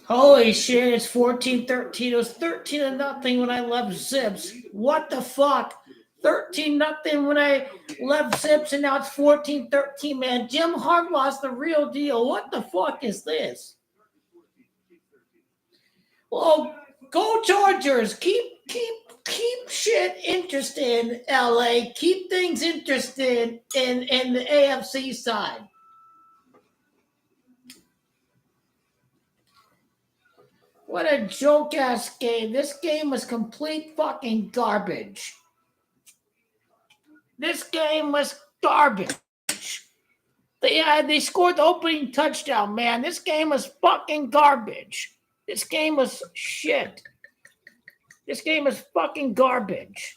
Holy shit, it's 14-13. It was 13-0 when I left Zips. What the fuck? 13-0 when I left Zips, and now it's 14-13, man. Jim Harbaugh's the real deal. What the fuck is this? Well, go Chargers. Keep shit interested in LA. Keep things interested in the AFC side. What a joke ass game. This game was complete fucking garbage. This game was garbage. They scored the opening touchdown, man. This game was fucking garbage. This game was shit. This game was fucking garbage.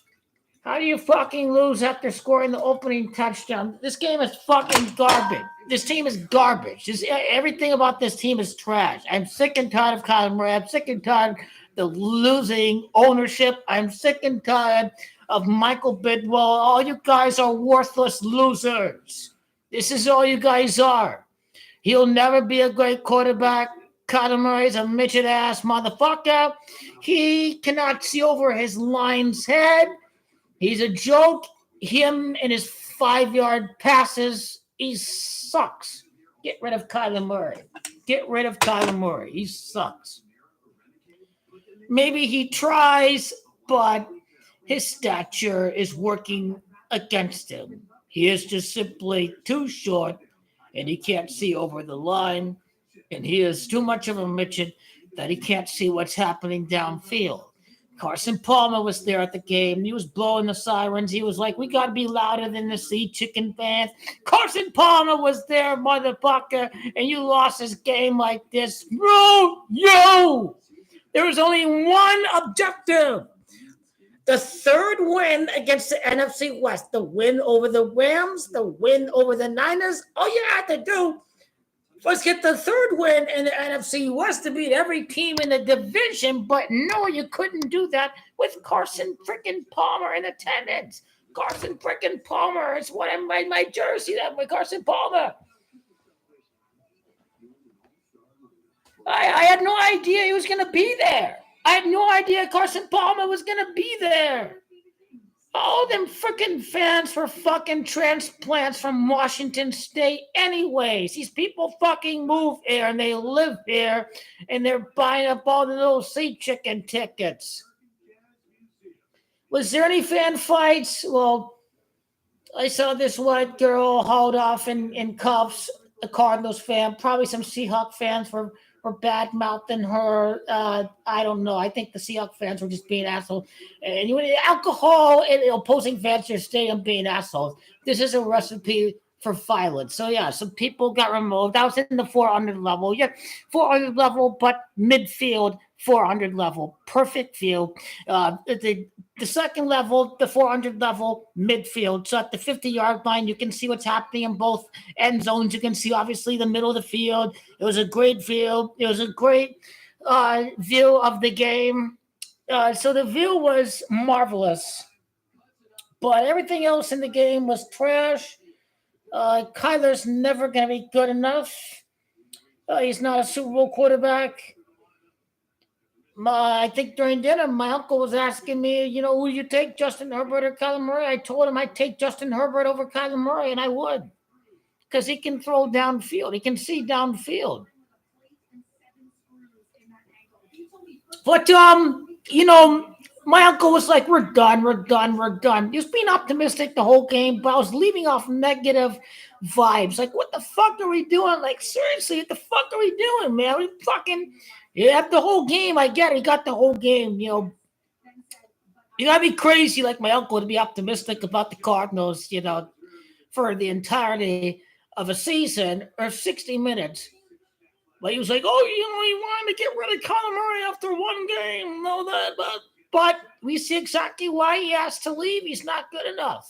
How do you fucking lose after scoring the opening touchdown? This game is fucking garbage. This team is garbage. Everything about this team is trash. I'm sick and tired of Kyler Murray. I'm sick and tired of the losing ownership. I'm sick and tired of Michael Bidwell. All you guys are worthless losers. This is all you guys are. He'll never be a great quarterback. Kyler Murray's a midget-ass motherfucker. He cannot see over his line's head. He's a joke. Him and his 5-yard passes, he sucks. Get rid of Kyler Murray. Get rid of Kyler Murray. He sucks. Maybe he tries, but his stature is working against him. He is just simply too short, and he can't see over the line, and he is too much of a midget that he can't see what's happening downfield. Carson Palmer was there at the game. He was blowing the sirens. He was like, we got to be louder than the Sea Chicken fans. Carson Palmer was there, motherfucker, and you lost this game like this. Bro, yo! There was only one objective. The third win against the NFC West, the win over the Rams, the win over the Niners. All you had to do was get the third win in the NFC West to beat every team in the division. But no, you couldn't do that with Carson freaking Palmer in attendance. Carson freaking Palmer is what I made my jersey that with Carson Palmer. I had no idea he was going to be there. I had no idea Carson Palmer was going to be there. All them freaking fans were fucking transplants from Washington State anyways. These people fucking move here and they live here and they're buying up all the little Sea Chicken tickets. Was there any fan fights? Well, I saw this white girl hauled off in cuffs, a Cardinals fan. Probably some Seahawk fans were bad-mouthing her. I don't know. I think the Seahawks fans were just being assholes. And alcohol and opposing fans to your stadium being assholes. This is a recipe for violence. So, yeah, some people got removed. I was in the 400 level. Yeah, 400 level, but midfield 400 level. Perfect field. The second level, the 400 level, midfield. So at the 50-yard line, you can see what's happening in both end zones. You can see, obviously, the middle of the field. It was a great field. It was a great view of the game. So the view was marvelous. But everything else in the game was trash. Kyler's never going to be good enough. He's not a Super Bowl quarterback. I think during dinner, my uncle was asking me, who you take, Justin Herbert or Kyler Murray? I told him I'd take Justin Herbert over Kyler Murray, and I would. Because he can throw downfield. He can see downfield. But, my uncle was like, we're done. He was being optimistic the whole game, but I was leaving off negative vibes. Like, what the fuck are we doing? Like, seriously, what the fuck are we doing, man? We fucking... Yeah, the whole game, I get it. He got the whole game, You gotta be crazy like my uncle to be optimistic about the Cardinals, for the entirety of a season or 60 minutes. But he was like, he wanted to get rid of Kyler Murray after one game. No, but we see exactly why he has to leave. He's not good enough.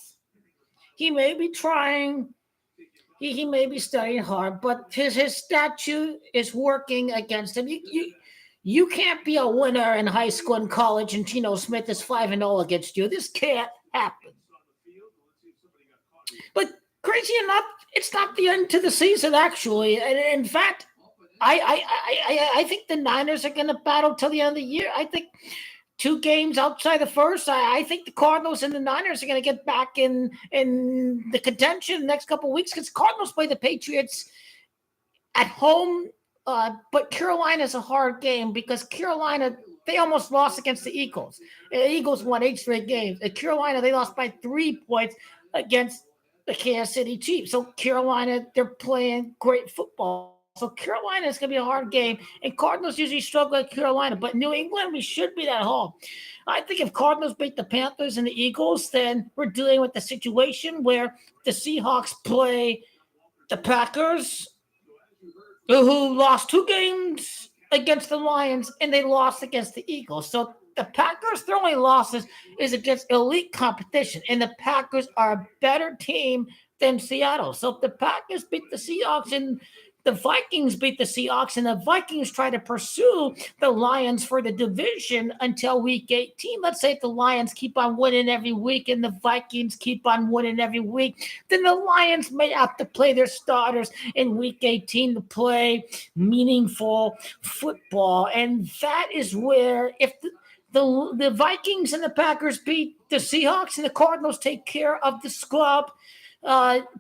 He may be trying. He may be studying hard, but his statue is working against him. You can't be a winner in high school and college, and Geno Smith is 5-0 against you. This can't happen. But crazy enough, it's not the end to the season, actually. And in fact, I think the Niners are going to battle till the end of the year. I think 2 games outside the first. I think the Cardinals and the Niners are going to get back in the contention the next couple of weeks because Cardinals play the Patriots at home, but Carolina's a hard game because Carolina, they almost lost against the Eagles. The Eagles won 8 straight games. At Carolina, they lost by 3 points against the Kansas City Chiefs. So Carolina, they're playing great football. So Carolina is going to be a hard game, and Cardinals usually struggle at Carolina. But New England, we should be at home. I think if Cardinals beat the Panthers and the Eagles, then we're dealing with the situation where the Seahawks play the Packers, who lost 2 games against the Lions, and they lost against the Eagles. So the Packers, their only losses is against elite competition, and the Packers are a better team than Seattle. So if the Packers beat the Seahawks and the Vikings beat the Seahawks, and the Vikings try to pursue the Lions for the division until week 18. Let's say if the Lions keep on winning every week and the Vikings keep on winning every week, then the Lions may have to play their starters in week 18 to play meaningful football. And that is where, if the Vikings and the Packers beat the Seahawks and the Cardinals take care of the scrub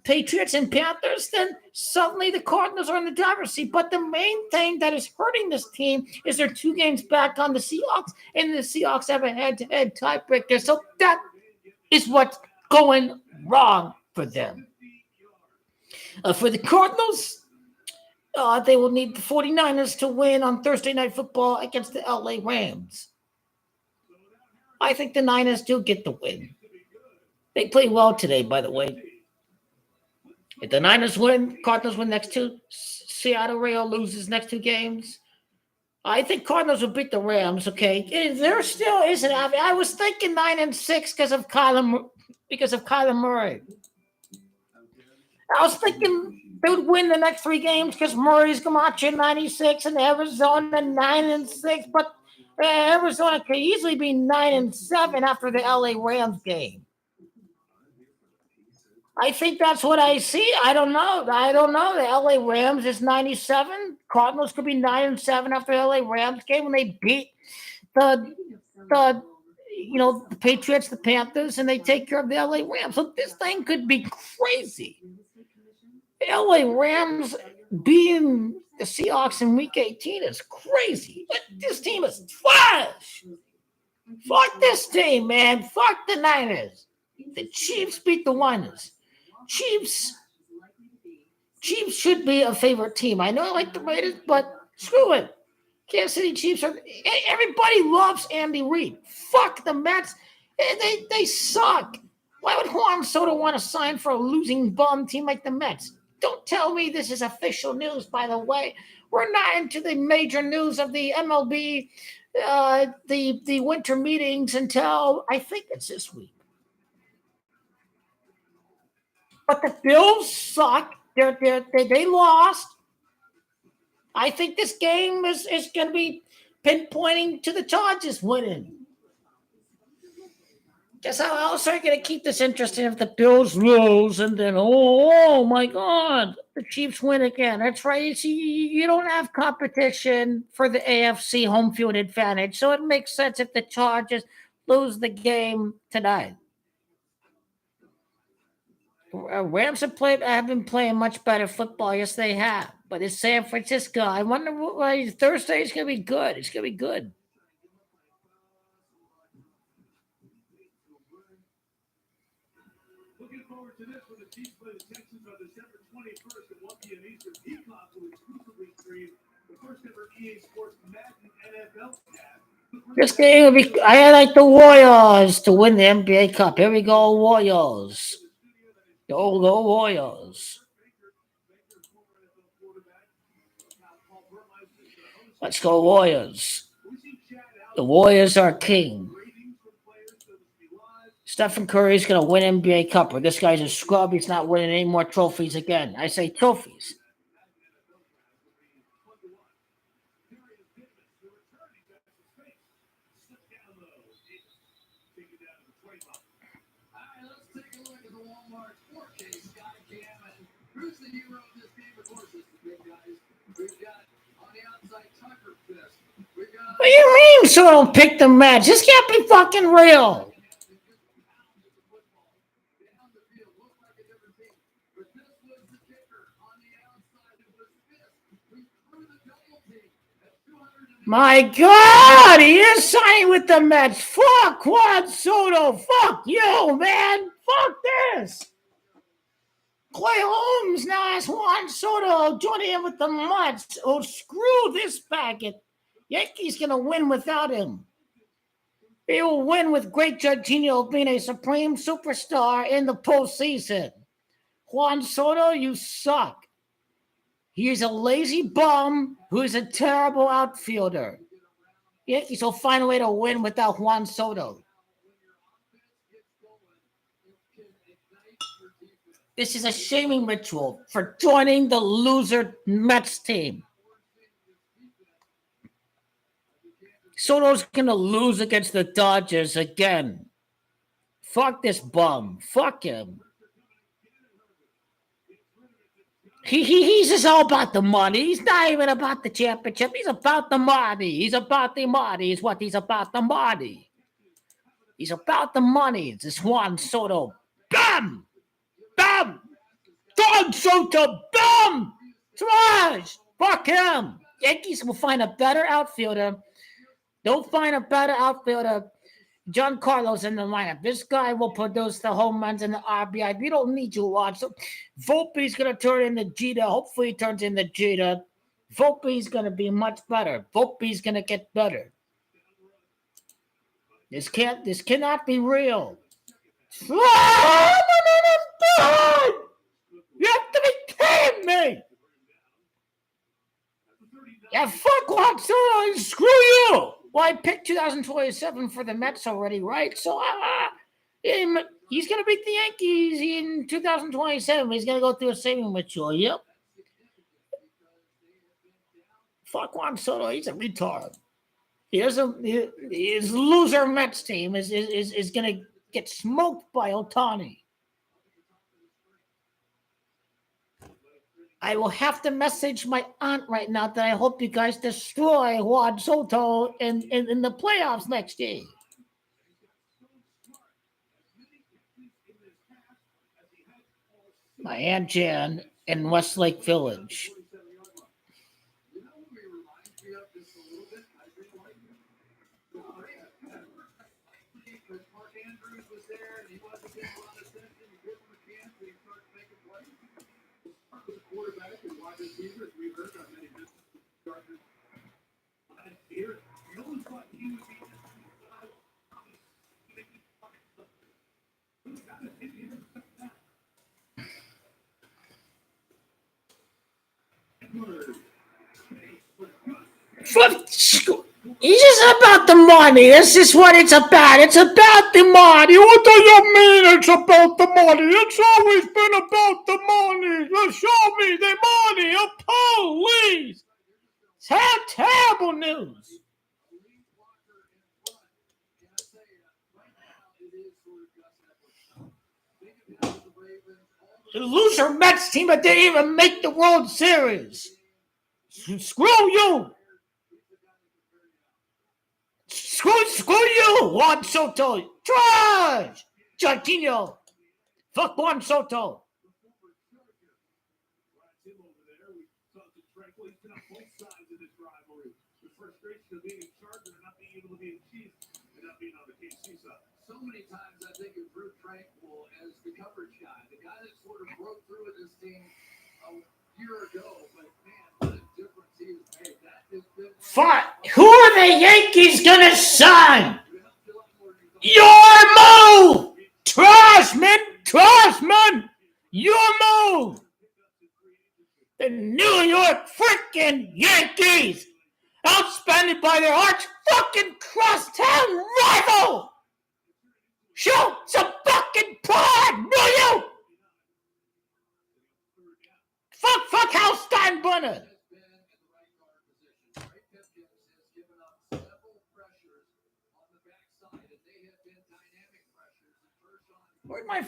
Patriots and Panthers, then suddenly the Cardinals are in the driver's seat. But the main thing that is hurting this team is they're 2 games back on the Seahawks, and the Seahawks have a head-to-head tiebreaker. So that is what's going wrong for them. For the Cardinals, they will need the 49ers to win on Thursday Night Football against the LA Rams. I think the Niners do get the win. They play well today, by the way. If the Niners win, Cardinals win next 2. Seattle Rayo loses next 2 games. I think Cardinals will beat the Rams. Okay, there still isn't. I was thinking 9-6 because of Kyler Murray. I was thinking they would win the next 3 games because Murray's Gamache 96 and Arizona 9-6. But Arizona could easily be 9-7 after the LA Rams game. I think that's what I see. I don't know. The LA Rams is 97. Cardinals could be 9-7 after the LA Rams game when they beat the the Patriots, the Panthers, and they take care of the LA Rams. So this thing could be crazy. The LA Rams beating the Seahawks in week 18 is crazy. But this team is trash. Fuck this team, man. Fuck the Niners. The Chiefs beat the Niners. Chiefs should be a favorite team. I know I like the Raiders, but screw it. Kansas City Chiefs are. Everybody loves Andy Reid. Fuck the Mets. They suck. Why would Juan Soto want to sign for a losing bum team like the Mets? Don't tell me this is official news, by the way. We're not into the major news of the MLB, the winter meetings until I think it's this week. But the Bills suck. They lost. I think this game is going to be pinpointing to the Chargers winning. Guess how else are you going to keep this interesting if the Bills lose and then, oh my God, the Chiefs win again? That's right. You see, you don't have competition for the AFC home field advantage. So it makes sense if the Chargers lose the game tonight. Rams have been playing much better football. Yes, they have. But it's San Francisco. I wonder why Thursday is going to be good. It's going to be good. Looking forward to this when the Chiefs play the Texans on December 21st at 1 p.m. Eastern. Peacock will exclusively stream the first ever EA Sports Madden NFL cast. This game will be. I like the Warriors to win the NBA Cup. Here we go, Warriors. The Warriors. Let's go, Warriors. The Warriors are king. Stephen Curry's going to win NBA Cup, or this guy's a scrub. He's not winning any more trophies again. I say trophies. What do you mean Soto picked the Mets? This can't be fucking real. My God, he is signing with the Mets. Fuck Juan Soto. Fuck you, man. Fuck this. Clay Holmes now has Juan Soto joining him with the Mets. Oh, screw this packet. Yankees going to win without him. They will win with great Jorginho being a supreme superstar in the postseason. Juan Soto, you suck. He is a lazy bum who is a terrible outfielder. Yankees will find a way to win without Juan Soto. This is a shaming ritual for joining the loser Mets team. Soto's going to lose against the Dodgers again. Fuck this bum. Fuck him. He's just all about the money. He's not even about the championship. He's about the money. He's about the money is what he's about, the money. He's about the money. It's this Juan Soto. Bam! Bam! Juan Soto! Bam! Trash! Fuck him. Yankees will find a better outfielder. Don't find a better outfielder. John Carlos in the lineup. This guy will produce the home runs and the RBI. We don't need you, Juan. So Volpe's going to turn into Jeter. Hopefully he turns into Jeter. Volpe's going to be much better. Volpe's going to get better. This cannot be real. You have to be kidding me. Yeah, fuck Juan Soto and screw you. Well, I picked 2027 for the Mets already, right? So he's going to beat the Yankees in 2027. He's going to go through a saving ritual. Yep. Fuck Juan Soto. He's a retard. His loser Mets team is going to get smoked by Ohtani. I will have to message my aunt right now that I hope you guys destroy Juan Soto in the playoffs next year. My Aunt Jan in Westlake Village. It's just about the money. This is what it's about. It's about the money. What do you mean it's about the money? It's always been about the money. Show me the money. Oh, please. It's terrible news. The loser Mets team that didn't even make the World Series. Screw you. Screw you, Juan Soto. Trash. Jorginho. Fuck Juan Soto. So many times I think of Drew Tranquil as the coverage guy, the guy that sort of broke through with this team a year ago. But man, what a difference he has made. That has been. Fuck. Who are the Yankees gonna sign? Your move. Trashman. Your move. The New York freaking Yankees, outspended by their arch fucking crosstown rival. Show some fucking pride, will you? Fuck Hal Steinbrenner. Where's my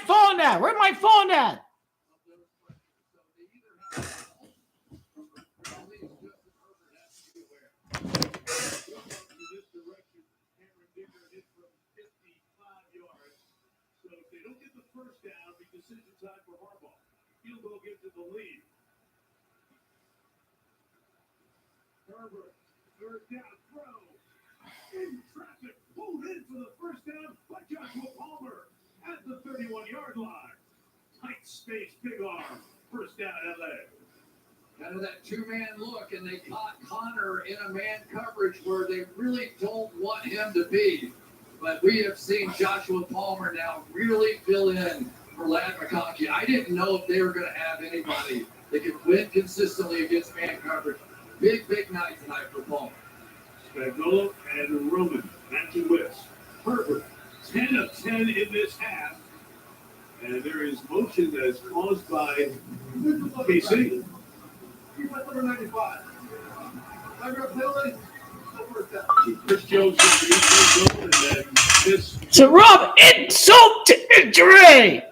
phone at? Where's my phone at? first down, the decision time for Harbaugh. Field goal gives it the lead. Herbert, third down throw. In traffic, pulled in for the first down by Joshua Palmer at the 31-yard line. Tight space, big arm. First down, LA. Kind of that two-man look, and they caught Connor in a man coverage where they really don't want him to be. But we have seen Joshua Palmer now really fill in for Ladd McConkey. I didn't know if they were going to have anybody that could win consistently against man coverage. Big night tonight for Palmer. Spagnuolo and Roman matching whips. Herbert, 10 of 10 in this half. And there is motion that is caused by KC. He went number 95. Chris Jones and then this. So Rob, insult to injury.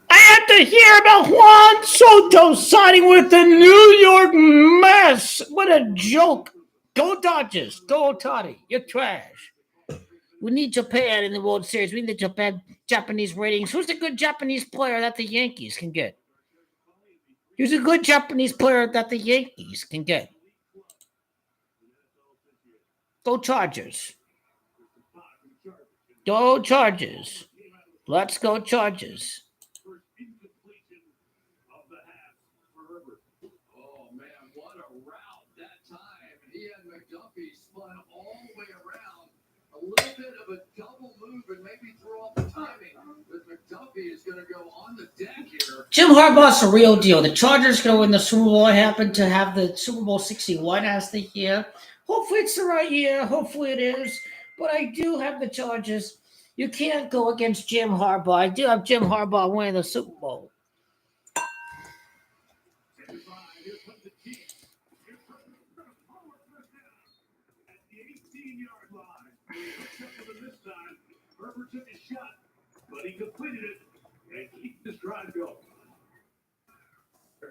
I had to hear about Juan Soto signing with the New York Mets. What a joke. Go Dodgers. Go Otani. You're trash. We need Japan in the World Series. We need Japanese ratings. Who's a good Japanese player that the Yankees can get? Who's a good Japanese player that the Yankees can get? Go Chargers. Go Chargers. Let's go Chargers. Oh, man, what a route that time. He had McDuffie spun all the way around. A little bit of a double move and maybe throw off the timing. But McDuffie is going to go on the deck here. Jim Harbaugh's the real deal. The Chargers going to win the Super Bowl. I happen to have the Super Bowl 61 as the year. Hopefully it's the right year. Hopefully it is. But I do have the Chargers. You can't go against Jim Harbaugh. I do have Jim Harbaugh winning the Super Bowl. Herbert took his shot, but he completed it and keep this drive going.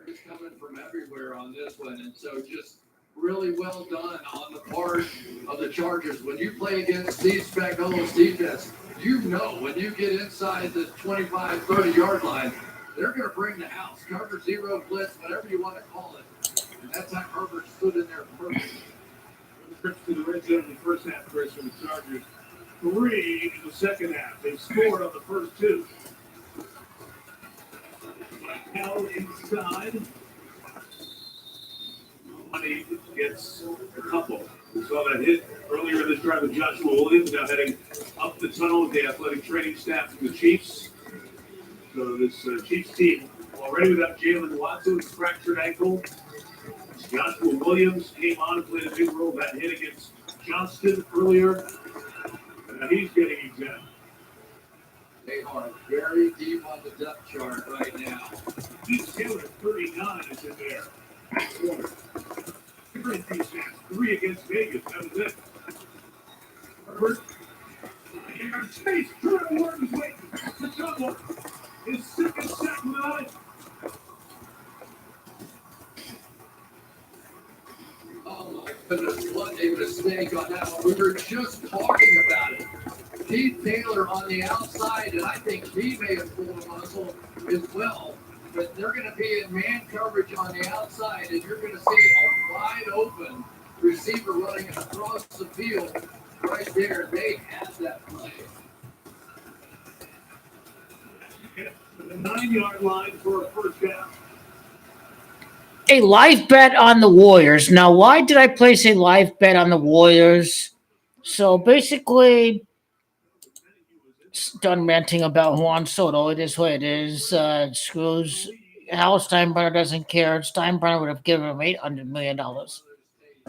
He's coming from everywhere on this one, and so just really well done on the part of the Chargers. When you play against Steve Spagnuolo's defense, you know when you get inside the 25, 30-yard line, they're going to bring the house. Cover zero, blitz, whatever you want to call it. And that time Herbert stood in there perfect. Trips to the red zone in the first half, Chris, for the Chargers. 3 in the second half. They scored on the first 2. Held inside. Money gets a couple. We saw that hit earlier in this drive with Joshua Williams, now heading up the tunnel with the athletic training staff from the Chiefs. So this Chiefs team already without Jalen Watson, fractured ankle. Joshua Williams came on and played a big role that hit against Johnston earlier. Now he's getting exempt. They are very deep on the depth chart right now. He's Taylor, 39 is in there. Corner. 3 against Vegas. That was it. Herbert. In space. Jordan Wharton's waiting. The double. His second sack of the night. Oh my goodness, what a mistake on that one. We were just talking about it. Keith Taylor on the outside, and I think he may have pulled a muscle as well. But they're going to be in man coverage on the outside, and you're going to see a wide open receiver running across the field right there. They have that play. The 9-yard line for a first down. A live bet on the Warriors. Now, why did I place a live bet on the Warriors? So basically, done ranting about Juan Soto. It is what it is. Screws. Hal Steinbrenner doesn't care. Steinbrenner would have given him $800 million. They're going to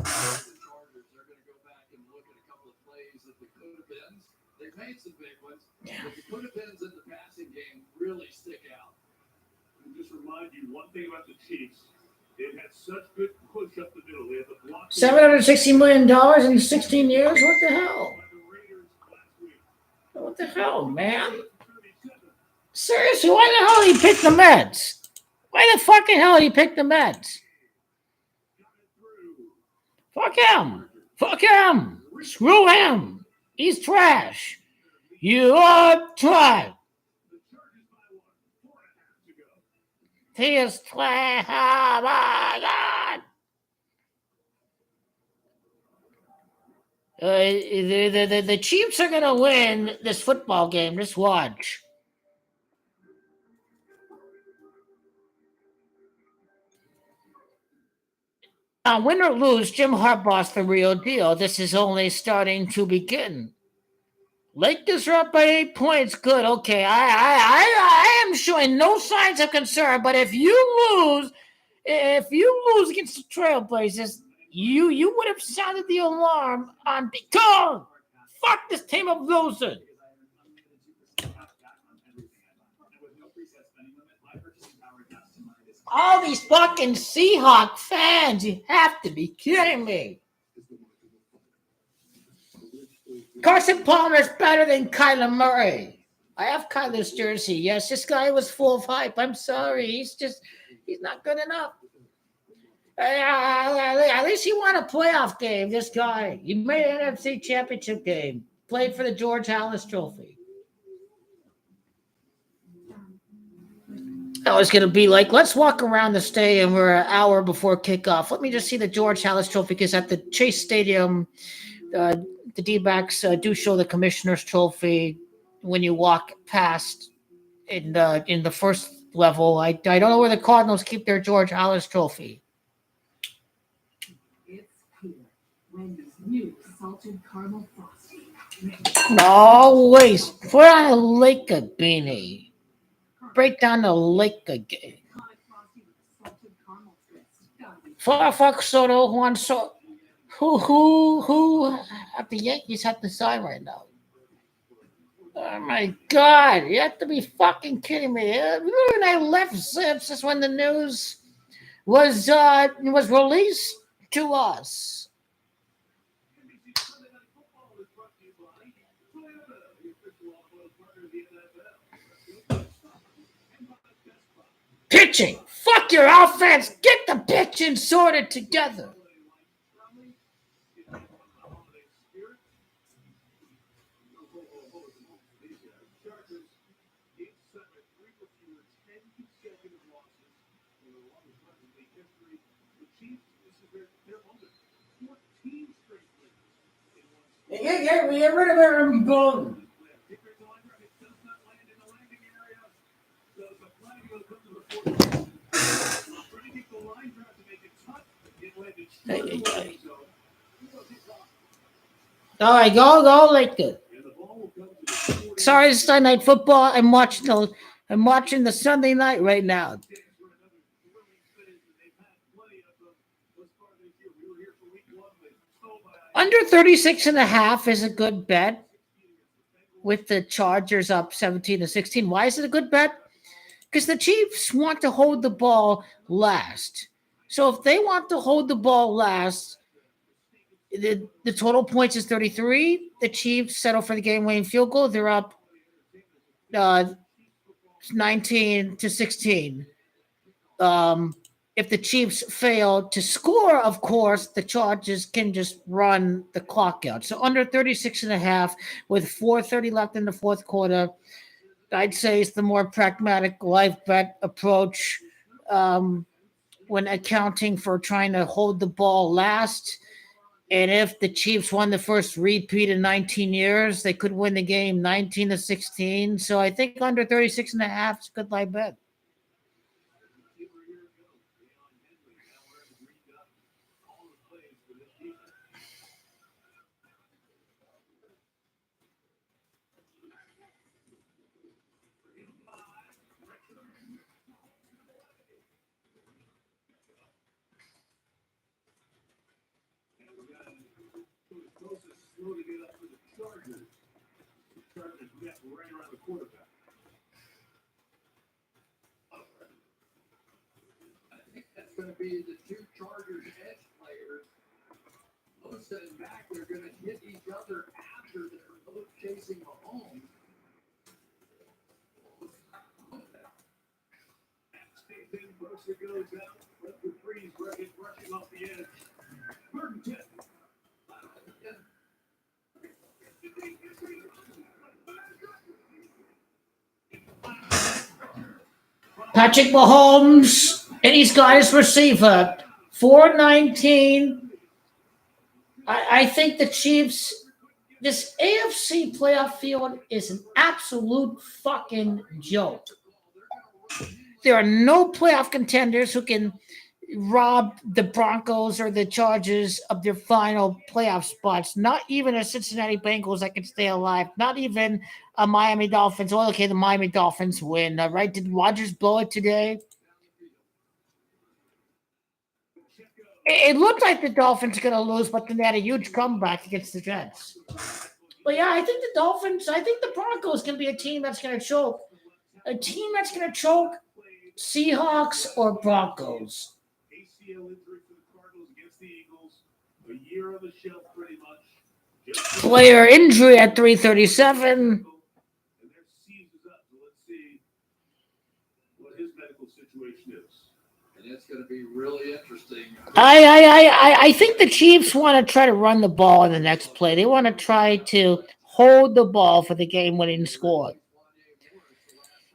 go back and look at a couple of plays that they could have been. They've made some big ones, but the could have been in the passing game really stick out. And just remind you one thing about the Chiefs. They've had such good push up the middle. They have the block. $760 million in 16 years? What the hell? What the hell, man? Seriously, why the hell did he pick the Mets? Why the fucking hell did he pick the Mets? Fuck him. Fuck him. Screw him. He's trash. You are trash. He is playing. Oh my God. The Chiefs are going to win this football game. Just watch. Win or lose, Jim Harbaugh's the real deal. This is only starting to begin. Lakers are up by 8 points. Good. Okay. I am showing no signs of concern, but if you lose against the Trailblazers, you would have sounded the alarm on because fuck this team of losers. All these fucking Seahawk fans, you have to be kidding me. Carson Palmer's better than Kyler Murray. I have Kyler's jersey. Yes, this guy was full of hype. I'm sorry. He's not good enough. At least he won a playoff game, this guy. He made an NFC championship game. Played for the George Halas Trophy. I was going to be like, let's walk around the stadium. We're an hour before kickoff. Let me just see the George Halas Trophy because at the Chase Stadium, the D-backs do show the Commissioner's Trophy when you walk past in the first level. I don't know where the Cardinals keep their George Halas Trophy. It's clear when this new salted caramel frosting. Always put on a Laker beanie. Break down the Laker game. Fuck Soto, Juan Soto. Who at the Yankees have to sign right now? Oh my God! You have to be fucking kidding me! When I left Zips is when the news was released to us. Pitching. Fuck your offense. Get the pitching sorted together. Get rid of every bone. Hey. All right, go, Lakers. Sorry, it's Sunday Night Football. I'm watching the Sunday night right now. Under 36.5 is a good bet with the Chargers up 17-16. Why is it a good bet? Because the Chiefs want to hold the ball last. So if they want to hold the ball last, the total points is 33. The Chiefs settle for the game-winning field goal. They're up 19-16. If the Chiefs fail to score, of course, the Chargers can just run the clock out. So under 36.5 with 4:30 left in the fourth quarter, I'd say it's the more pragmatic live bet approach when accounting for trying to hold the ball last. And if the Chiefs won the first repeat in 19 years, they could win the game 19-16. So I think under 36.5 is a good live bet. Going to be the two Chargers edge players. Both sitting back, they're going to hit each other after they're both chasing Mahomes. Brooks goes out. Let the freeze rushing off the edge. Burton tip. Patrick Mahomes, and he's got his receiver. 419. I think the Chiefs, this AFC playoff field is an absolute fucking joke. There are no playoff contenders who can rob the Broncos or the Chargers of their final playoff spots. Not even a Cincinnati Bengals that can stay alive. Not even a Miami Dolphins. Well, okay, the Miami Dolphins win, right? Did Rodgers blow it today? It looked like the Dolphins are going to lose, but then they had a huge comeback against the Jets. But yeah, I think the Dolphins, I think the Broncos can be a team that's going to choke. A team that's going to choke Seahawks or Broncos. ACL injury for the Cardinals against the Eagles. A year on the shelf, pretty much. Player injury at 337. And their season's up. So let's see what his medical situation is. And it's going to be really interesting. I think the Chiefs want to try to run the ball in the next play. They want to try to hold the ball for the game-winning score.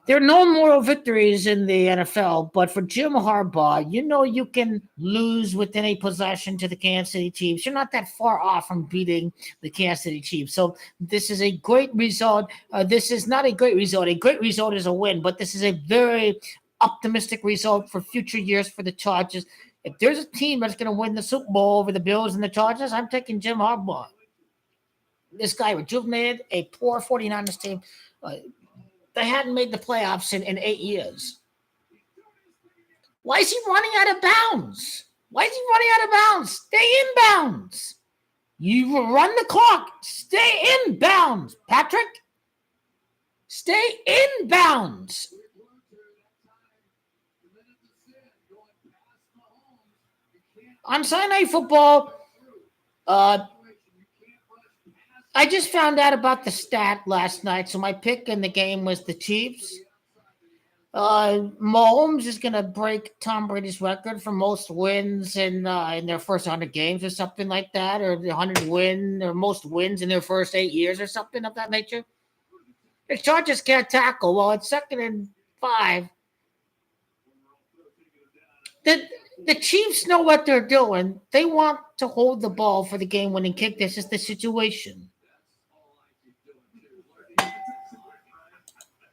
There are no moral victories in the NFL, but for Jim Harbaugh, you know you can lose within a possession to the Kansas City Chiefs. You're not that far off from beating the Kansas City Chiefs. So this is a great result. This is not a great result. A great result is a win, but this is a very optimistic result for future years for the Chargers. If there's a team that's going to win the Super Bowl over the Bills and the Chargers, I'm taking Jim Harbaugh. This guy rejuvenated a poor 49ers team. They hadn't made the playoffs in 8 years. Why is he running out of bounds? Why is he running out of bounds? Stay in bounds. You run the clock. Stay in bounds, Patrick. Stay in bounds. On Sunday Night Football, I just found out about the stat last night. So my pick in the game was the Chiefs. Mahomes is going to break Tom Brady's record for most wins in their first 100 games or something like that, or the 100 win or most wins in their first 8 years or something of that nature. The Chargers can't tackle. Well, it's 2nd and 5. The Chiefs know what they're doing. They want to hold the ball for the game-winning kick. This is the situation.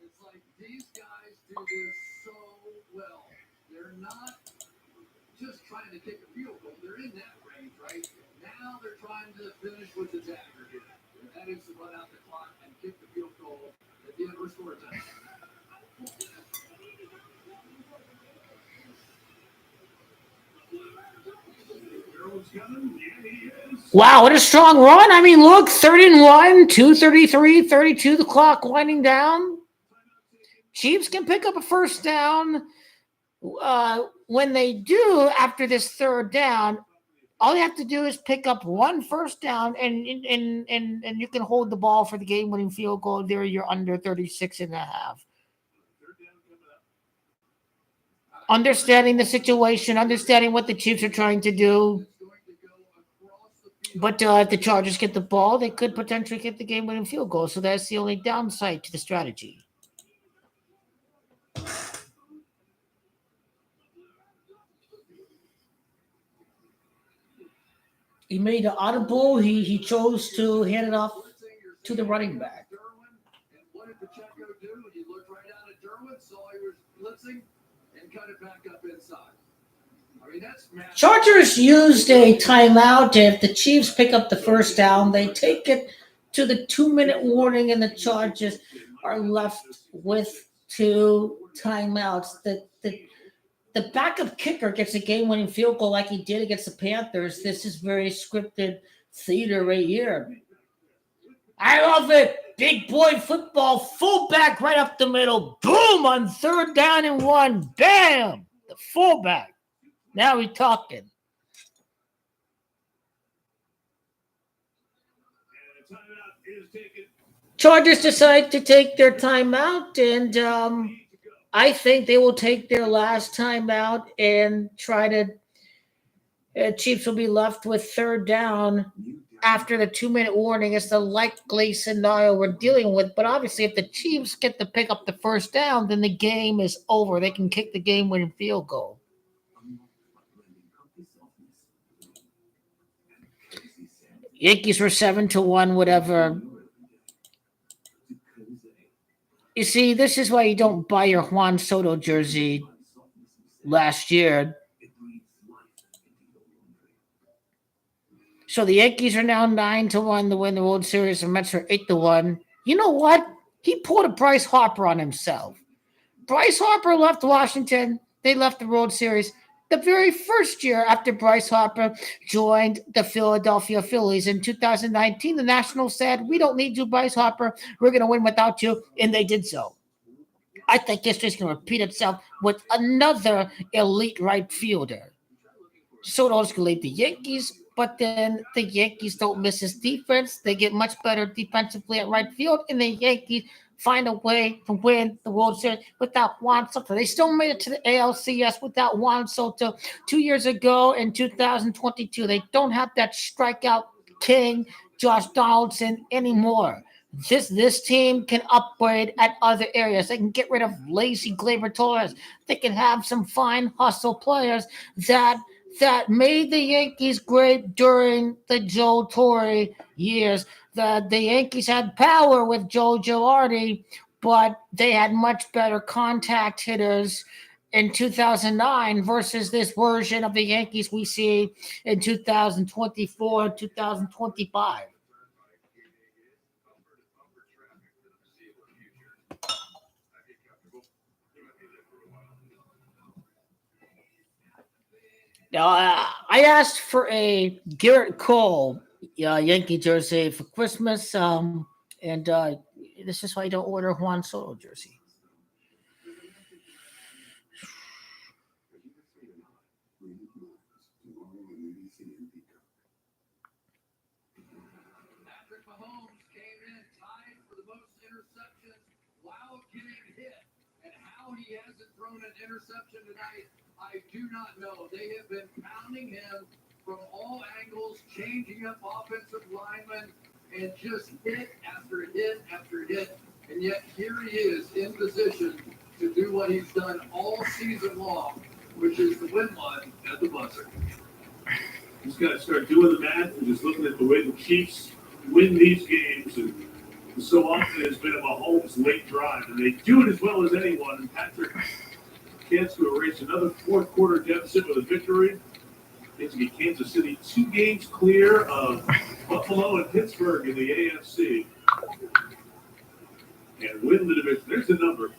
It's like these guys do this so well. They're not just trying to kick a field goal. They're in that range, right? Now they're trying to finish with the dagger here. And that is to run out the clock and kick the field goal at the end of restore time. Wow, what a strong run. I mean, look, 3rd and 1, 2:33, 32, the clock winding down. Chiefs can pick up a first down. When they do, after this 3rd down, all you have to do is pick up one first down, and you can hold the ball for the game-winning field goal. There you're under 36 and a half. Understanding the situation, understanding what the Chiefs are trying to do. But if the Chargers get the ball, they could potentially get the game-winning field goal. So that's the only downside to the strategy. He made an audible. He chose to hand it off to the running back. And what did Pacheco do? He looked right down at Derwin, saw he was blitzing, and cut it back up inside. I mean, that's massive. Chargers used a timeout. If the Chiefs pick up the first down, they take it to the 2-minute warning, and the Chargers are left with 2 timeouts. The backup kicker gets a game-winning field goal like he did against the Panthers. This is very scripted theater right here. I love it. Big boy football, fullback right up the middle. Boom, on 3rd down and 1. Bam, the fullback. Now we're talking. Chargers decide to take their timeout, and I think they will take their last timeout and try to. Chiefs will be left with 3rd down after the 2-minute warning is the likely scenario we're dealing with. But obviously, if the Chiefs get to pick up the first down, then the game is over. They can kick the game-winning field goal. Yankees were 7-1, whatever. You see, this is why you don't buy your Juan Soto jersey last year. So the Yankees are now 9-1 to win the World Series, and Mets are 8-1. You know what? He pulled a Bryce Harper on himself. Bryce Harper left Washington. They left the World Series the very first year after Bryce Harper joined the Philadelphia Phillies in 2019. The Nationals said, "We don't need you, Bryce Harper. We're going to win without you," and they did so. I think history's going to repeat itself with another elite right fielder. Soto's going to lead the Yankees, but then the Yankees don't miss his defense. They get much better defensively at right field, and the Yankees find a way to win the World Series without Juan Soto. They still made it to the ALCS without Juan Soto 2 years ago in 2022. They don't have that strikeout king, Josh Donaldson, anymore. This team can upgrade at other areas. They can get rid of lazy Gleyber Torres. They can have some fine hustle players that made the Yankees great during the Joe Torre years. The Yankees had power with Joe Girardi, but they had much better contact hitters in 2009 versus this version of the Yankees we see in 2024, 2025. Now, I asked for a Garrett Cole Yankee jersey for Christmas, and this is why I don't order Juan Soto jersey. Patrick Mahomes came in tied for the most interceptions while getting hit. And how he hasn't thrown an interception tonight, I do not know. They have been pounding him from all angles, changing up offensive linemen, and just hit after hit after hit. And yet here he is in position to do what he's done all season long, which is to win one at the buzzer. He's got to start doing the math and just looking at the way the Chiefs win these games. And so often it's been a Mahomes late drive, and they do it as well as anyone. And Patrick chance to erase another fourth quarter deficit with a victory. It's to get Kansas City 2 games clear of Buffalo and Pittsburgh in the AFC. And win the division. There's the number.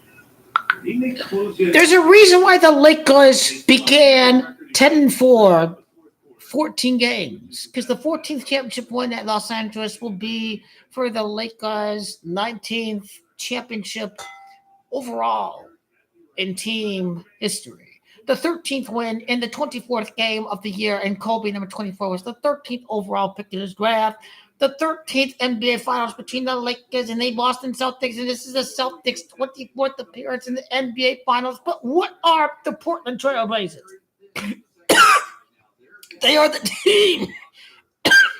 He may close in. There's a reason why the Lakers began 10-4, 14 games, because the 14th championship win at Los Angeles will be for the Lakers' 19th championship overall in team history. The 13th win in the 24th game of the year, and Kobe, number 24, was the 13th overall pick in his draft. The 13th NBA Finals between the Lakers and the Boston Celtics, and this is the Celtics' 24th appearance in the NBA Finals. But what are the Portland Trail Blazers? They are the team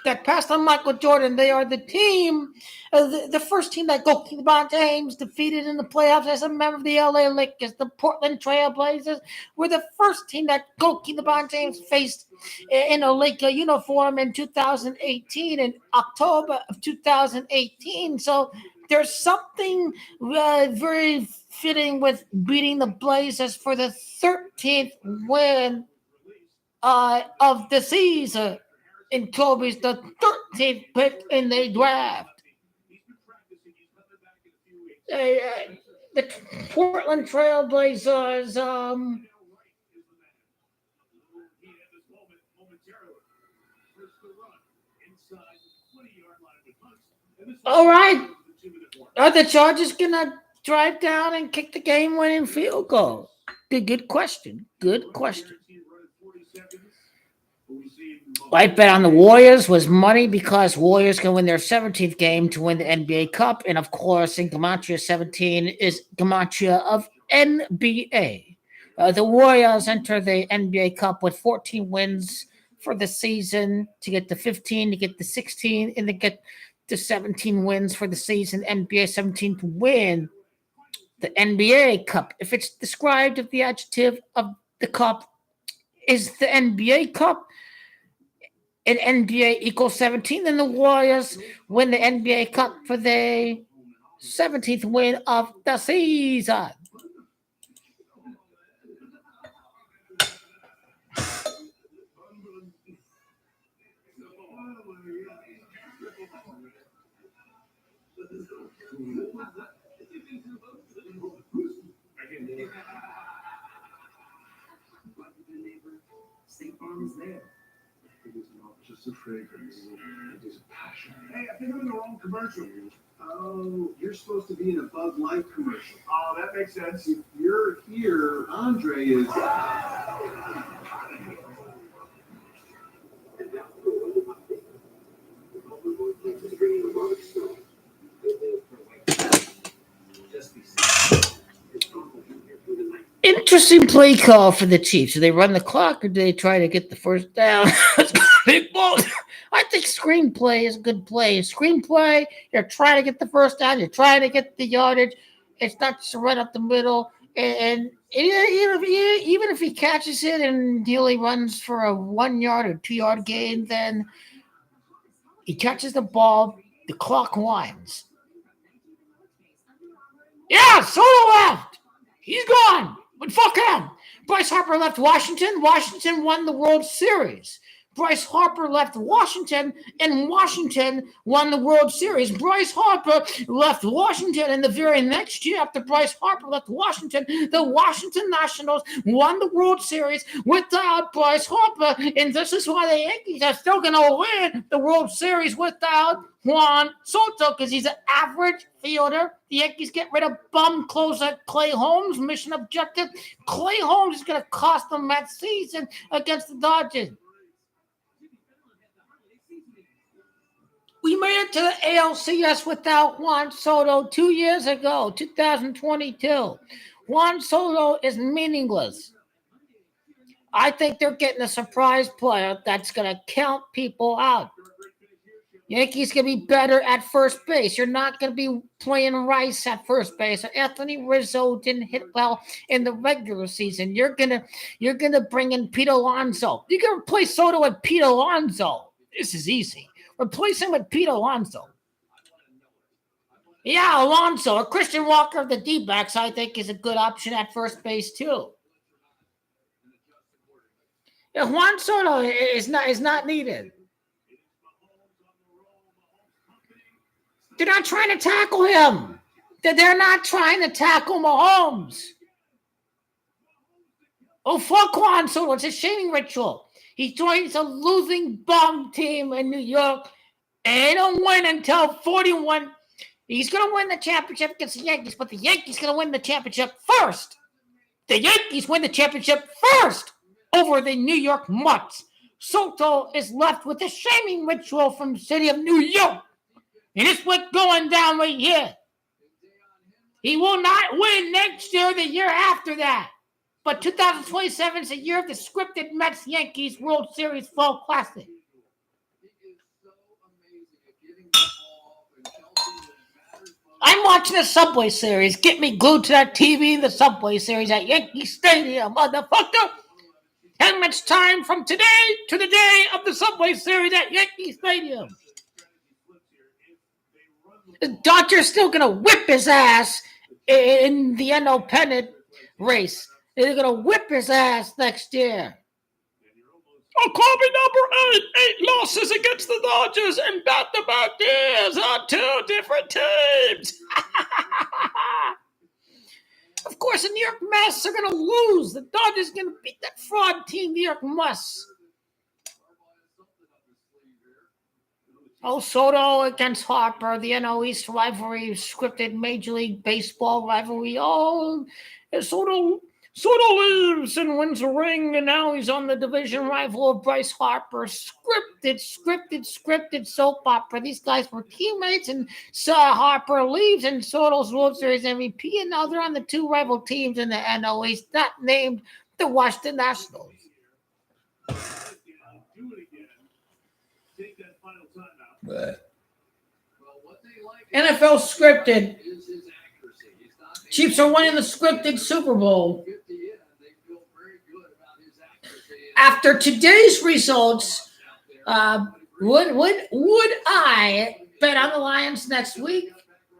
that passed on Michael Jordan. They are the team, the first team that LeBron James defeated in the playoffs as a member of the LA Lakers. The Portland Trail Blazers were the first team that LeBron James faced in a Laker uniform in 2018, in October of 2018. So there's something very fitting with beating the Blazers for the 13th win of the season. In Kobe's the 13th pick in the draft. The Portland Trail Blazers. All right. Are the Chargers gonna drive down and kick the game-winning field goal? Good question. Good question. I bet on the Warriors was money because Warriors can win their 17th game to win the NBA Cup. And of course, in Gematria 17 is Gematria of NBA. The Warriors enter the NBA Cup with 14 wins, for the season, to get to 15, to get to 16, and to get to 17 wins for the season. NBA 17 to win the NBA Cup. If it's described, if the adjective of the cup is the NBA Cup, and NBA equals 17, then the Warriors win the NBA Cup for the 17th win of the season. State Farm is there. It is not just a fragrance, it is a passion. Hey, I think I'm in the wrong commercial. Oh, you're supposed to be in a Bud Light commercial. Oh, that makes sense. If you're here, Andre is. Interesting play call for the Chiefs. Do they run the clock or do they try to get the first down? I think screenplay is a good play. Screenplay, you're trying to get the first down, you're trying to get the yardage. It's not just right up the middle. And even if he catches it and he only runs for a 1 yard or 2 yard gain, then he catches the ball, the clock winds. Yeah, Soto left. He's gone. But fuck him. Bryce Harper left Washington. Washington won the World Series. Bryce Harper left Washington, and Washington won the World Series. Bryce Harper left Washington, and the very next year after Bryce Harper left Washington, the Washington Nationals won the World Series without Bryce Harper, and this is why the Yankees are still going to win the World Series without Juan Soto, because he's an average fielder. The Yankees get rid of bum closer Clay Holmes. Mission objective. Clay Holmes is going to cost them that season against the Dodgers. We made it to the ALCS without Juan Soto 2 years ago, 2022. Juan Soto is meaningless. I think they're getting a surprise player that's going to count people out. Yankees can be better at first base. You're not going to be playing Rice at first base. Anthony Rizzo didn't hit well in the regular season. You're gonna bring in Pete Alonso. You're gonna replace Soto with Pete Alonso. This is easy. Replace him with Pete Alonso. Yeah, Alonso or Christian Walker of the D-backs, I think, is a good option at first base too. Yeah, Juan Soto is not needed. They're not trying to tackle him. They're not trying to tackle Mahomes. Oh, fuck Juan Soto. It's a shaming ritual. He joins a losing bum team in New York, and they don't win until 41. He's going to win the championship against the Yankees, but the Yankees going to win the championship first. The Yankees win the championship first over the New York Mets. Soto is left with a shaming ritual from the city of New York. And it's what's going down right here. He will not win next year, the year after that. But 2027 is the year of the scripted Mets-Yankees World Series Fall Classic. I'm watching the Subway Series. Get me glued to that TV, the Subway Series at Yankee Stadium, motherfucker. 10 minutes time from today to the day of the Subway Series at Yankee Stadium. The Dodgers still going to whip his ass in the NL pennant race. They're going to whip his ass next year. Oh, call me number 8 losses against the Dodgers in back-to-back years on 2 different teams. Of course, the New York Mets are going to lose. The Dodgers are going to beat that fraud team, New York Mets. Oh, Soto against Harper, the NL East rivalry, scripted Major League Baseball rivalry. Oh, Soto leaves and wins a ring, and now he's on the division rival of Bryce Harper. Scripted soap opera. These guys were teammates, and Harper leaves, and Soto's World Series MVP, and now they're on the 2 rival teams in the NL East, not named the Washington Nationals. But Well, what they like NFL scripted. is his accuracy. He's not Chiefs are winning the scripted Super Bowl. 50 in. They feel very good about his accuracy. After today's results, would I bet on the Lions next week?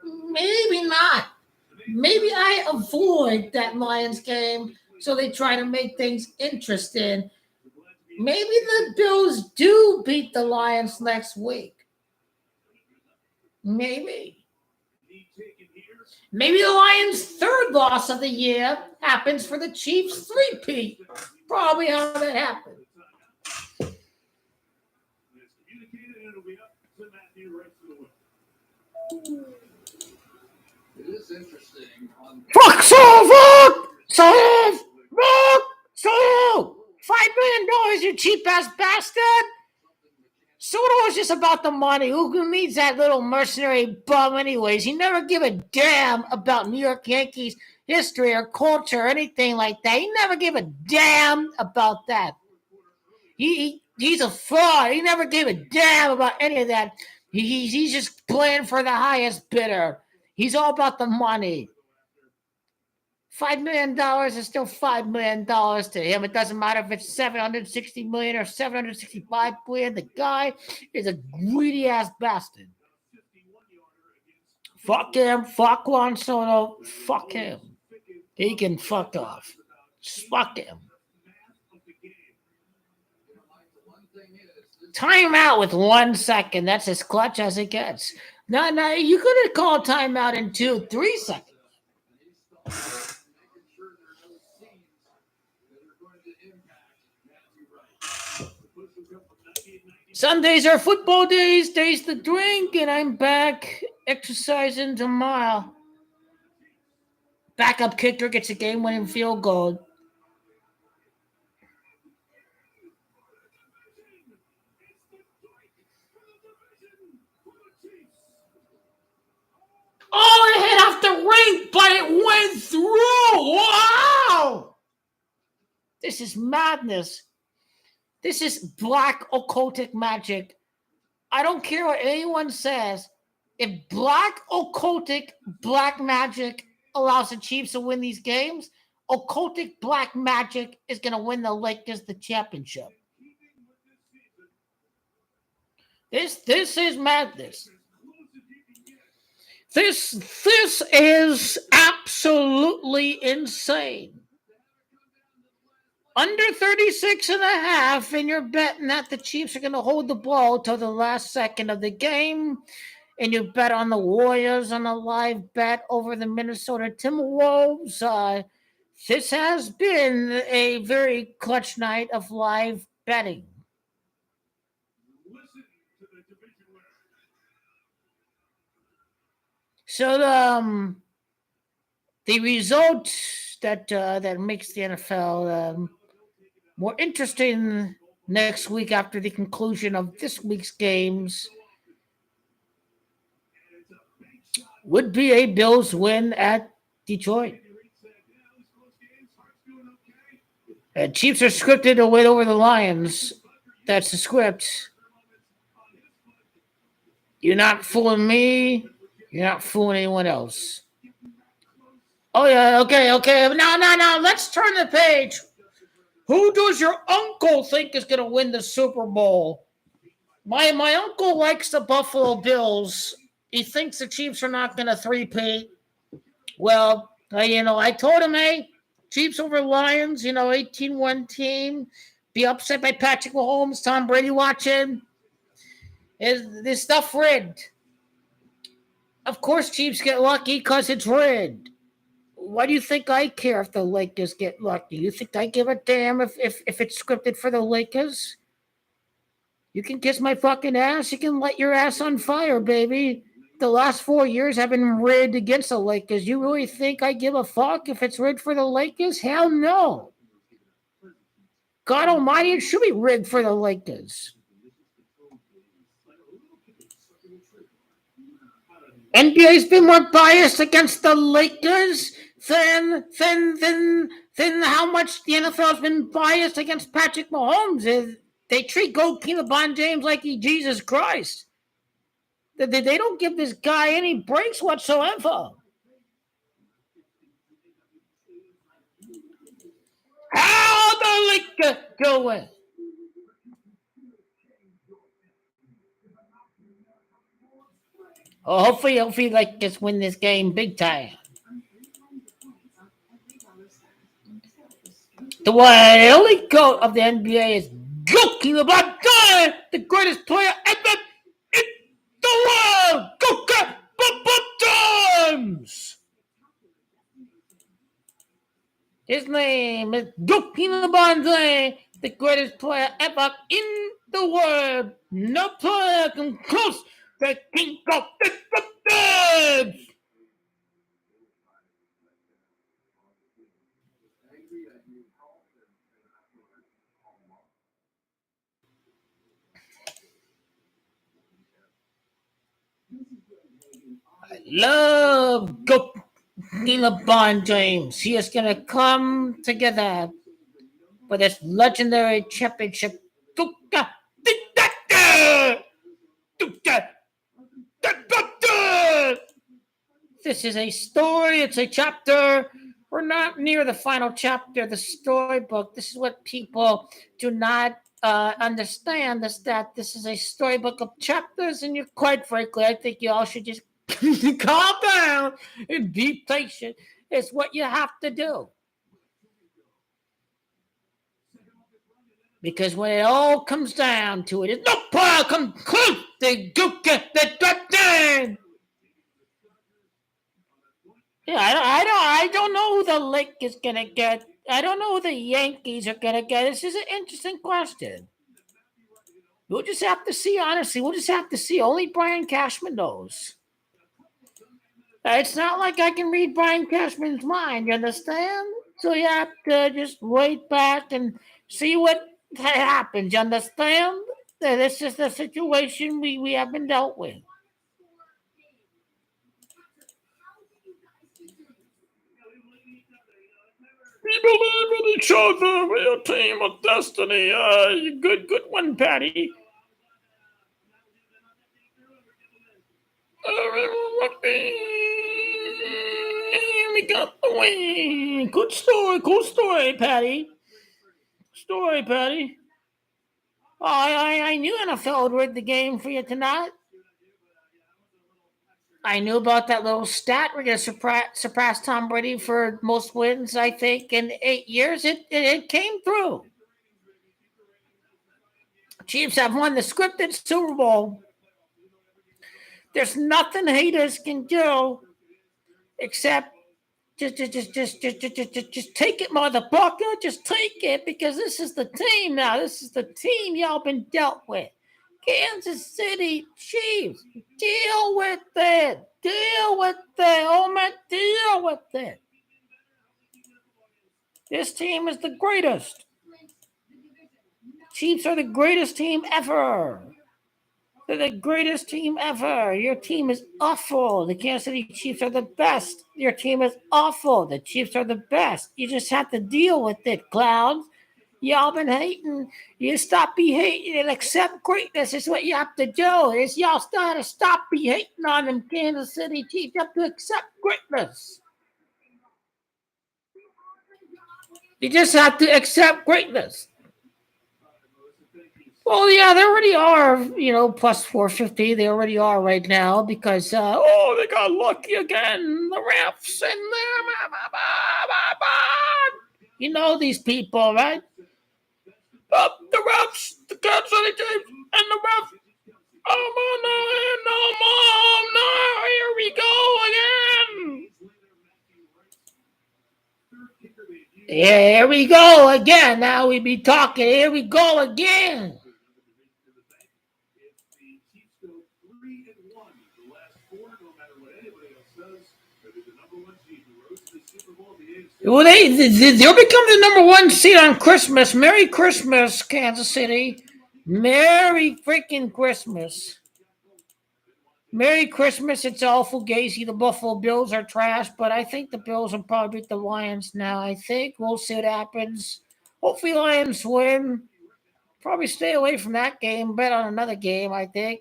Maybe not. Maybe I avoid that Lions game so they try to make things interesting. Maybe the Bills do beat the Lions next week. Maybe. Maybe the Lions' third loss of the year happens for the Chiefs' three-peat. Probably how that happened. It is interesting. Fuck, so $5 million, you cheap ass bastard. Soto is just about the money. Who needs that little mercenary bum anyways? He never give a damn about New York Yankees history or culture or anything like that. He never gave a damn about that. He's a fraud. He never gave a damn about any of that. He's just playing for the highest bidder. He's all about the money. $5 million is still $5 million to him. It doesn't matter if it's $760 million or $765 million. The guy is a greedy ass bastard. Fuck him. Fuck Juan Soto. Fuck him. He can fuck off. Fuck him. Time out with 1 second. That's as clutch as it gets. No, you could have called timeout in 2-3 seconds. Sundays are football days, days to drink, and I'm back exercising tomorrow. Backup kicker gets a game-winning field goal. Oh, it hit off the ring, but it went through. Wow! This is madness. This is black occultic magic. I don't care what anyone says. If black occultic black magic allows the Chiefs to win these games, occultic black magic is going to win the Lakers the championship. This is madness. This is absolutely insane. Under 36 and a half, and you're betting that the Chiefs are going to hold the ball till the last second of the game, and you bet on the Warriors on a live bet over the Minnesota Timberwolves. This has been a very clutch night of live betting. So the result that makes the NFL more interesting next week after the conclusion of this week's games would be a Bills win at Detroit. Chiefs are scripted to win over the Lions. That's the script. You're not fooling me. You're not fooling anyone else. Oh, yeah, okay. Now, let's turn the page. Who does your uncle think is going to win the Super Bowl? My uncle likes the Buffalo Bills. He thinks the Chiefs are not going to three-peat. Well, I told him, hey, Chiefs over Lions, 18-1 team. Be upset by Patrick Mahomes, Tom Brady watching. Is this stuff rigged? Of course Chiefs get lucky because it's rigged. Why do you think I care if the Lakers get lucky? You think I give a damn if it's scripted for the Lakers? You can kiss my fucking ass. You can light your ass on fire, baby. The last 4 years have been rigged against the Lakers. You really think I give a fuck if it's rigged for the Lakers? Hell no. God almighty, it should be rigged for the Lakers. NBA's been more biased against the Lakers than how much the NFL's been biased against Patrick Mahomes. They treat Gold King LeBron James like he's Jesus Christ. They don't give this guy any breaks whatsoever. How the liquor going? Oh, hopefully, Lakers win this game big time. The only goat of the NBA is Goki LeBron, the greatest player ever in the world. Goki James. His name is Goki LeBron, the greatest player ever in the world. No player can close the king of the James. I love Goki LeBron James. He is going to come together for this legendary championship. This is a story. It's a chapter. We're not near the final chapter of the storybook. This is what people do not understand, is that this is a storybook of chapters, and quite frankly, I think you all should just calm down and be patient. It's what you have to do. Because when it all comes down to it, it's no problem. Come close. Yeah, I don't know who the Lake is gonna get. I don't know who the Yankees are gonna get. This is an interesting question. We'll just have to see. Honestly, we'll just have to see. Only Brian Cashman knows. It's not like I can read Brian Cashman's mind. You understand? So you have to just wait back and see what happens. You understand? This is the situation we have been dealt with. We believe in each other. We're a team of destiny. Good one, Patty. We got the win. Good story, Patty. Story, Patty. Oh, I knew NFL would rig the game for you tonight. I knew about that little stat. We're going to surpass Tom Brady for most wins, I think, in 8 years. It came through. Chiefs have won the scripted Super Bowl. There's nothing haters can do except just take it, motherfucker. Just take it, because this is the team now. This is the team y'all been dealt with. Kansas City Chiefs. Deal with it. Deal with it. Oh, man, deal with it. This team is the greatest. Chiefs are the greatest team ever. They're the greatest team ever. Your team is awful. The Kansas City Chiefs are the best. Your team is awful. The Chiefs are the best. You just have to deal with it, clowns. Y'all been hating. You stop be hating and accept greatness. Is what you have to do. Is y'all gotta stop be hating on them Kansas City Chiefs. You have to accept greatness. You just have to accept greatness. Well, yeah, they already are, plus 450. They already are right now because, they got lucky again. The refs and you know these people, right? The refs, the Kansas City Chiefs, and the refs. No, here we go again. Here we go again. Now we be talking. Here we go again. Well, they'll become the number one seed on Christmas. Merry Christmas, Kansas City. Merry freaking Christmas. Merry Christmas. It's awful gazy. The Buffalo Bills are trash, but I think the Bills will probably beat the Lions now. I think we'll see what happens. Hopefully Lions win. Probably stay away from that game. Bet on another game, I think.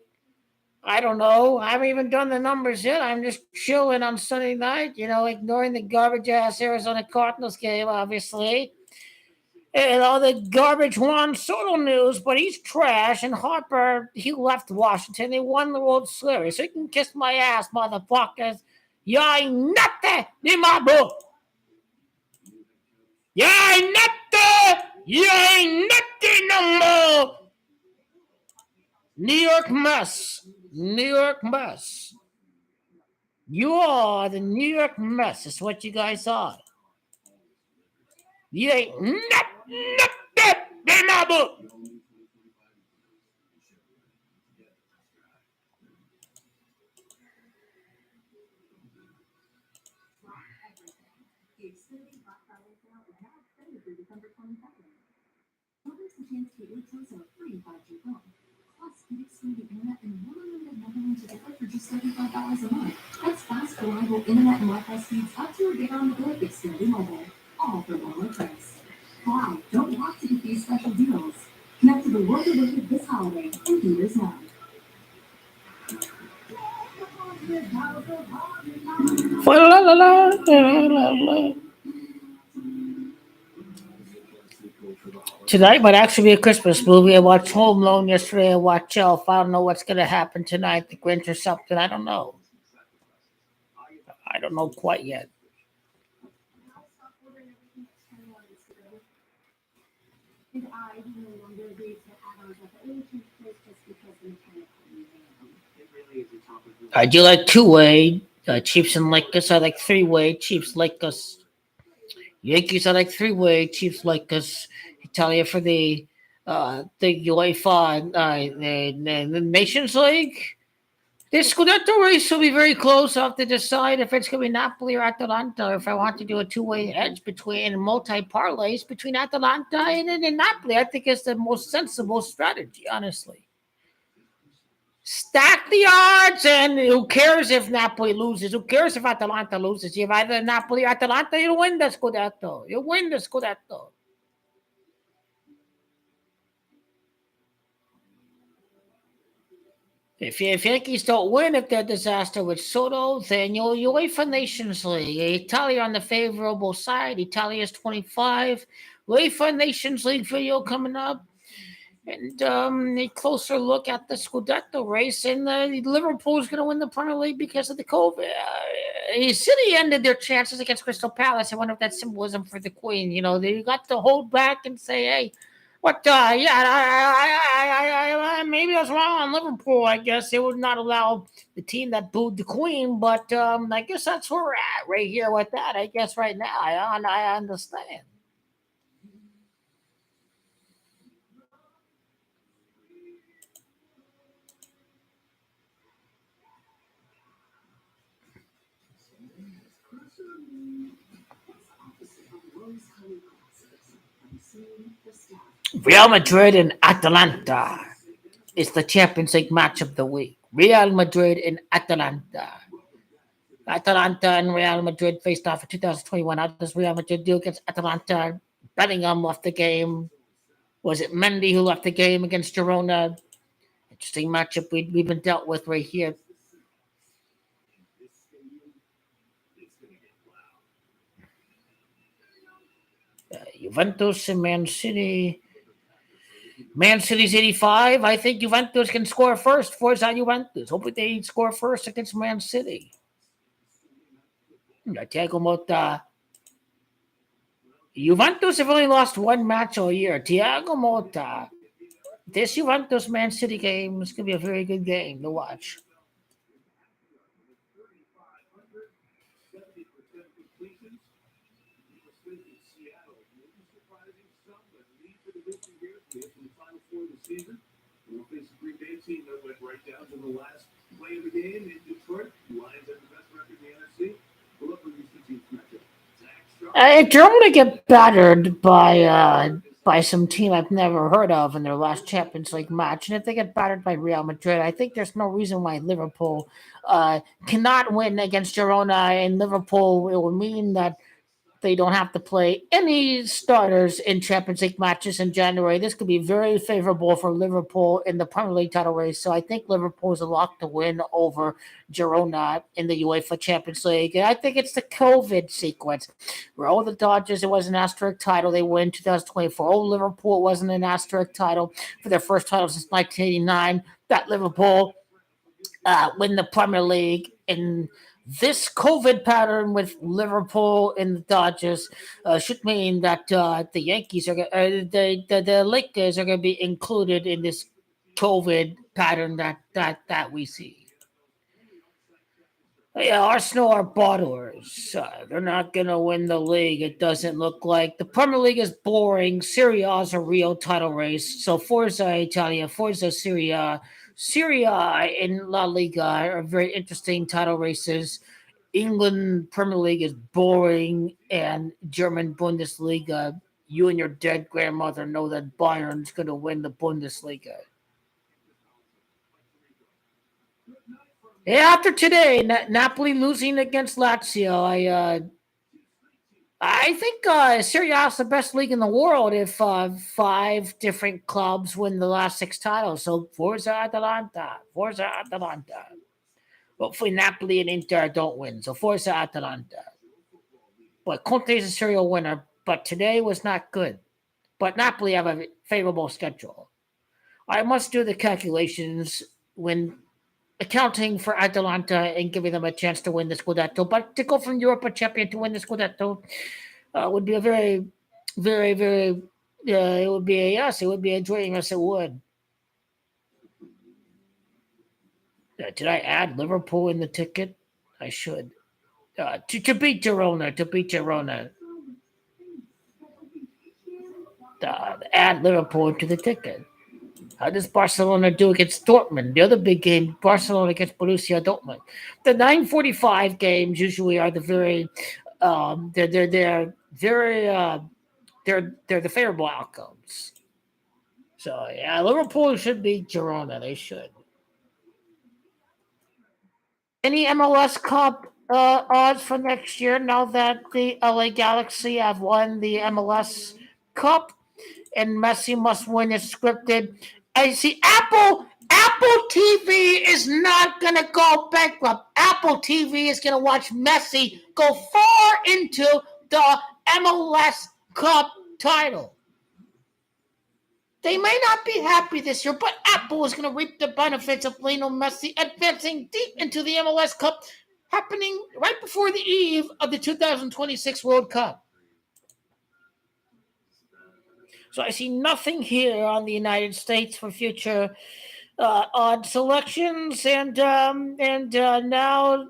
I don't know. I haven't even done the numbers yet. I'm just chilling on Sunday night, ignoring the garbage ass Arizona Cardinals game, obviously. And all the garbage Juan Soto news, but he's trash. And Harper, he left Washington. They won the World Series. So you can kiss my ass, motherfuckers. You ain't nothing in my book. You ain't nothing. You ain't nothing no more. New York mess. New York mess. You are the New York mess. Is what you guys are. You ain't nothing in my book. The Xfinity Black Friday sale is now extended through December 22nd. Don't miss the chance to get your choice of a free 5G phone. Plus, get Xfinity Internet and unlimited Netherlands together for just $35 a month. That's fast, reliable internet and Wi-Fi speeds up to or down the go with Xfinity Mobile, all for one low price. Why? Don't have to get these special deals. Connect to the world of wicked this holiday and do yours now. Tonight might actually be a Christmas movie. I watched Home Alone yesterday. I watched Elf. I don't know what's going to happen tonight. The Grinch or something. I don't know. I don't know quite yet. And I no longer agree to add-ons at the ancient place just because the mechanical I do like two-way. Chiefs and Lakers. I like three-way. Chiefs, Lakers. Yankees. I like three-way. Chiefs, Lakers. Italia for the UEFA, the Nations League. This Scudetto race will be very close. I'll have to decide if it's going to be Napoli or Atalanta, or if I want to do a two-way edge between multi-parlays between Atalanta and Napoli. I think it's the most sensible strategy, honestly. Stack the odds, and who cares if Napoli loses? Who cares if Atalanta loses? You have either Napoli or Atalanta, you win the Scudetto. You win the Scudetto. If Yankees don't win, if they're a disaster with Soto, then you'll wait for Nations League. Italia on the favorable side. Italia is 25. Wait for Nations League video coming up. And a closer look at the Scudetto race. And Liverpool's going to win the Premier League because of the COVID. City ended their chances against Crystal Palace. I wonder if that's symbolism for the Queen. They got to hold back and say, hey, but maybe I was wrong on Liverpool. I guess they would not allow the team that booed the Queen, but I guess that's where we're at right here with that. I guess right now I understand. Real Madrid and Atalanta is the Champions League match of the week. Real Madrid and Atalanta. Atalanta and Real Madrid faced off in 2021. How does Real Madrid do against Atalanta? Bellingham left the game. Was it Mendy who left the game against Girona? Interesting matchup we've been dealt with right here. Juventus and Man City. Man City's 85. I think Juventus can score first. Forza Juventus. Hopefully they score first against Man City. Thiago Motta. Juventus have only lost one match all year. Thiago Motta. This Juventus Man City game is going to be a very good game to watch. Season. We'll face a Green Bay team that went right down to the last play of the game in Detroit. The Lions have the best record in the NFC. We'll look for these two teams matchup. If they're going to get battered by some team I've never heard of in their last Champions League match, and if they get battered by Real Madrid, I think there's no reason why Liverpool cannot win against Girona. And Liverpool, it will mean that they don't have to play any starters in Champions League matches in January. This could be very favorable for Liverpool in the Premier League title race. So I think Liverpool is a lock to win over Girona in the UEFA Champions League. And I think it's the COVID sequence. Where all the Dodgers, it was an asterisk title. They win 2024. Oh, Liverpool wasn't an asterisk title for their first title since 1989. That Liverpool win the Premier League. And this COVID pattern with Liverpool and the Dodgers should mean that the Yankees are the Lakers are going to be included in this COVID pattern that we see. Yeah, Arsenal are bottlers. They're not going to win the league. It doesn't look like. The Premier League is boring. Serie A is a real title race. So Forza Italia, Forza Serie A, Serie A and La Liga are very interesting title races. England Premier League is boring, and German Bundesliga, you and your dead grandmother know that Bayern's going to win the Bundesliga. Yeah, after today, Napoli losing against Lazio, I think Serie A is the best league in the world if 5 different clubs win the last 6 titles. So Forza Atalanta. Hopefully Napoli and Inter don't win. So Forza Atalanta. But Conte is a serial winner. But today was not good. But Napoli have a favorable schedule. I must do the calculations when accounting for Atalanta and giving them a chance to win the Scudetto. But to go from Europa champion to win the Scudetto would be a very, very, very, it would be a dream, yes, it would. Did I add Liverpool in the ticket? I should. To beat Girona. Add Liverpool to the ticket. How does Barcelona do against Dortmund? The other big game, Barcelona against Borussia Dortmund. The 9:45 games usually are the very, they're the favorable outcomes. So yeah, Liverpool should beat Girona. They should. Any MLS Cup odds for next year now that the LA Galaxy have won the MLS Cup and Messi must win is scripted? I see Apple TV is not going to go bankrupt. Apple TV is going to watch Messi go far into the MLS Cup title. They may not be happy this year, but Apple is going to reap the benefits of Lionel Messi advancing deep into the MLS Cup, happening right before the eve of the 2026 World Cup. So I see nothing here on the United States for future odd selections, and now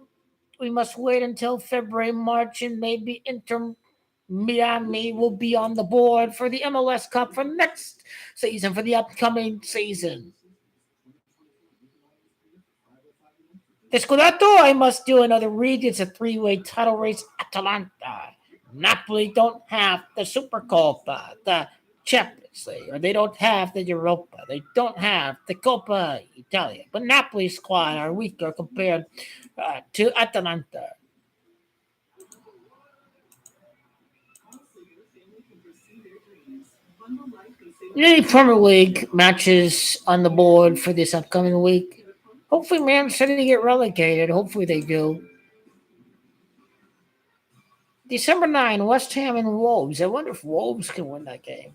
we must wait until February, March, and maybe Inter Miami will be on the board for the MLS Cup for next season, for the upcoming season. The Scudetto, I must do another read. It's a 3-way title race. Atalanta. Napoli don't have the Supercoppa, the Champions League, or they don't have the Europa. They don't have the Coppa Italia. But Napoli's squad are weaker compared to Atalanta. Any Premier League matches on the board for this upcoming week? Hopefully, Man City get relegated. Hopefully, they do. December 9, West Ham and Wolves. I wonder if Wolves can win that game.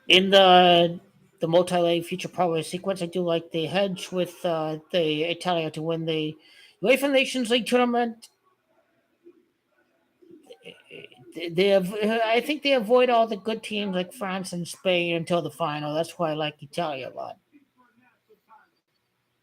In the multi-leg future probability sequence, I do like the hedge with the Italia to win the UEFA Nations League tournament. I think they avoid all the good teams like France and Spain until the final. That's why I like Italia a lot.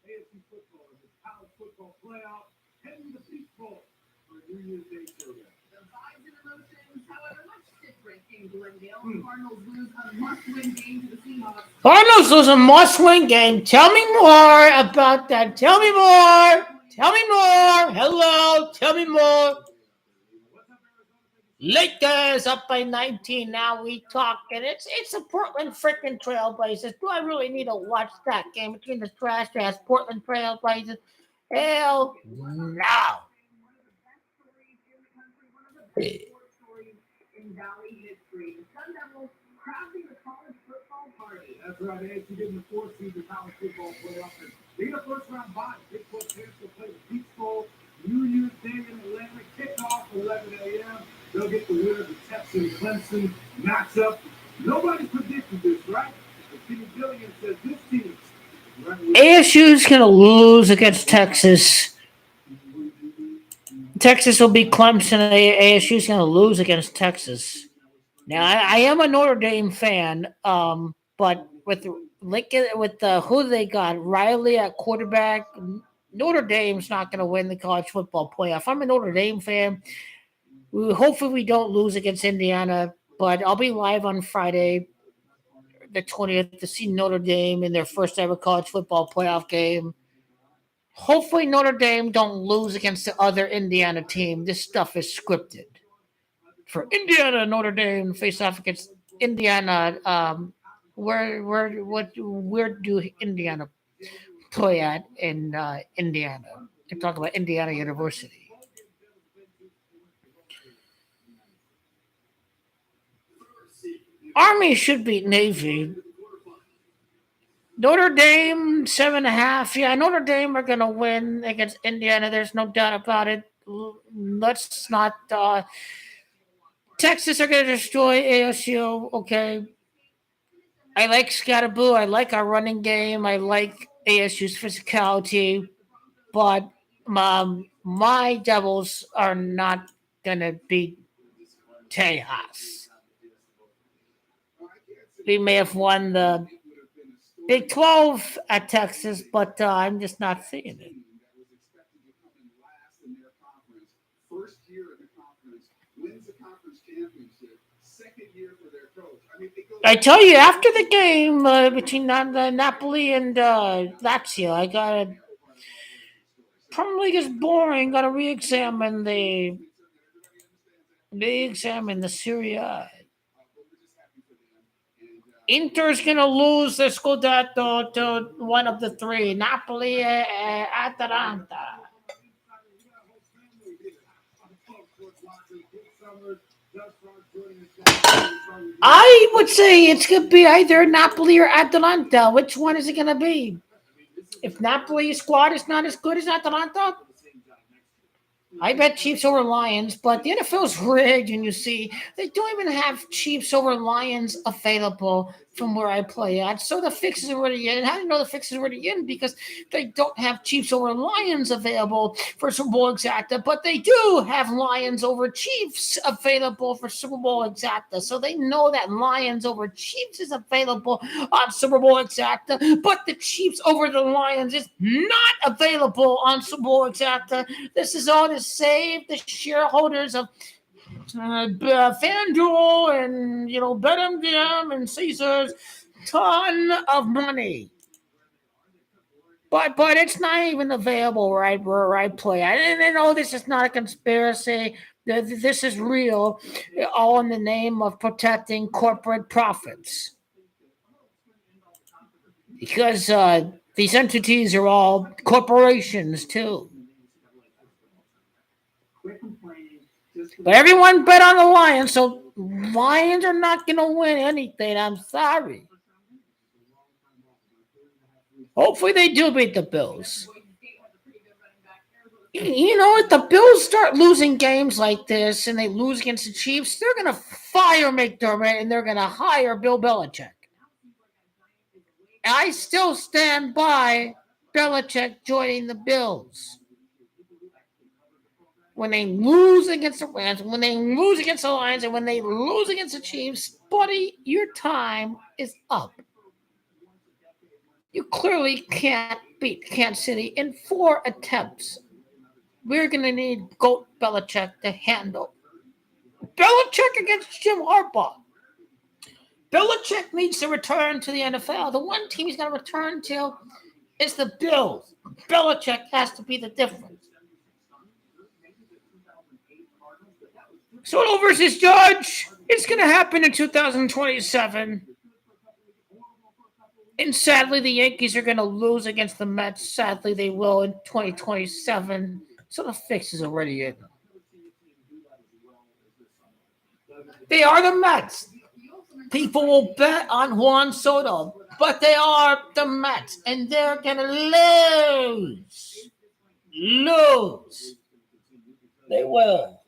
AFC football is a college football playoff heading to Peach Bowl for New Year's Day showdown. The vibes and emotions, however, much different in Glendale. Cardinals lose a must-win game to the Seahawks. Cardinals lose a must-win game. Tell me more about that. Tell me more. Hello. Tell me more. Lakers up by 19. Now we talking. It's a Portland freaking Trailblazers. Do I really need to watch that game between the trash ass Portland Trailblazers? Hell no. In Valley history. The Sun Devils crafting the college football party. That's right, AFC getting the fourth seed in college football playoff. They get a first round bye. Big 12 chance to play the Peach Bowl. New Year's Day in Atlanta. Kickoff at 11 a.m. They'll get the winner of the Texas-Clemson matchup. Nobody predicted this, right? But Kenny Gilligan says this team. ASU's going to lose against Texas. Texas will beat Clemson. ASU's going to lose against Texas. Now, I am a Notre Dame fan, but with who they got, Riley at quarterback, Notre Dame's not going to win the college football playoff. I'm a Notre Dame fan. Hopefully we don't lose against Indiana, but I'll be live on Friday, the 20th, to see Notre Dame in their first ever college football playoff game. Hopefully Notre Dame don't lose against the other Indiana team. This stuff is scripted. For Indiana, Notre Dame face off against Indiana. Where do Indiana play at in Indiana? They talk about Indiana University. Army should beat Navy. Notre Dame 7.5. Yeah, Notre Dame are gonna win against Indiana. There's no doubt about it. Let's not. Texas are gonna destroy ASU. Okay. I like Scatterboo. I like our running game. I like ASU's physicality, but my Devils are not gonna beat Tejas. We may have won the Big 12 at Texas, but I'm just not seeing it. First year in the conference, wins the conference championship, second year for their coach. I tell you, after the game between Napoli and Lazio, I got to. Premier League is boring. Got to re-examine the Serie A. Inter's going to lose the Scudetto to one of the three, Napoli Atalanta. I would say it's going to be either Napoli or Atalanta. Which one is it going to be? If Napoli's squad is not as good as Atalanta, I bet Chiefs over Lions, but the NFL's rigged, and you see they don't even have Chiefs over Lions available from where I play at. So the fix is already in. How do you know the fix is already in? Because they don't have Chiefs over Lions available for Super Bowl Exacta, but they do have Lions over Chiefs available for Super Bowl Exacta. So they know that Lions over Chiefs is available on Super Bowl Exacta, but the Chiefs over the Lions is not available on Super Bowl Exacta. This is all to save the shareholders of FanDuel and BetMGM and Caesars ton of money. But it's not even available right where I play. I know this is not a conspiracy. This is real, all in the name of protecting corporate profits. Because these entities are all corporations too. But everyone bet on the Lions, so Lions are not going to win anything. I'm sorry. Hopefully they do beat the Bills. You know, if the Bills start losing games like this and they lose against the Chiefs, they're going to fire McDermott and they're going to hire Bill Belichick. I still stand by Belichick joining the Bills. When they lose against the Rams, when they lose against the Lions, and when they lose against the Chiefs, buddy, your time is up. You clearly can't beat Kansas City in 4 attempts. We're going to need GOAT Belichick to handle Belichick against Jim Harbaugh. Belichick needs to return to the NFL. The one team he's going to return to is the Bills. Belichick has to be the difference. Soto versus Judge. It's going to happen in 2027. And sadly, the Yankees are going to lose against the Mets. Sadly, they will in 2027. So the fix is already in. They are the Mets. People will bet on Juan Soto, but they are the Mets, and they're going to lose. Lose. They will.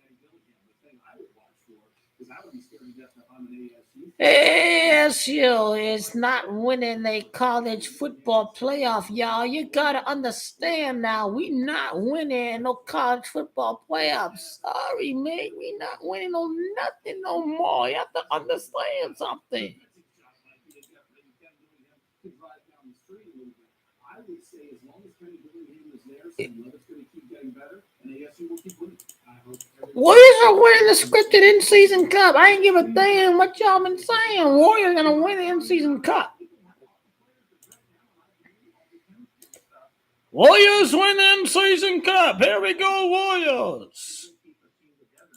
ASU is not winning a college football playoff, y'all. You gotta understand now. We not winning no college football playoffs. Sorry, mate. We not winning no nothing no more. You have to understand something. Warriors are winning the scripted in-season cup. I ain't give a damn what y'all been saying. Warriors gonna win the in-season cup. Warriors win the in-season cup. Here we go, Warriors.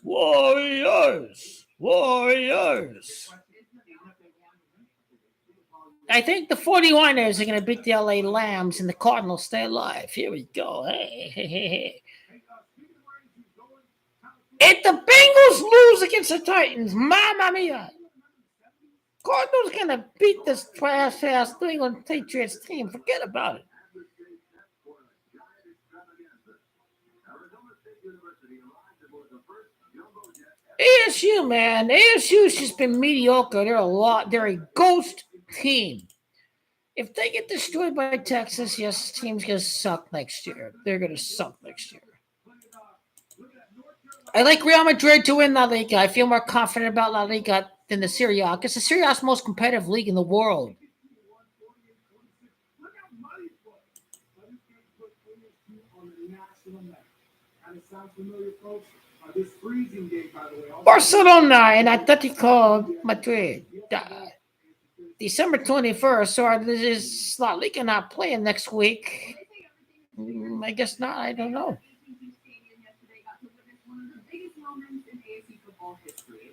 Warriors. Warriors. I think the 49ers are going to beat the LA Lambs and the Cardinals stay alive. Here we go. Hey. If the Bengals lose against the Titans, mamma mia. Cardinals going to beat this trash-ass New England Patriots team. Forget about it. ASU, man. ASU's just been mediocre. They're a ghost team. If they get destroyed by Texas, yes, the team's going to suck next year. They're going to suck next year. I like Real Madrid to win La Liga. I feel more confident about La Liga than the Serie A because the Serie A is the most competitive league in the world. Barcelona and Atletico Madrid. December 21st. So is La Liga not playing next week? I guess not. I don't know.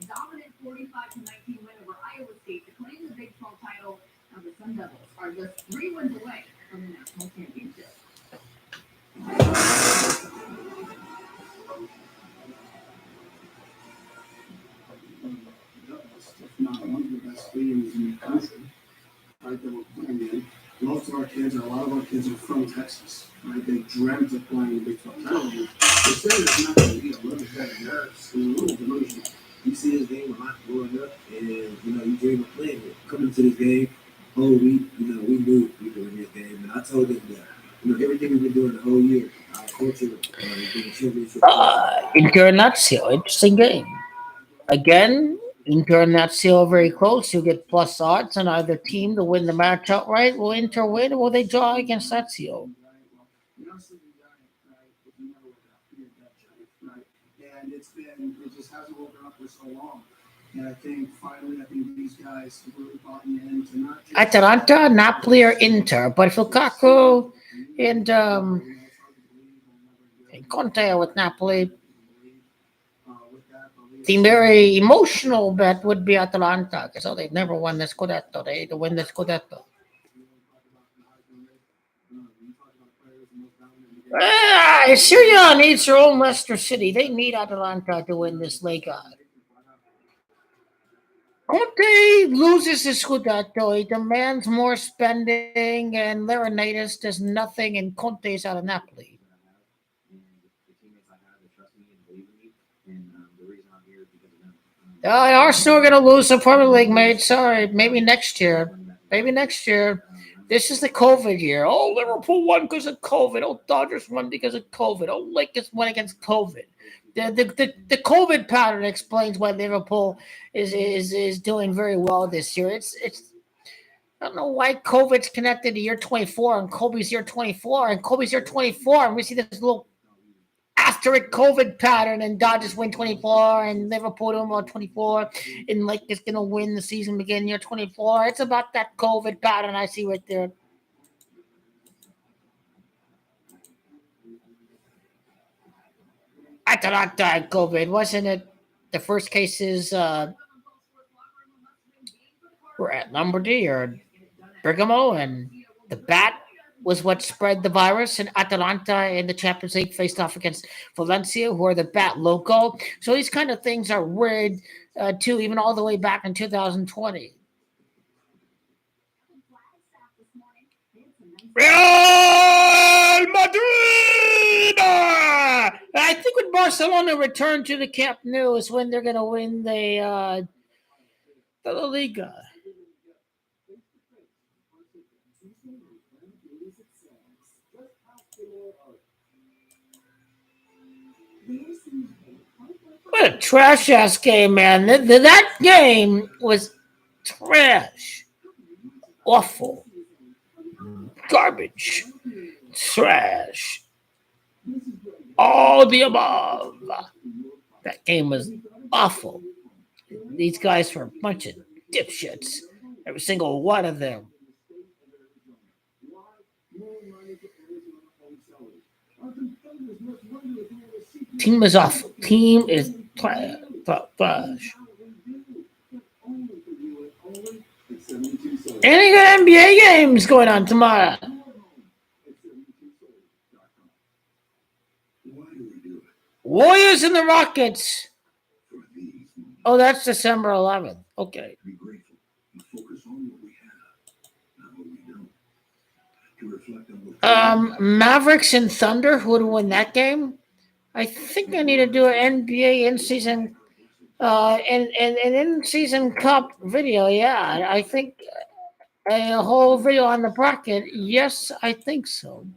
Dominant 45-19 win over Iowa State to claim the Big 12 title. Now the Sun Devils are just 3 wins away from the national championship. Not one of the best stadiums in the country, right, that we're playing in. Most of our kids, or a lot of our kids, are from Texas, right? They dreamt of playing the Big 12 title game. They say it's not going to be a little bit better there. It's a little delusional. You see this game a lot growing up, and you dream of playing it. Coming to this game, we knew we could win this game, and I told them that everything we've been doing the whole year, our culture, being championship. Internazio, interesting game. Again, Inter and Lazio very close. You get plus odds on either team to win the match outright. Will Inter win or will they draw against Lazio? And it just hasn't woken up for so long. And I think these guys really bought in to not just Atalanta, Napoli, or Inter. But if Lukaku and Conte with Napoli, the very emotional bet would be Atalanta because they've never won the Scudetto. They need to win the Scudetto. Syria needs their own Leicester City. They need Atalanta to win this Liga. Conte loses his Scudetto. He demands more spending, and Laurinaitis does nothing, and Conte's out of Napoli. Arsenal are going to lose the Premier League, mate. Sorry. Maybe next year. This is the COVID year. Oh, Liverpool won because of COVID. Oh, Dodgers won because of COVID. Oh, Lakers won against COVID. The COVID pattern explains why Liverpool is doing very well this year. It's I don't know why COVID's connected to year 24 and Kobe's year 24 and Kobe's year 24, and we see this little asterisk COVID pattern, and Dodgers win 24 and Liverpool win 24 and Lakers gonna win the season beginning year 24. It's about that COVID pattern I see right there. Atalanta and COVID, wasn't it? The first cases were at Lombardy or Bergamo, and the bat was what spread the virus. And Atalanta in the Champions League faced off against Valencia, who are the bat loco. So these kind of things are weird too, even all the way back in 2020. Real Madrid! I think when Barcelona return to the Camp Nou is when they're going to win the La Liga. What a trash ass game, man. That game was trash. Awful. Garbage. Trash. All the above. That game was awful. These guys were a bunch of dipshits. Every single one of them. Team is awful. Team is trash. Any good NBA games going on tomorrow? Warriors and the Rockets. Oh, that's December 11th. Okay. Mavericks and Thunder. Who would win that game? I think I need to do an NBA in season and in season cup video. Yeah, I think a whole video on the bracket. Yes, I think so.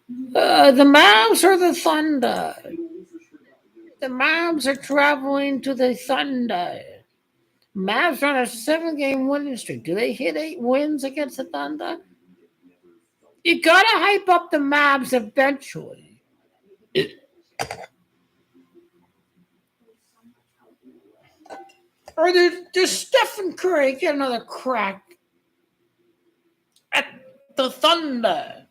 The Mavs or the Thunder? The Mavs are traveling to the Thunder. Mavs are on a 7-game winning streak. Do they hit 8 wins against the Thunder? You gotta hype up the Mavs eventually. Or does Stephen Curry get another crack at the Thunder?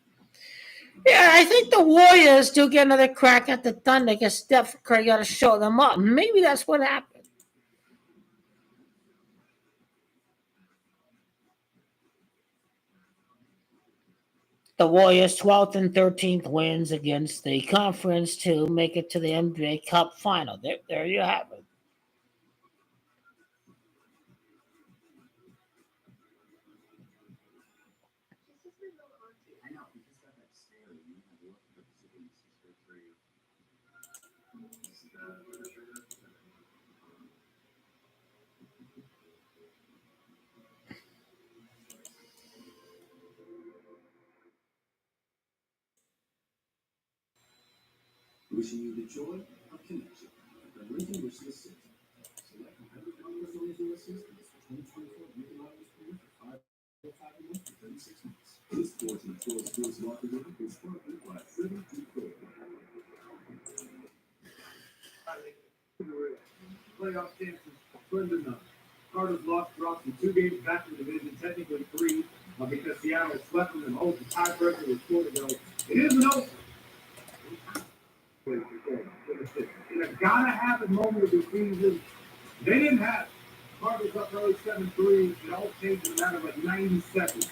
Yeah, I think the Warriors do get another crack at the Thunder because Stephen Curry got to show them up. Maybe that's what happened. The Warriors' 12th and 13th wins against the conference to make it to the NBA Cup final. There you have it. Wishing you the joy of connection. The Lincoln wish list system. Select competitive offers on your assistance for 2024 Lincoln Autos plan for 505 a month for 36 months. This 14 sports market is sponsored by 72 Pro. Playoff chances slim to none. Cardinals dropped from 2 games back in the division, technically 3, because Seattle swept them and holds the tiebreaker with 4 to go. It isn't over. In a gotta have it moment of the season, they didn't have it. Cardinals up early 7-3. It all changed in a matter of like 90 seconds.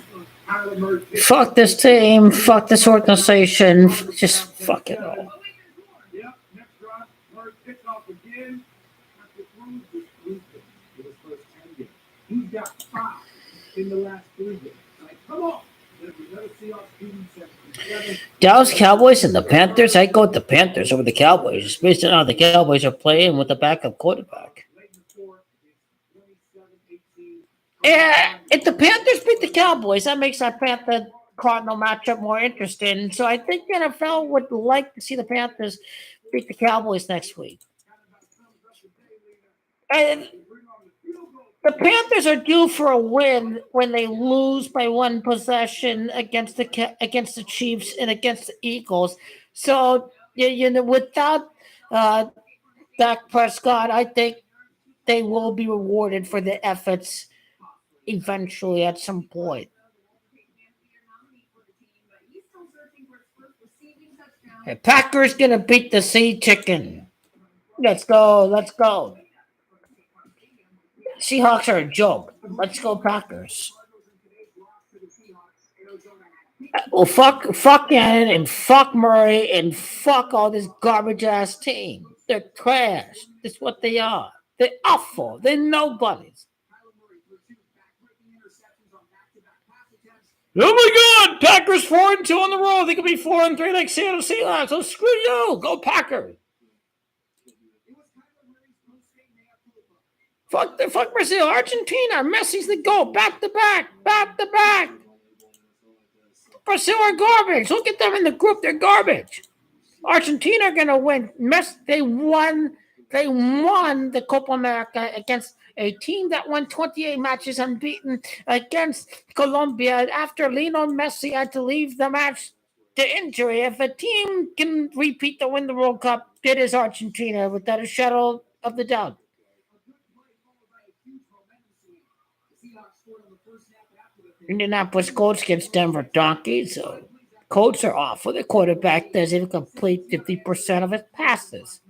Fuck this team. Fuck this organization. Just fuck it all. Yep, next drive, Murray picks off again. After throwing this weekend for his first 10 games. He's got 5 in the last 3 games. Like, come on. Dallas Cowboys and the Panthers. I go with the Panthers over the Cowboys, just based on how the Cowboys are playing with the backup quarterback. Yeah, if the Panthers beat the Cowboys, that makes that Panther Cardinal matchup more interesting. So I think the NFL would like to see the Panthers beat the Cowboys next week. And the Panthers are due for a win when they lose by 1 possession against the Chiefs and against the Eagles. So without Dak Prescott, I think they will be rewarded for the efforts eventually at some point. The Packers gonna beat the Sea Chicken. Let's go. Let's go. Seahawks are a joke. Let's go Packers. Well, fuck Gannon and fuck Murray and fuck all this garbage ass team. They're trash. That's what they are. They're awful. They're nobodies. Oh my God! Packers 4-2 on the road. They could be 4-3 like Seattle Seahawks. So screw you. Go Packers. Fuck Brazil. Argentina. Messi's the goal. Back to back. Back to back. Brazil are garbage. Look at them in the group. They're garbage. Argentina are gonna win. They won the Copa America against a team that won 28 matches unbeaten against Colombia after Lionel Messi had to leave the match to injury. If a team can repeat to win the World Cup, it is Argentina without a shadow of the doubt. Indianapolis Colts against Denver Donkeys. So Colts are awful. The quarterback doesn't even complete 50% of his passes.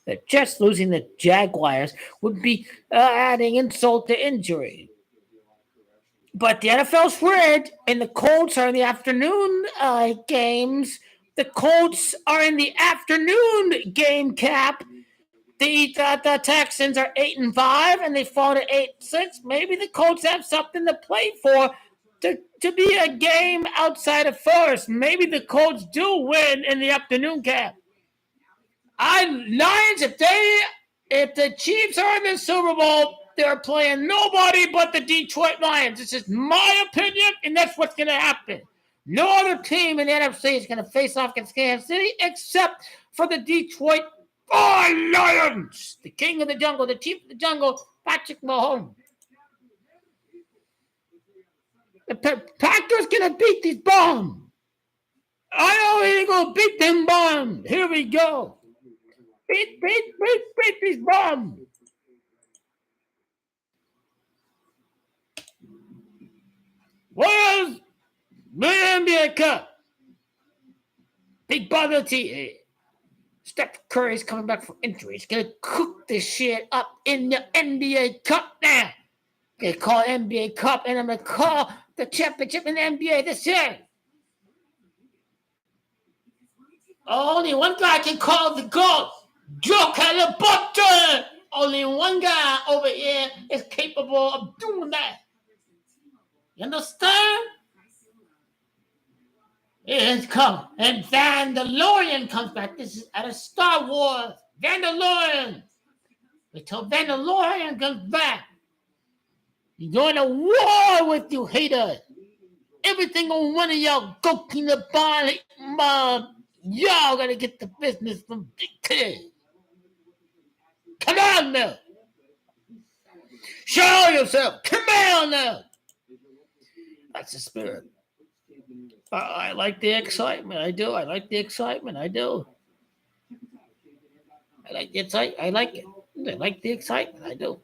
The Jets losing the Jaguars would be adding insult to injury. But the NFL's rigged, and the Colts are in the afternoon games. The Colts are in the afternoon game cap. The Texans are 8-5, and they fall to 8-6. Maybe the Colts have something to play for to be a game outside of first. Maybe the Colts do win in the afternoon cap. Lions, if the Chiefs are in the Super Bowl, they're playing nobody but the Detroit Lions. This is my opinion, and that's what's going to happen. No other team in the NFC is going to face off against Kansas City except for the Detroit Lions. The king of the jungle, the chief of the jungle, Patrick Mahomes. The Packers going to beat these bums. I know they're going to beat them bums. Here we go. Beat these bums. Where's the NBA Cup? Big bubble tea. Steph Curry's coming back from injury. He's going to cook this shit up in the NBA Cup now. They call NBA Cup, and I'm going to call the championship in the NBA this year. Only one guy can call the GOAT. Joe Calabutton. Only one guy over here is capable of doing that. You understand? It's come. And Vandalorian comes back. This is out of Star Wars. Vandalorian. Wait till Vandalorian comes back. You're going to war with you haters. Every single one of y'all go peanut butter mom. Y'all gotta get the business from Big Kid. Come on now. Show yourself. Come on now. That's the spirit. I like the excitement. I do. I like the excitement. I do. I like the excitement. I like it. I like the excitement. I do.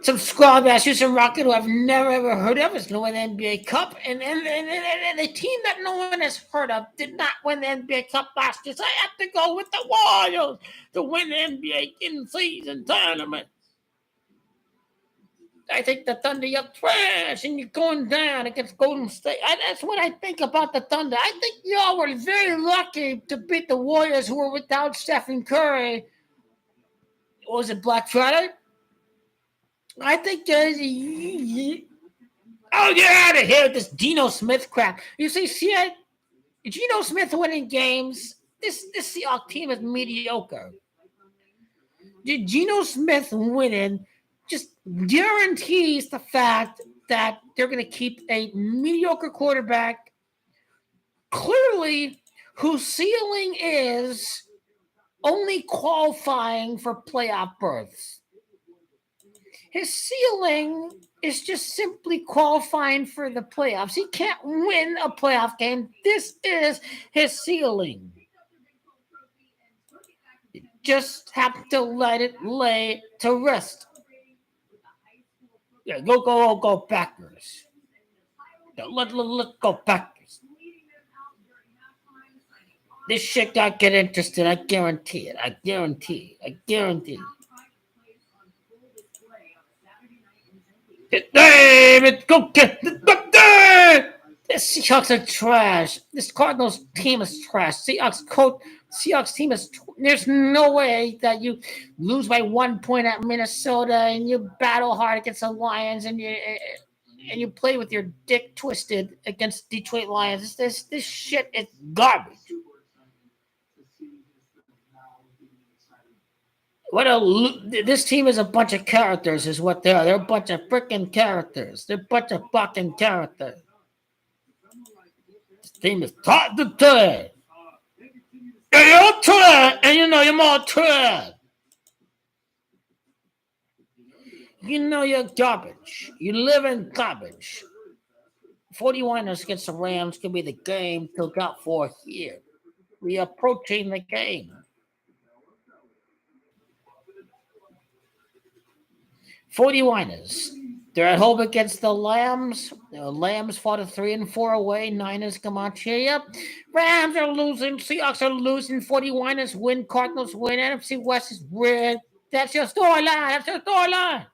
Some squad masters in Rocket who I've never ever heard of is going to win the NBA Cup, and a team that no one has heard of did not win the NBA Cup last year. So I have to go with the Warriors to win the NBA in-season tournament. I think the Thunder, you're trash, and you're going down against Golden State. That's what I think about the Thunder. I think y'all were very lucky to beat the Warriors, who were without Stephen Curry. What was it, Black Friday? I think there's get out of here with this Geno Smith crap. You see, Geno Smith winning games. This Seahawks team is mediocre. Geno Smith winning just guarantees the fact that they're going to keep a mediocre quarterback, clearly, whose ceiling is only qualifying for playoff berths. His ceiling is just simply qualifying for the playoffs. He can't win a playoff game. This is his ceiling. You just have to let it lay to rest. Yeah, go Packers. Yeah, let go Packers. This shit got get interested. I guarantee it. I guarantee. I guarantee. David, go get the. This Seahawks are trash. This Cardinals team is trash. Seahawks team is. There's no way that you lose by 1 point at Minnesota and you battle hard against the Lions and you play with your dick twisted against Detroit Lions. This shit is garbage. This team is a bunch of characters, is what they are. They're a bunch of freaking characters. They're a bunch of fucking characters. This team is taught to turn. You're turn, and you know you're more turn. You know you're garbage. You live in garbage. 41ers against the Rams can be the game to look out for here. We are approaching the game. 41ers. They're at home against the Lambs. The Lambs fought a 3-4 away. Niners come on, cheer you up. Rams are losing. Seahawks are losing. 41ers win. Cardinals win. NFC West is red. That's your storyline. That's your storyline.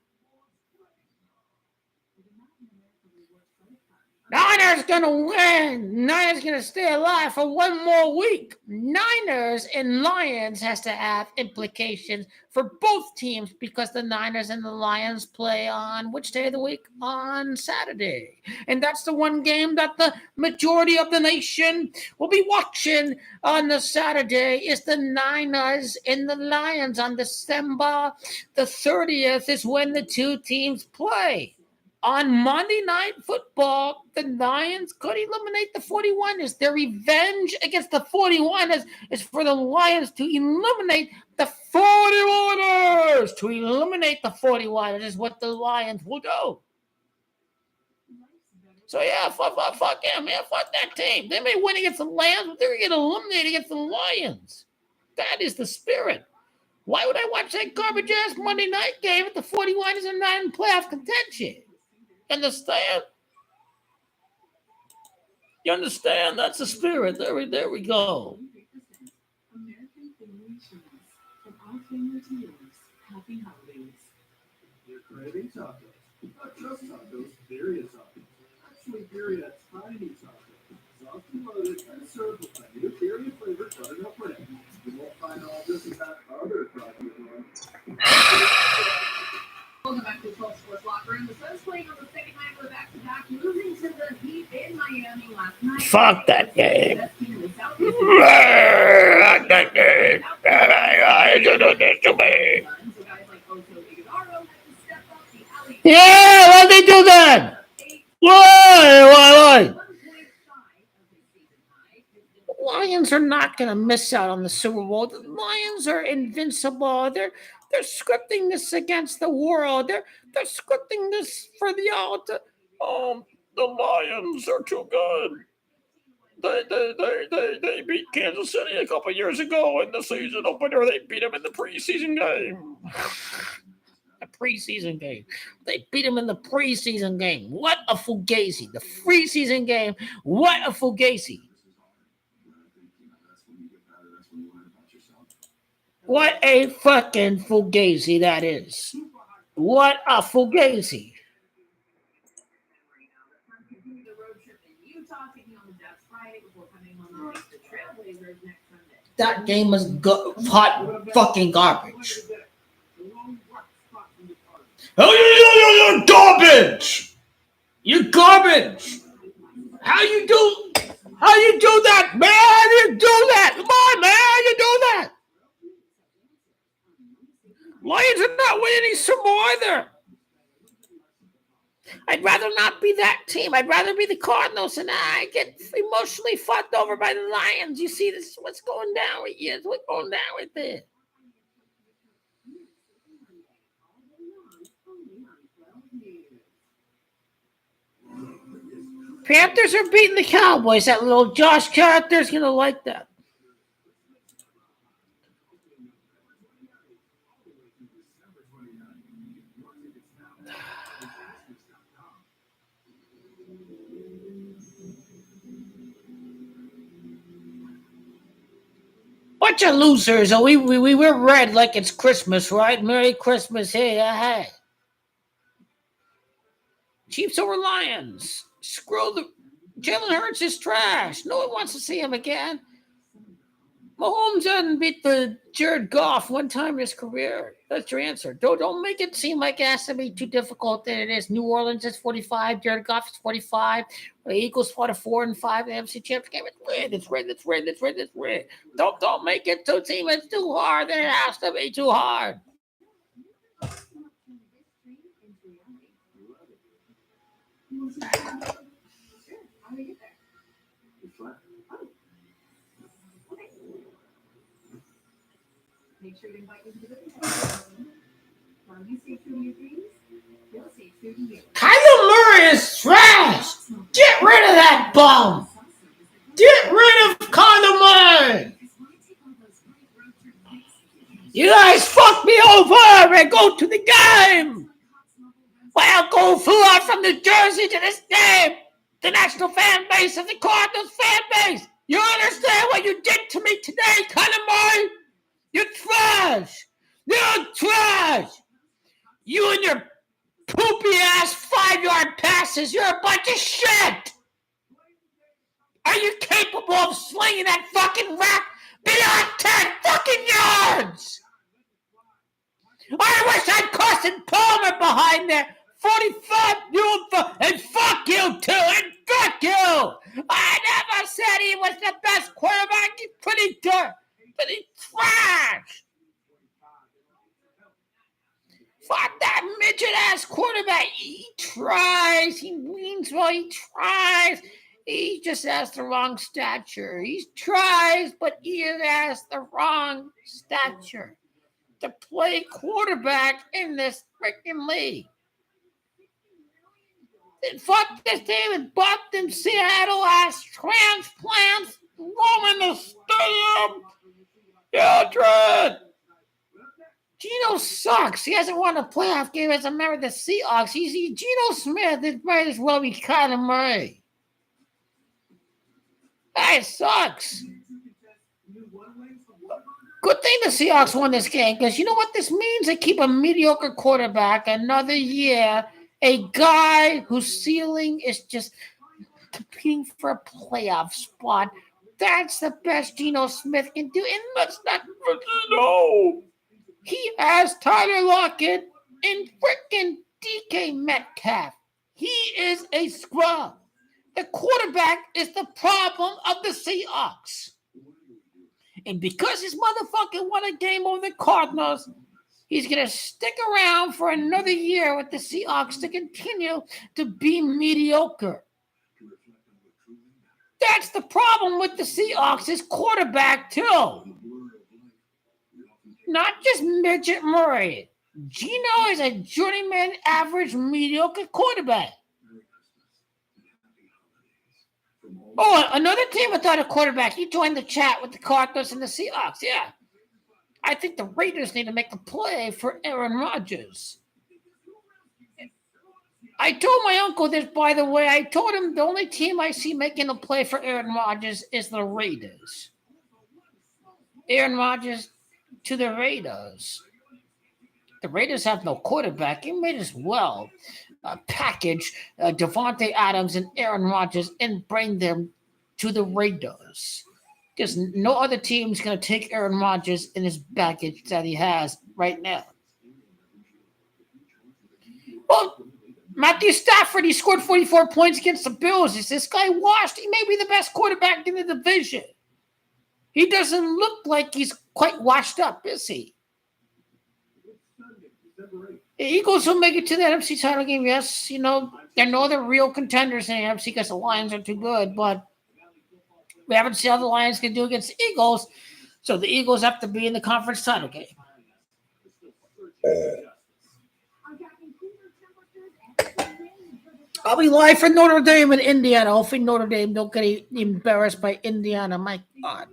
Niners gonna win. Niners gonna stay alive for one more week. Niners and Lions has to have implications for both teams because the Niners and the Lions play on which day of the week? On Saturday. And that's the one game that the majority of the nation will be watching on the Saturday is the Niners and the Lions on December the 30th is when the two teams play. On Monday Night Football, the Lions could eliminate the 41ers. Their revenge against the 41ers is for the Lions to eliminate the 41ers. To eliminate the 41ers is what the Lions will do. So, yeah, fuck them, man. Fuck that team. They may win against the Lions, but they're going to get eliminated against the Lions. That is the spirit. Why would I watch that garbage-ass Monday night game if the 41ers are not in playoff contention? Understand? You understand? That's the spirit. There we go. American Family Insurance. From our family to yours. Happy holidays. You're craving tacos. Not just tacos, birria tacos. Actually, birria tiny tacos. Soft and loaded and served with a new birria flavored butternut bread. You won't find all this in that other taco one. Welcome back to 12 Sports Locker Room. The Suns playing on the second night of the back-to-back, losing to the Heat in Miami last night. Fuck that game. Yeah, why'd they do that? Why? The Lions are not going to miss out on the Super Bowl. The Lions are invincible. They're scripting this against the world. They're scripting this for the out. The Lions are too good. They beat Kansas City a couple years ago in the season opener. They beat them in the preseason game. They beat them in the preseason game. What a fugazi. The preseason game. What a fugazi. What a fucking fugazi that is. What a fugazi. That game was hot fucking garbage. Oh, you're garbage! You're garbage! How you do that, man? You do that! Come on, man! You do that! Lions are not winning any Super Bowl either. I'd rather not be that team. I'd rather be the Cardinals, and I get emotionally fucked over by the Lions. You see this? What's going down with you? What's going down with this? Panthers are beating the Cowboys. That little Josh character's gonna like that. bunch of losers. Oh, we wear red like it's Christmas, right? Merry Christmas. Hey. Chiefs over Lions. Screw the Jalen Hurts is trash. No one wants to see him again. Mahomes hasn't beat the Jared Goff one time in his career. That's your answer. Don't make it seem like it has to be too difficult than it is. New Orleans is 45. Jared Goff is 45. The Eagles fought a 4-5 the AFC Championship game. It's red. Don't make it so seem it's too hard. Then it has to be too hard. How do you get there? Make sure to invite you to the while you stay true to your dreams, they'll stay true to you. Kyler Murray is trash. Get rid of that bum. Get rid of Kyler Murray. You guys fucked me over and go to the game. Well, go flew out from New Jersey to this game. The national fan base of the Cardinals fan base. You understand what you did to me today, Kyler Murray? You're trash. You're trash. You and your poopy ass 5-yard passes. You're a bunch of shit. Are you capable of slinging that fucking rock beyond 10 fucking yards? I wish I'd Carson Palmer behind there. 45, and fuck you too, and fuck you. I never said he was the best quarterback. He's pretty good, but he's trash. Fuck that midget-ass quarterback. He tries. He means well. He tries. He just has the wrong stature. He tries, but he has the wrong stature to play quarterback in this freaking league. And fuck this David Buckton, Seattle-ass transplants roaming the stadium. Yeah, Dread. Geno sucks. He hasn't won a playoff game as a member of the Seahawks. Geno Smith. It might as well be Kyler Murray. That sucks. Good thing the Seahawks won this game because you know what this means? They keep a mediocre quarterback another year. A guy whose ceiling is just competing for a playoff spot. That's the best Geno Smith can do. And let's not know. He has Tyler Lockett and freaking DK Metcalf. He is a scrub. The quarterback is the problem of the Seahawks. And because his motherfucker won a game over the Cardinals, he's going to stick around for another year with the Seahawks to continue to be mediocre. That's the problem with the Seahawks, is quarterback too. Not just midget Murray. Geno is a journeyman, average, mediocre quarterback. Oh, another team without a quarterback. He joined the chat with the Cardinals and the Seahawks. Yeah. I think the Raiders need to make a play for Aaron Rodgers. I told my uncle this, by the way. I told him the only team I see making a play for Aaron Rodgers is the Raiders. Aaron Rodgers to the Raiders. The Raiders have no quarterback. You may as well package Devontae Adams and Aaron Rodgers and bring them to the Raiders. Because no other team is going to take Aaron Rodgers in his baggage that he has right now. Well, Matthew Stafford, he scored 44 points against the Bills. Is this guy washed? He may be the best quarterback in the division. He doesn't look like he's quite washed up, is he? The Eagles will make it to the NFC title game. Yes, you know, they're no other real contenders in the NFC because the Lions are too good, but we haven't seen how the Lions can do against the Eagles, so the Eagles have to be in the conference title game. I'll be live for Notre Dame in Indiana. Hopefully Notre Dame don't get embarrassed by Indiana. My God.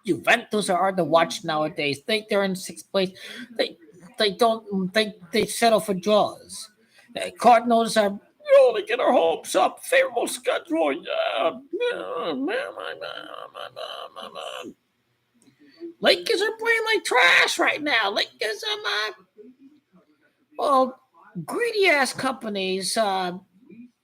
Juventus are hard to watch nowadays. They're in sixth place. They settle for draws. The Cardinals are they get our hopes up. Favorable schedule. Yeah. Lakers are playing like trash right now. Lakers are not. Well, greedy ass companies. I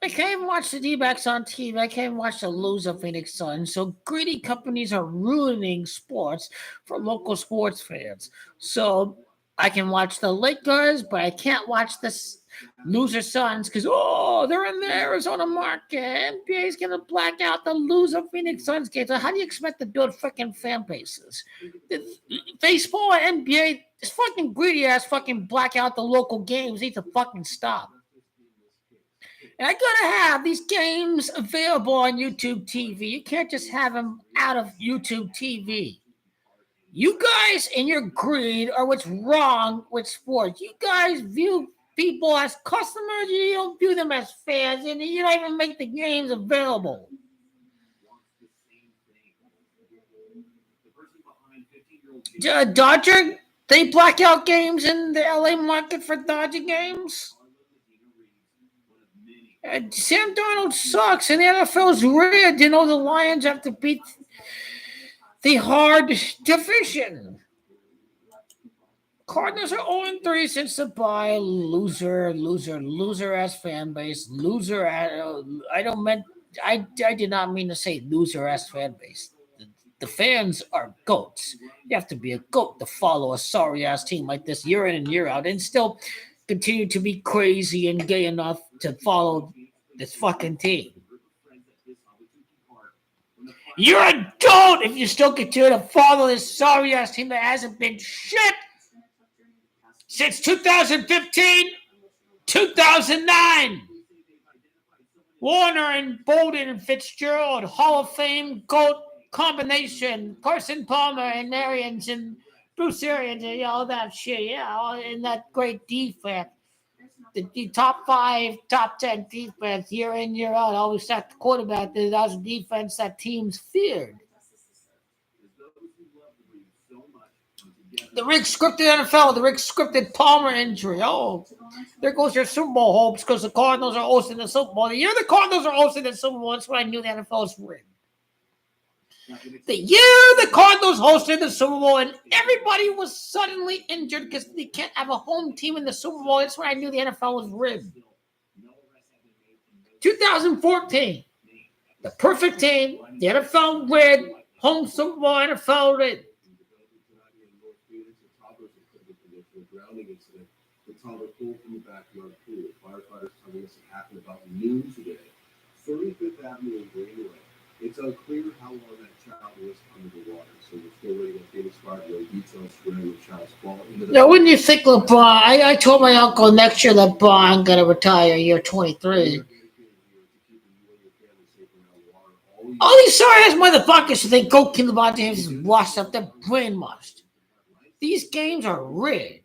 can't even watch the D-backs on TV. I can't even watch the loser Phoenix Suns. So greedy companies are ruining sports for local sports fans. So I can watch the Lakers, but I can't watch the loser Suns because they're in the Arizona market. NBA's gonna black out the loser Phoenix Suns games. So how do you expect to build freaking fan bases? Baseball and NBA, this fucking greedy ass fucking black out the local games need to fucking stop. And I gotta have these games available on YouTube TV. You can't just have them out of YouTube TV. You guys and your greed are what's wrong with sports. You guys view people as customers. You don't view them as fans, and you don't even make the games available. Dodger, they black out games in the LA market for Dodger games. Sam Darnold sucks, and the NFL's rigged. You know, the Lions have to beat the hard division. Cardinals are 0-3 since the bye. Loser ass fan base. I did not mean to say loser ass fan base. The fans are goats. You have to be a goat to follow a sorry ass team like this year in and year out, and still continue to be crazy and gay enough to follow this fucking team. You're a goat if you still continue to follow this sorry ass team that hasn't been shit since 2015, 2009. Warner and Bolden and Fitzgerald, Hall of Fame GOAT combination, Carson Palmer and Arians and Bruce Arians and all that shit, and that great defense. The top 5, top 10 defense year in, year out, always sat the quarterback. That was a defense that teams feared. The Rick scripted NFL, the Rick scripted Palmer injury. There goes your Super Bowl hopes because the Cardinals are hosting the Super Bowl. The year the Cardinals are hosting the Super Bowl, that's when I knew the NFL was rigged. The year the Cardinals hosted the Super Bowl and everybody was suddenly injured because they can't have a home team in the Super Bowl, that's when I knew the NFL was rigged. 2014, the perfect team, the NFL rigged, home Super Bowl, NFL rigged. The toddler pulled from the backyard pool. Firefighters telling us it happened about noon today. 35th Avenue and Greenway. It's unclear how long that child was under the water, so we're still waiting on Phoenix Fire to details surrounding the child's fall into the. Now, wouldn't you think LeBron? I told my uncle next year LeBron gonna retire year 23. All these sorry ass motherfuckers who think go kill LeBron James is washed up. They're brainwashed. These games are rigged.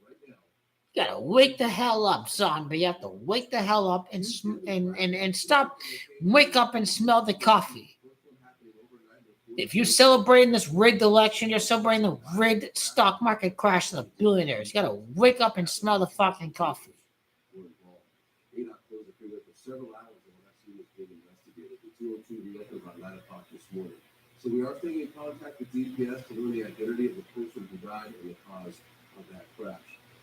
You gotta wake the hell up, zombie. You have to wake the hell up and stop. Wake up and smell the coffee. If you're celebrating this rigged election, you're celebrating the rigged stock market crash of the billionaires. You gotta wake up and smell the fucking coffee. So we are staying in contact with DPS to learn the identity of the person who died and the cause of that crash.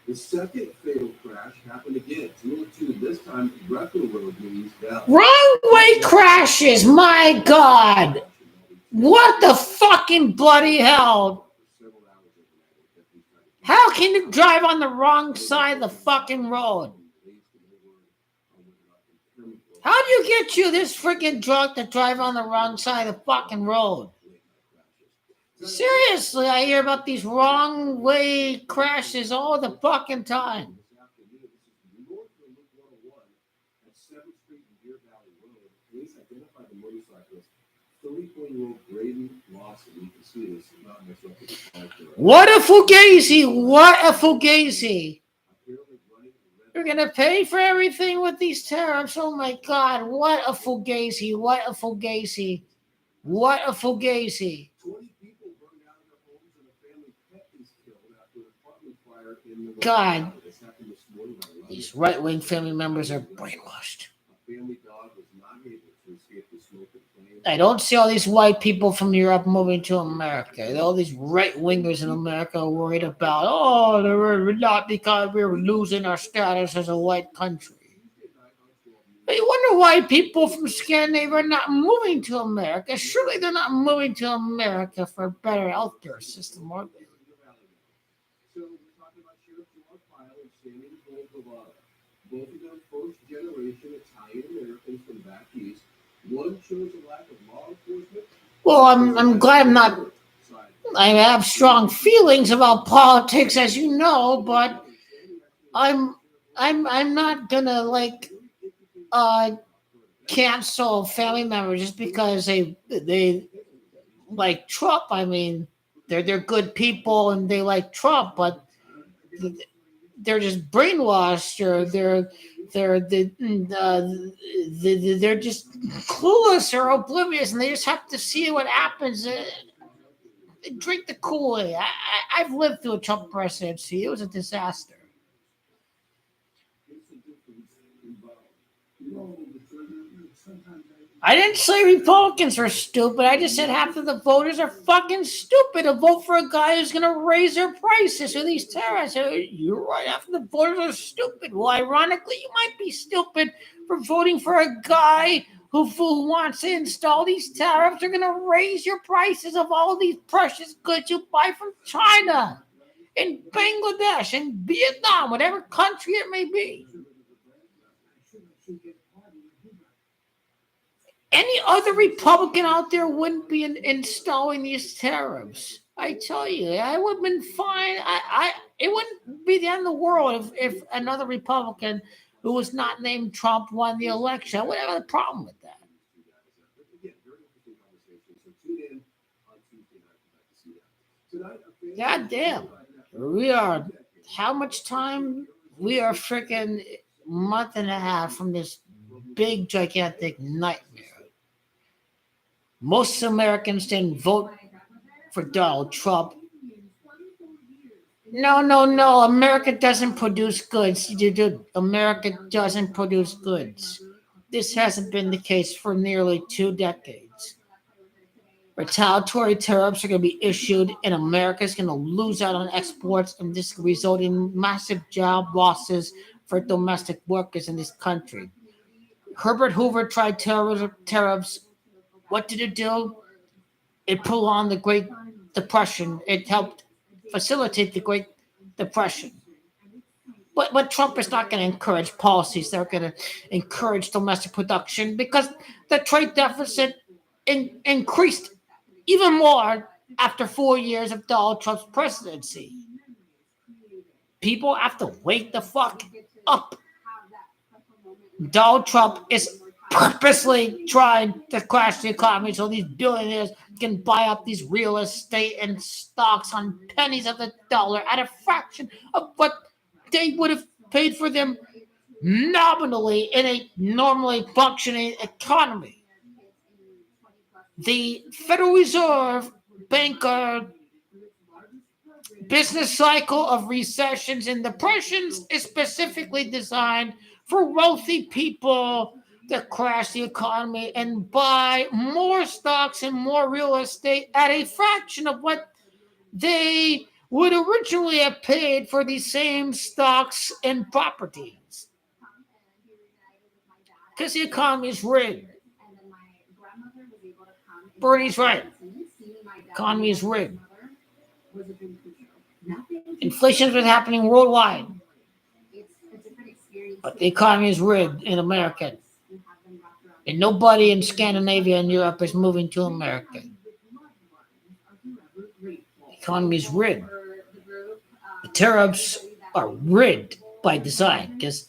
The second fatal crash happened again. 202, this time Greco Road means Valley. Wrong way crashes, my God. What the fucking bloody hell? How can you drive on the wrong side of the fucking road? How do you get you this freaking drunk to drive on the wrong side of the fucking road? Seriously, I hear about these wrong way crashes all the fucking time. What a fugazi! What a fugazi! You're gonna pay for everything with these tariffs. Oh my God! What a fugazi! What a fugazi! What a fugazi! 20 people burned out of their homes and a family pet is killed after an apartment fire in the God, This happened this morning by 11. these right-wing family members are brainwashed. A family dog was not able to escape the smoke and flames I don't see all these white people from Europe moving to America. All these right wingers in America are worried about, oh, we're not because we're losing our status as a white country. But you wonder why people from Scandinavia are not moving to America. Surely they're not moving to America for a better healthcare system, are they? So we're talking about Sheriff George Pyle and Sammy Goldwada. Both of them first-generation Italian Americans from back east. One shows a lack of law enforcement. Well, I'm glad I'm not. I have strong feelings about politics, as you know, but I'm not gonna cancel family members just because they like Trump. I mean, they're good people and they like Trump, but they're just brainwashed or they're just clueless or oblivious, and they just have to see what happens. Drink the Kool-Aid. I've lived through a Trump presidency. It was a disaster. I didn't say Republicans are stupid. I just said half of the voters are fucking stupid to vote for a guy who's going to raise their prices with these tariffs. You're right. Half of the voters are stupid. Well, ironically, you might be stupid for voting for a guy who wants to install these tariffs. They're going to raise your prices of all these precious goods you buy from China, in Bangladesh, in Vietnam, whatever country it may be. Any other Republican out there wouldn't be installing these tariffs. I tell you, I would have been fine. It wouldn't be the end of the world if another Republican who was not named Trump won the election. I wouldn't have a problem with that. God damn. We are, how much time? We are freaking month and a half from this big, gigantic nightmare. Most Americans didn't vote for Donald Trump. No. America doesn't produce goods. America doesn't produce goods. This hasn't been the case for nearly 2 decades. Retaliatory tariffs are going to be issued, and America is going to lose out on exports, and this will result in massive job losses for domestic workers in this country. Herbert Hoover tried tariffs. What did it do? It prolonged the Great Depression. It helped facilitate the Great Depression. But Trump is not going to encourage policies that are going to encourage domestic production because the trade deficit increased even more after 4 years of Donald Trump's presidency. People have to wake the fuck up. Donald Trump is purposely trying to crash the economy so these billionaires can buy up these real estate and stocks on pennies of the dollar at a fraction of what they would have paid for them nominally in a normally functioning economy. The Federal Reserve banker business cycle of recessions and depressions is specifically designed for wealthy people to crash the economy and buy more stocks and more real estate at a fraction of what they would originally have paid for the same stocks and properties. Because the economy is rigged. Bernie's right. Economy is rigged. Inflation has been happening worldwide. But the economy is rigged in America. And nobody in Scandinavia and Europe is moving to America. The economy is rigged. The tariffs are rigged by design because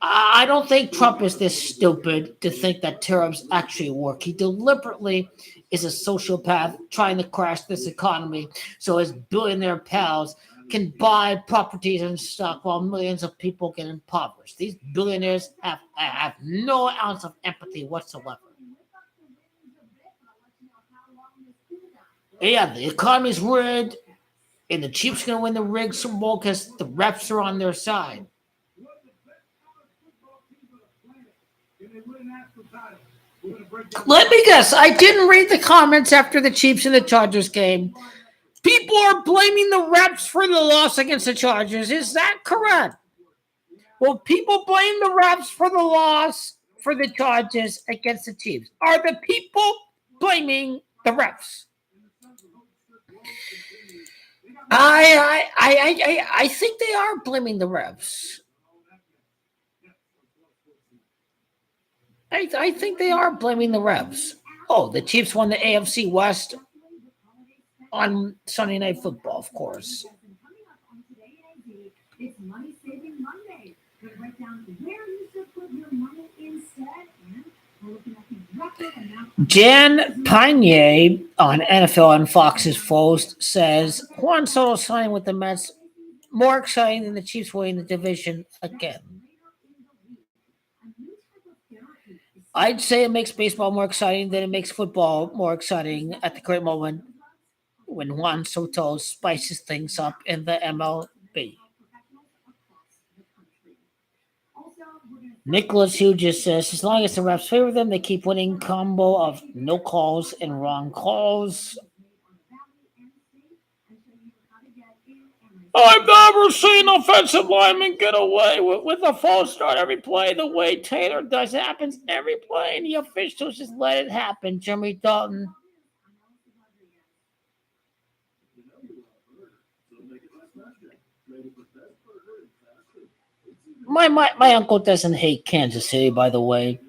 I don't think Trump is this stupid to think that tariffs actually work. He deliberately is a sociopath trying to crash this economy so his billionaire pals can buy properties and stock while millions of people get impoverished. These billionaires have no ounce of empathy whatsoever. Yeah, the economy's rigged, and the Chiefs going to win the rigged Super Bowl because the refs are on their side. Let me guess. I didn't read the comments after the Chiefs and the Chargers game. People are blaming the refs for the loss against the Chargers. Is that correct? Well, people blame the refs for the loss for the Chargers against the Chiefs. Are the people blaming the refs? I think they are blaming the refs. I think they are blaming the refs. Oh, the Chiefs won the AFC West on Sunday Night Football, of course. It's Money Saving Monday. We're going to write down where you should put your money instead, and we're looking at the record amount. Jan Panier on NFL and Fox's Post says Juan Soto signing with the Mets more exciting than the Chiefs winning the division again. I'd say it makes baseball more exciting than it makes football more exciting at the current moment when Juan Soto spices things up in the MLB. Nicholas Hughes says, as long as the refs favor them, they keep winning combo of no calls and wrong calls. I've never seen offensive linemen get away with a false start every play the way Taylor does. It happens every play, and the officials just let it happen. Jeremy Dalton. My uncle doesn't hate Kansas City, by the way.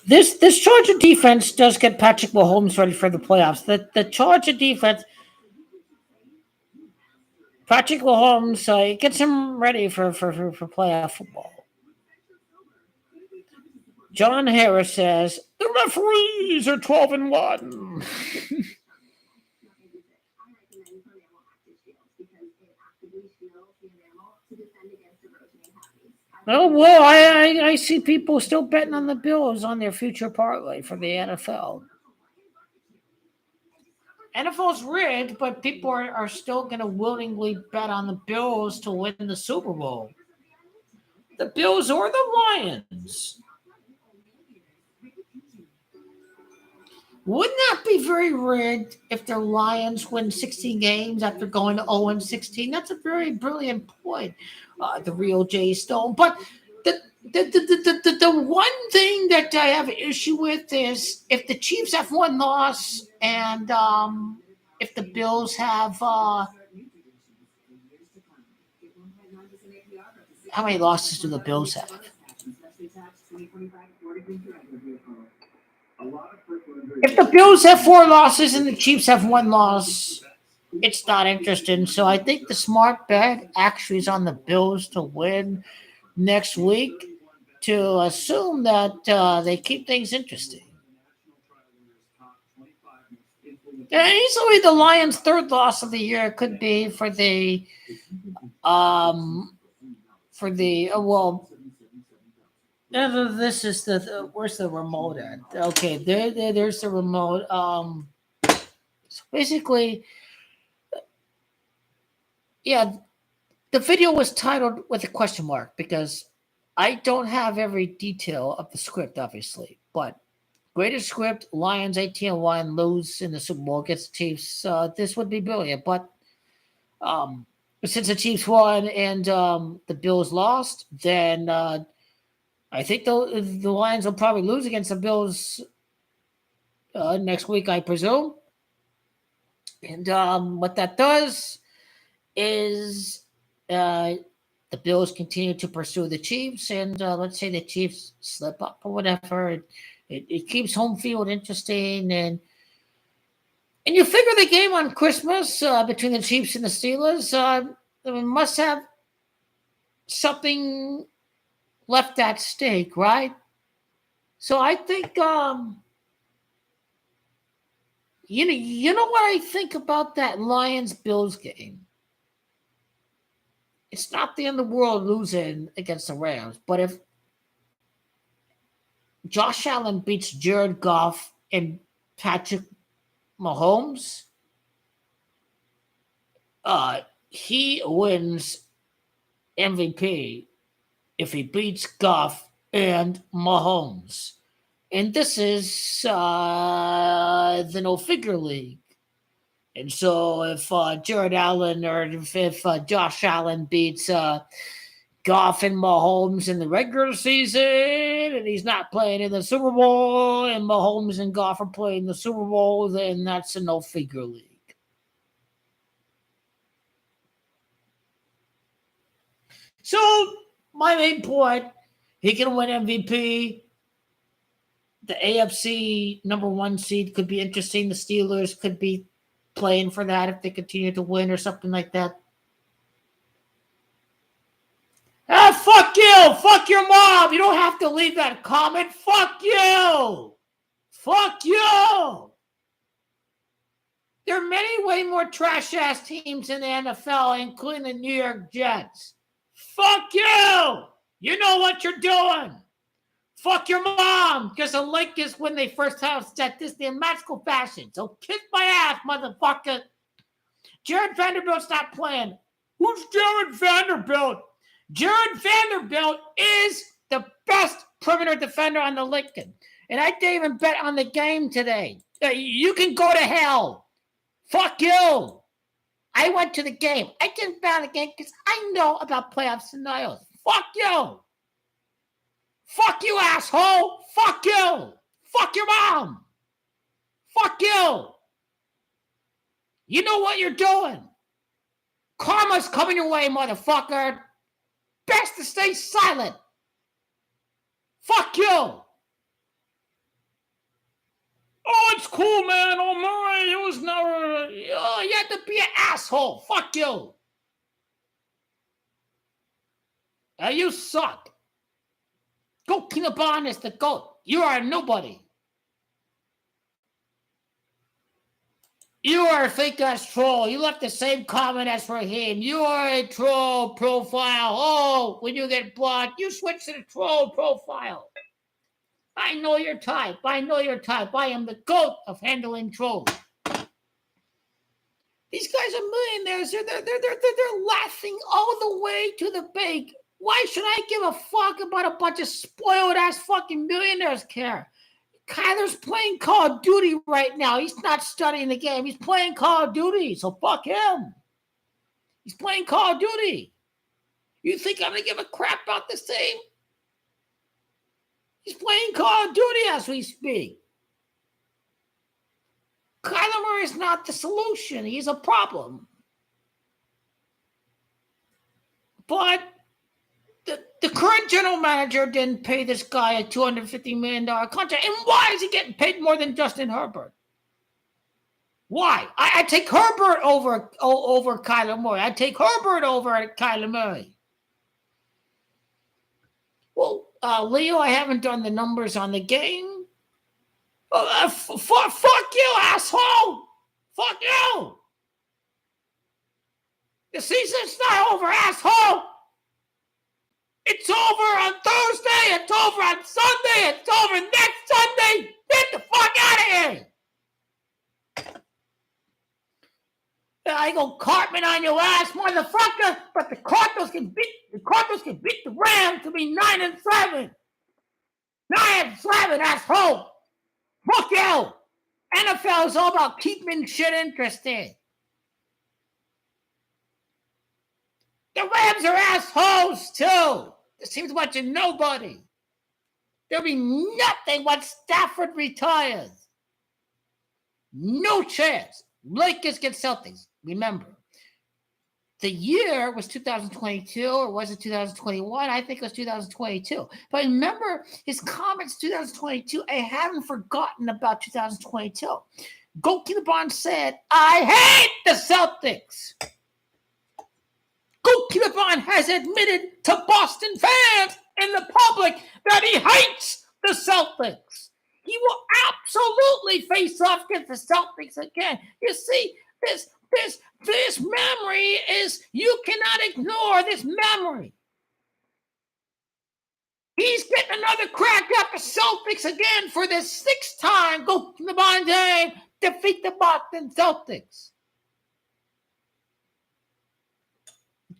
This Charger defense does get Patrick Mahomes ready for the playoffs. The Charger defense, Patrick Mahomes, gets him ready for playoff football. John Harris says the referees are 12-1. Oh, well, I see people still betting on the Bills on their future parlay for the NFL. NFL's rigged, but people are still going to willingly bet on the Bills to win the Super Bowl. The Bills or the Lions. Wouldn't that be very rigged if the Lions win 16 games after going to 0-16? That's a very brilliant point, the real Jay Stone. But the one thing that I have an issue with is if the Chiefs have one loss and if the Bills have how many losses do the Bills have? If the Bills have 4 losses and the Chiefs have 1 loss, it's not interesting. So I think the smart bet actually is on the Bills to win next week to assume that they keep things interesting. Yeah, easily the Lions' 3rd loss of the year could be for the this is the where's the remote at? Okay, there's the remote. So basically, yeah, the video was titled with a question mark because I don't have every detail of the script, obviously. But greatest script: Lions 18-1 lose in the Super Bowl against the Chiefs. This would be brilliant, but since the Chiefs won and the Bills lost, then I think the Lions will probably lose against the Bills next week, I presume. And what that does is the Bills continue to pursue the Chiefs, and let's say the Chiefs slip up or whatever. It keeps home field interesting, and you figure the game on Christmas between the Chiefs and the Steelers must have something left at stake, right? So I think you know what I think about that Lions-Bills game? It's not the end of the world losing against the Rams, but if Josh Allen beats Jared Goff and Patrick Mahomes, he wins MVP if he beats Goff and Mahomes. And this is the no-figure league. And so if Jared Allen or if Josh Allen beats Goff and Mahomes in the regular season and he's not playing in the Super Bowl and Mahomes and Goff are playing the Super Bowl, then that's a no-figure league. So my main point, he can win MVP. The AFC #1 seed could be interesting. The Steelers could be playing for that if they continue to win or something like that. Ah, fuck you! Fuck your mom! You don't have to leave that comment. Fuck you! Fuck you! There are many way more trash-ass teams in the NFL, including the New York Jets. Fuck you! You know what you're doing. Fuck your mom, because the Lakers when they first have set this in magical fashion. So kiss my ass, motherfucker. Jared Vanderbilt's not playing. Who's Jared Vanderbilt? Jared Vanderbilt is the best perimeter defender on the Lincoln. And I didn't even bet on the game today. You can go to hell. Fuck you. I went to the game. I didn't bet on the game because I know about playoff scenarios. Fuck you. Fuck you, asshole. Fuck you. Fuck your mom. Fuck you. You know what you're doing. Karma's coming your way, motherfucker. Best to stay silent. Fuck you. Oh, it's cool, man. Oh, my. It was never. Oh, you had to be an asshole. Fuck you. You suck. Go Kinabon is the GOAT. You are a nobody. You are a fake-ass troll. You left the same comment as for him. You are a troll profile. Oh, when you get blocked, you switch to the troll profile. I know your type. I know your type. I am the GOAT of handling trolls. These guys are millionaires. They're laughing all the way to the bank. Why should I give a fuck about a bunch of spoiled-ass fucking millionaires care? Kyler's playing Call of Duty right now. He's not studying the game. He's playing Call of Duty, so fuck him. He's playing Call of Duty. You think I'm going to give a crap about this team? He's playing Call of Duty as we speak. Kyler Murray is not the solution. He's a problem. But the current general manager didn't pay this guy a $250 million contract. And why is he getting paid more than Justin Herbert? Why? I take Herbert over Kyler Murray. I take Herbert over Kyler Murray. Well, Leo, I haven't done the numbers on the game. Fuck you, asshole! Fuck you! The season's not over, asshole! It's over on Thursday. It's over on Sunday. It's over next Sunday. Get the fuck out of here. I go Cartman on your ass, motherfucker. But the Cardinals can beat the Rams to be 9-7. 9-7, asshole. Fuck you. NFL is all about keeping shit interesting. The Rams are assholes too. This team's watching nobody. There'll be nothing once Stafford retires. No chance. Lakers get Celtics. Remember, the year was 2022, or was it 2021? I think it was 2022. But remember his comments 2022. I haven't forgotten about 2022. Goalkeeper Bond said, I hate the Celtics. Goalkeeper Bond has admitted to Boston fans and the public that he hates the Celtics. He will absolutely face off against the Celtics again. You see, this memory is, you cannot ignore this memory. He's getting another crack at the Celtics again for the sixth time. Goalkeeper Bond defeat the Boston Celtics.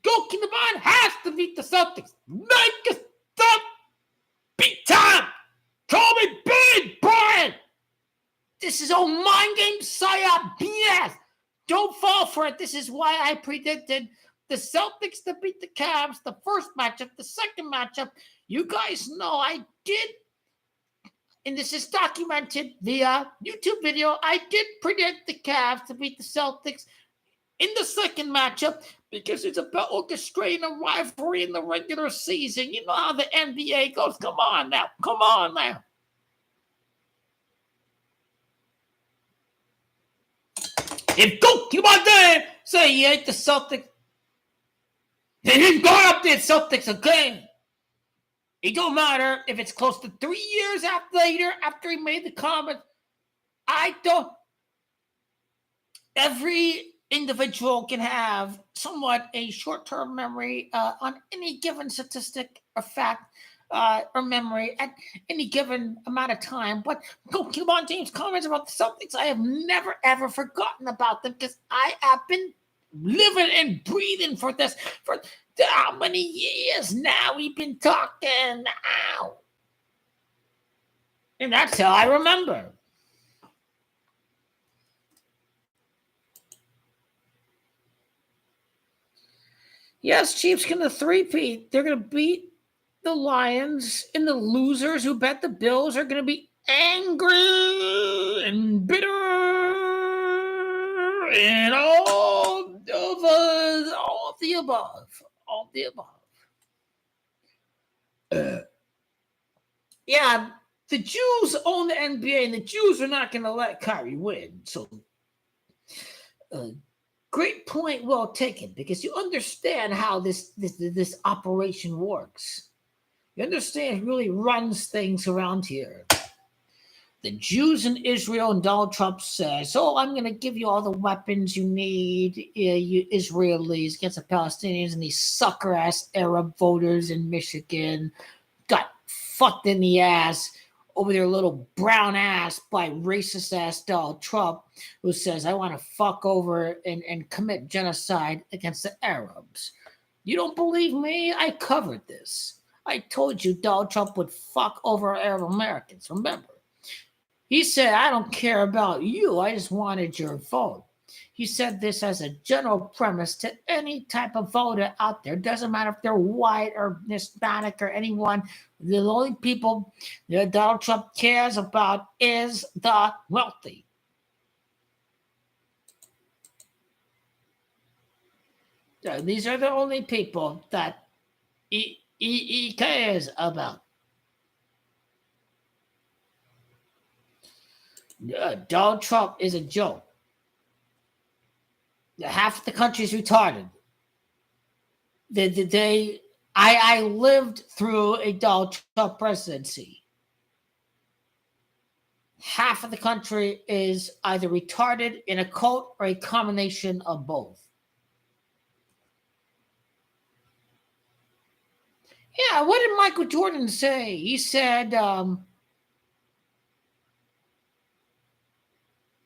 Goalkeeper Bond has to beat the Celtics. Make up big time. Call me Big Brian. This is all mind game psyop BS. Don't fall for it. This is why I predicted the Celtics to beat the Cavs, the first matchup, the second matchup. You guys know I did, and this is documented via YouTube video, I did predict the Cavs to beat the Celtics in the second matchup because it's about orchestrating a rivalry in the regular season. You know how the NBA goes. Come on now. Come on now. If Contending say he ain't the Celtics, then he's going up there Celtics again. It don't matter if it's close to 3 years later after he made the comment. I don't. Every individual can have somewhat a short-term memory on any given statistic or fact or memory at any given amount of time. But LeBron James' comments about the Celtics, I have never, ever forgotten about them because I have been living and breathing for this for how many years now we've been talking. Ow. And that's how I remember. Yes, Chiefs going to three-peat. They're going to beat the Lions, and the losers who bet the Bills are going to be angry and bitter and all of the above. All the above. Yeah, the Jews own the NBA, and the Jews are not going to let Kyrie win. So, great point, well taken, because you understand how this operation works. You understand who really runs things around here. The Jews in Israel, and Donald Trump says, I'm going to give you all the weapons you need, you Israelis, against the Palestinians, and these sucker-ass Arab voters in Michigan got fucked in the ass over their little brown ass by racist-ass Donald Trump, who says, I want to fuck over and commit genocide against the Arabs. You don't believe me? I covered this. I told you Donald Trump would fuck over Arab Americans, remember? He said, I don't care about you. I just wanted your vote. He said this as a general premise to any type of voter out there. Doesn't matter if they're white or Hispanic or anyone. The only people that Donald Trump cares about is the wealthy. So these are the only people that he cares about. Donald Trump is a joke. Half the country's retarded. I lived through a Donald Trump presidency. Half of the country is either retarded, in a cult, or a combination of both. Yeah, what did Michael Jordan say? He said,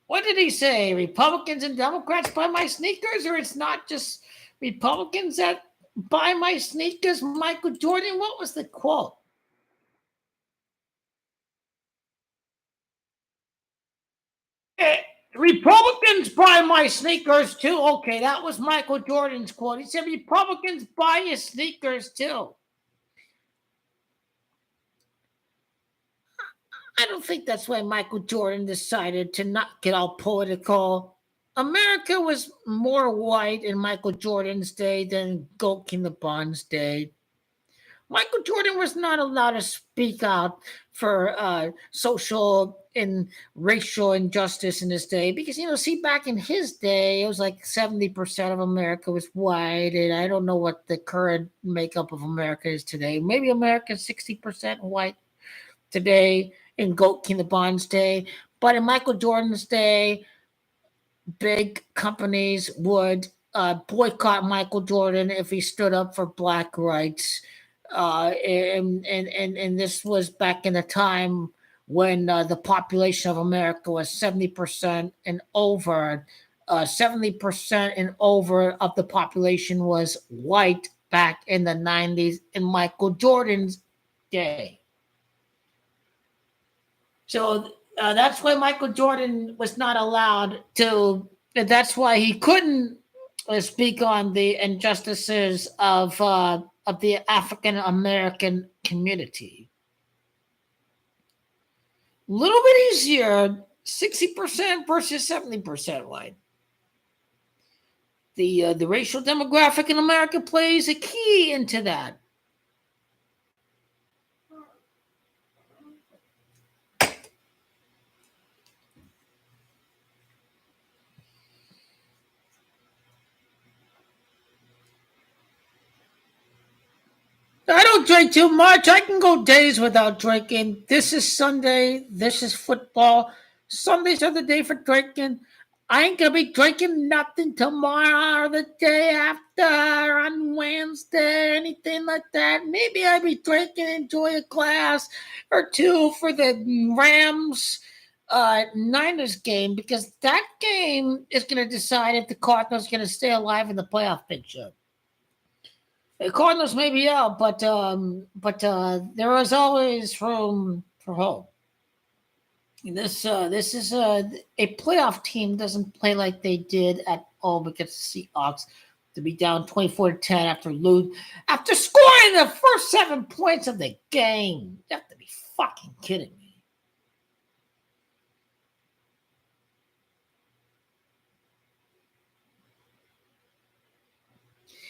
what did he say? Republicans and Democrats buy my sneakers, or it's not just Republicans that buy my sneakers? Michael Jordan, what was the quote? Republicans buy my sneakers too. Okay, that was Michael Jordan's quote. He said Republicans buy your sneakers too. I don't think that's why Michael Jordan decided to not get all political. America was more white in Michael Jordan's day than Gold King LeBron's day. Michael Jordan was not allowed to speak out for social and racial injustice in his day because, back in his day, it was like 70% of America was white, and I don't know what the current makeup of America is today. Maybe America's 60% white today in Gold King LeBron's day, but in Michael Jordan's day, big companies would boycott Michael Jordan if he stood up for black rights. And this was back in the time when the population of America was 70% and over. 70% and over of the population was white back in the 90s. And Michael Jordan's day. So that's why Michael Jordan was not allowed to. That's why he couldn't speak on the injustices of the African American community. A little bit easier, 60% versus 70%, right? The racial demographic in America plays a key into that. I don't drink too much. I can go days without drinking. This is Sunday. This is football. Sundays are the day for drinking. I ain't gonna be drinking nothing tomorrow or the day after on Wednesday, anything like that. Maybe I'll be drinking, enjoy a glass or two for the Rams Niners game, because that game is gonna decide if the Cardinals are gonna stay alive in the playoff picture. The Cardinals may be out, but there is always room for hope. This is a playoff team doesn't play like they did at home against the Seahawks, to be down 24-10 after scoring the first 7 points of the game. You have to be fucking kidding me.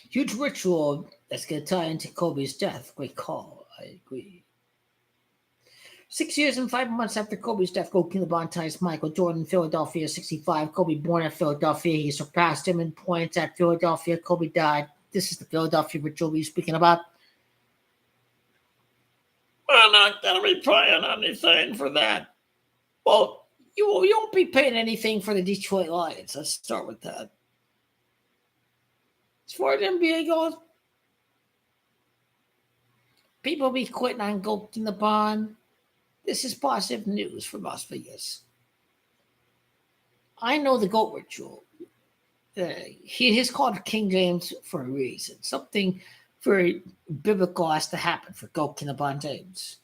Huge ritual that's going to tie into Kobe's death. Great call. I agree. 6 years and 5 months after Kobe's death, goalkeeper LeBron ties Michael Jordan, Philadelphia, 65. Kobe born at Philadelphia. He surpassed him in points at Philadelphia. Kobe died. This is the Philadelphia ritual we're speaking about. We're not going to be paying anything for that. Well, you won't be paying anything for the Detroit Lions. Let's start with that. As far as NBA goes, people be quitting on goalkeeping LeBron. This is positive news for Las Vegas. I know the GOAT ritual. He is called King James for a reason. Something very biblical has to happen for goalkeeping LeBron James.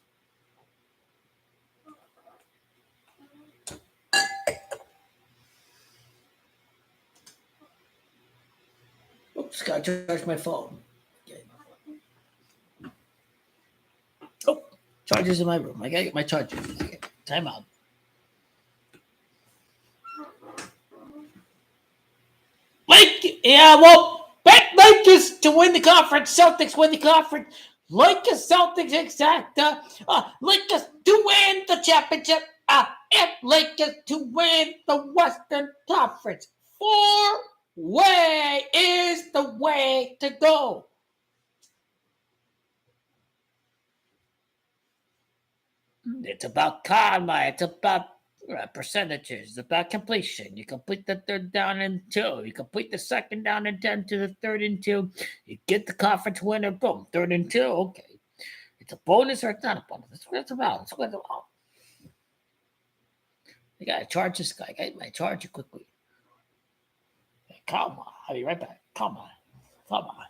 Oops, gotta charge my phone. Okay. Oh, charger's in my room. I gotta get my charger. Okay, time out. Bet Lakers to win the conference. Celtics win the conference. Lakers, Celtics, exact. Lakers to win the championship. And Lakers to win the Western Conference. 4-way is the way to go. It's about karma. It's about percentages. It's about completion. You complete the third down in 2. You complete the second down in 10 to the third and 2. You get the conference winner. Boom. 3rd and 2. Okay. It's a bonus or it's not a bonus. That's what it's about. That's what it's about. You got to charge this guy. I might charge you quickly. Hey, come on. I'll be right back. Come on. Come on.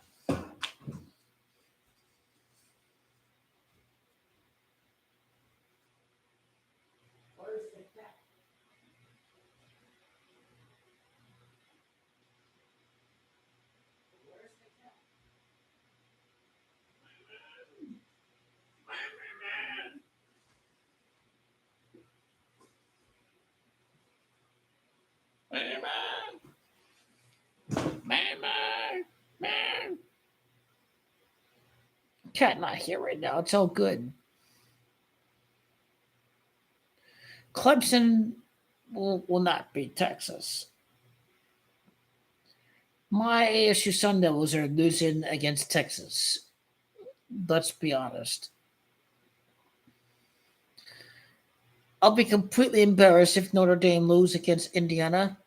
Man. Cat not here right now. It's all good. Clemson will not beat Texas. My ASU Sun Devils are losing against Texas. Let's be honest. I'll be completely embarrassed if Notre Dame lose against Indiana.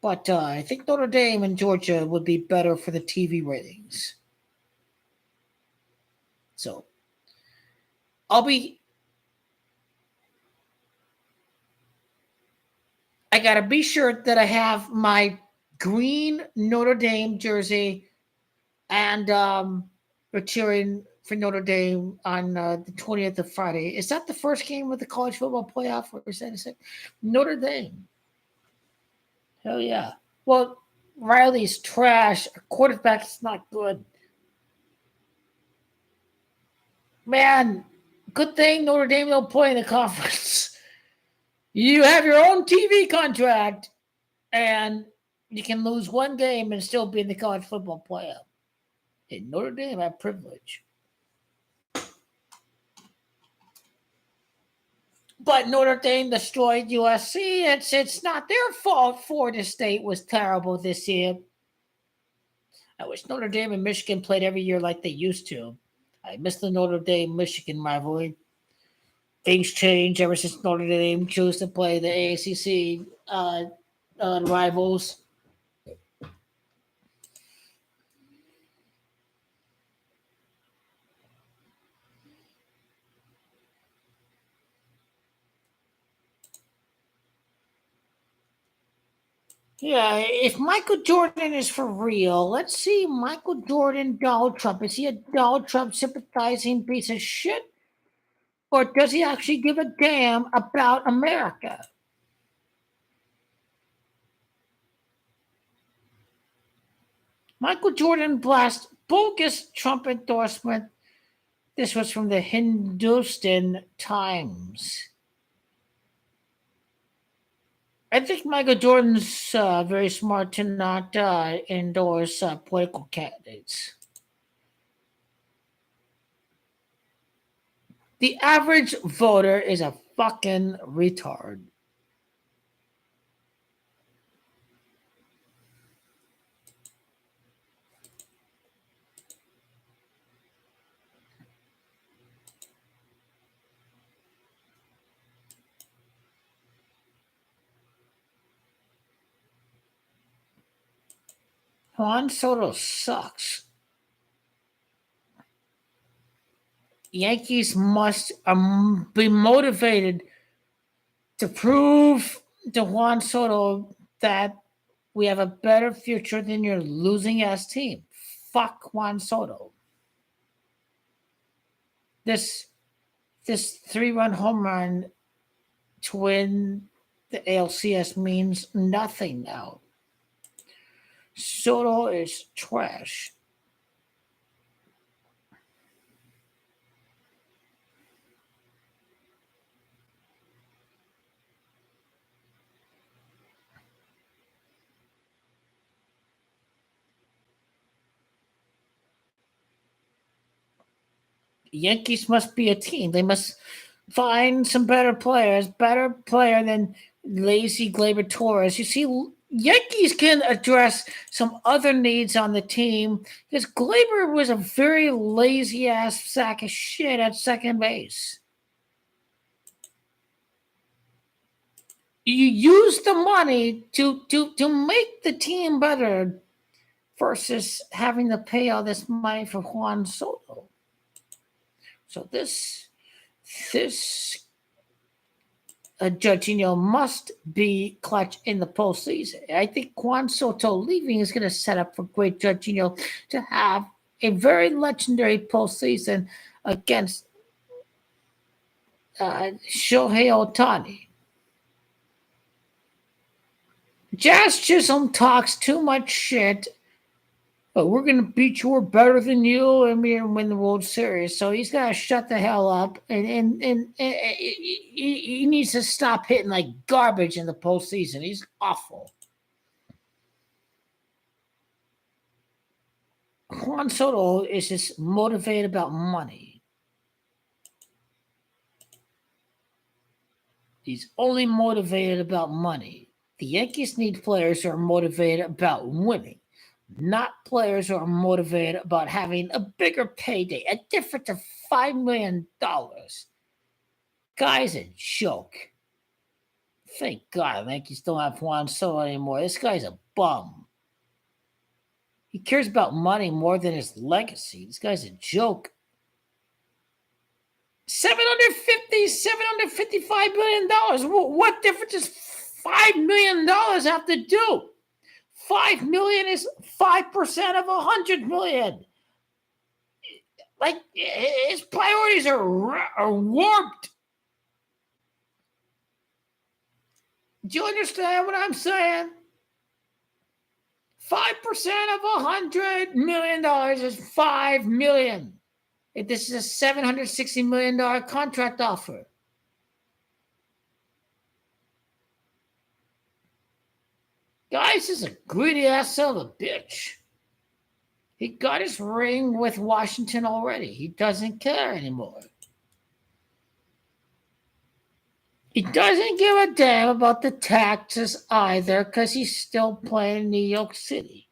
But I think Notre Dame and Georgia would be better for the TV ratings. So, I got to be sure that I have my green Notre Dame jersey and we're cheering for Notre Dame on the 20th of Friday. Is that the first game of the college football playoff, or is that a second? Notre Dame. Hell yeah. Well, Riley's trash. Our quarterback is not good. Man, good thing Notre Dame don't play in the conference. You have your own TV contract, and you can lose one game and still be in the college football playoff. In Notre Dame have privilege. But Notre Dame destroyed USC. It's not their fault. Florida State was terrible this year. I wish Notre Dame and Michigan played every year like they used to. I miss the Notre Dame-Michigan rivalry. Things change ever since Notre Dame chose to play the ACC rivals. Yeah, if Michael Jordan is for real, let's see Michael Jordan, Donald Trump. Is he a Donald Trump sympathizing piece of shit? Or does he actually give a damn about America? Michael Jordan blast bogus Trump endorsement. This was from the Hindustan Times. I think Michael Jordan's very smart to not endorse political candidates. The average voter is a fucking retard. Juan Soto sucks. Yankees must be motivated to prove to Juan Soto that we have a better future than your losing ass team. Fuck Juan Soto. This 3-run home run to win the ALCS means nothing now. Soto is trash. Yankees must be a team. They must find some better players, better player than lazy Gleyber Torres. You see, Yankees can address some other needs on the team because Gleyber was a very lazy ass sack of shit at second base. You use the money to make the team better versus having to pay all this money for Juan Soto. So this Jorginho must be clutch in the postseason. I think Juan Soto leaving is going to set up for great Jorginho to have a very legendary postseason against Shohei Ohtani. Jazz Chisholm talks too much shit. But we're going to beat you. We're better than you, and we're going to win the World Series. So he's got to shut the hell up, and he needs to stop hitting like garbage in the postseason. He's awful. Juan Soto is just motivated about money. He's only motivated about money. The Yankees need players who are motivated about winning. Not players who are motivated about having a bigger payday, a difference of $5 million. Guy's a joke. Thank God the Yankees don't have Juan Soto anymore. This guy's a bum. He cares about money more than his legacy. This guy's a joke. $755 million. What difference does $5 million have to do? 5 million is 5% of 100 million. Like his priorities are warped. Do you understand what I'm saying? 5% of $100 million is $5 million. If this is a $760 million contract offer. Guys is a greedy ass son of a bitch. He got his ring with Washington already. He doesn't care anymore. He doesn't give a damn about the taxes either because he's still playing in New York City.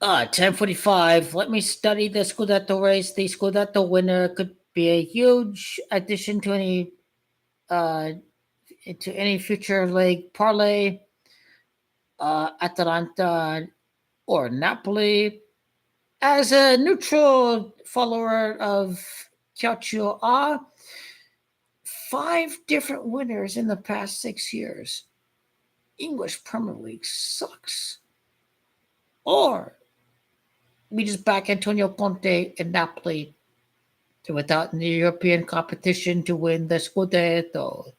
Ah, 10:45. Let me study the Scudetto race. The Scudetto winner could be a huge addition to any future leg parlay. Atalanta or Napoli. As a neutral follower of Calcio A, 5 different winners in the past 6 years. English Premier League sucks. Or we just back Antonio Conte and Napoli to without the European competition to win the Scudetto.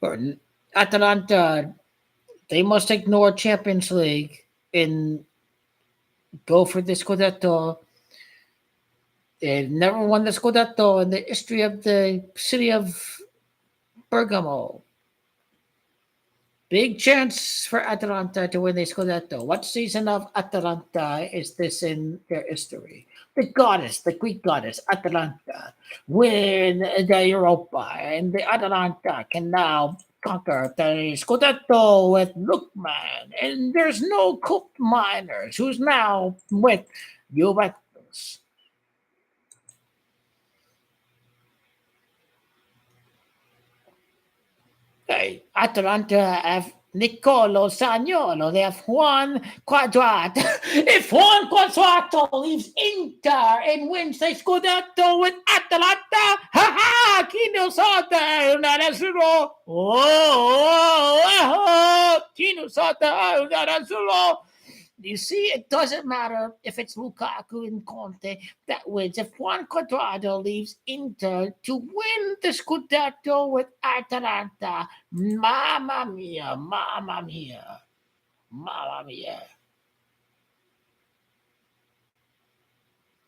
Or Atalanta, they must ignore Champions League and go for the Scudetto. They've never won the Scudetto in the history of the city of Bergamo. Big chance for Atalanta to win the Scudetto. What season of Atalanta is this in their history? The goddess, the Greek goddess, Atalanta, win the Europa, and the Atalanta can now conquer the Scudetto with Lookman. And there's no Cook Miners, who's now with Juventus. Hey, Atalanta have Nicolo Sagnolo. They have Juan Quadrat. If Juan Quadrato leaves Inter and wins the Scudetto with Atalanta, ha! Kino Sota, una nessuno. Kino Sota, una nessuno. You see, it doesn't matter if it's Lukaku and Conte that wins. If Juan Cuadrado leaves Inter to win the Scudetto with Atalanta, mamma mia, mamma mia, mamma mia.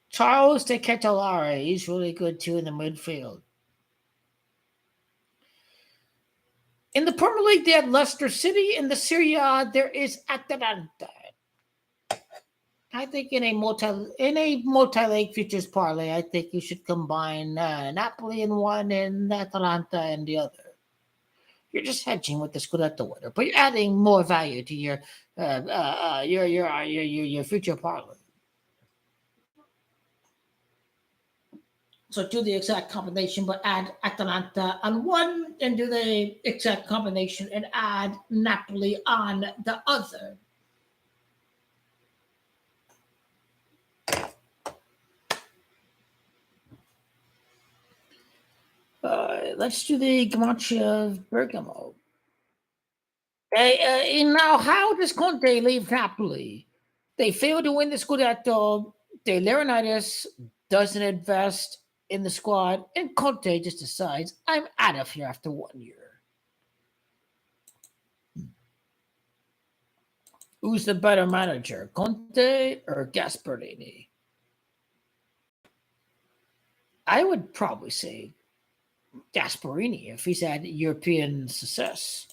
Charles de Ketelare, he's really good too in the midfield. In the Premier League, they had Leicester City. In the Serie A, there is Atalanta. I think in a multi-leg futures parlay, I think you should combine Napoli in one and Atalanta in the other. You're just hedging with the Scudetto winner, but you're adding more value to your future parlay. So do the exact combination, but add Atalanta on one, and do the exact combination and add Napoli on the other. Let's do the Gamache of Bergamo. Now, how does Conte leave Napoli? They fail to win the Scudetto. De Laurentiis doesn't invest in the squad, and Conte just decides, I'm out of here after 1 year. Who's the better manager, Conte or Gasperini? I would probably say Gasperini if he's had European success.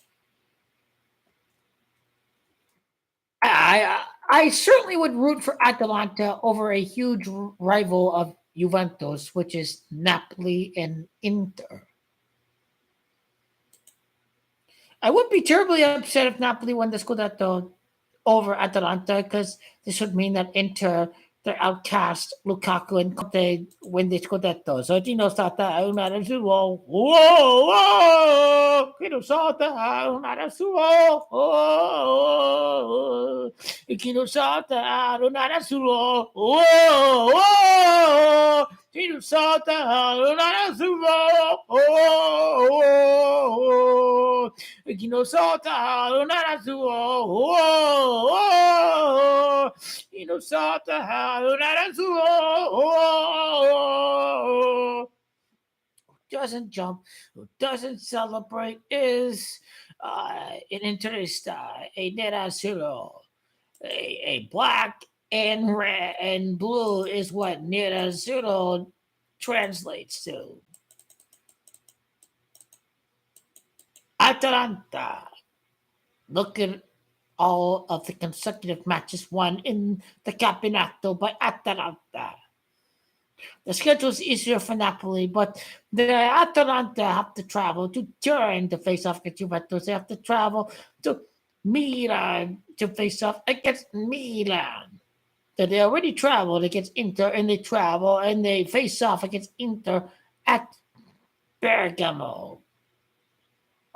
I certainly would root for Atalanta over a huge rival of Juventus, which is Napoli and Inter. I wouldn't be terribly upset if Napoli won the Scudetto over Atalanta because this would mean that Inter, their outcast Lukaku and Conte win the Scudetto. So Tino Sata, una suo, whoa, Tino Sata, una suo, oh, Tino Sata, una suo, oh, Tino Sata, una suo, oh, Inosota, Lunarazuo, Inosota, Lunarazuo, doesn't jump, who doesn't celebrate is an interista, a nerazzurro, a black and red and blue is what nerazzurro translates to. Atalanta. Look at all of the consecutive matches won in the Campionato by Atalanta. The schedule is easier for Napoli, but the Atalanta have to travel to Turin to face off against Juventus. They have to travel to Milan to face off against Milan. So they already traveled against Inter, and they travel and they face off against Inter at Bergamo.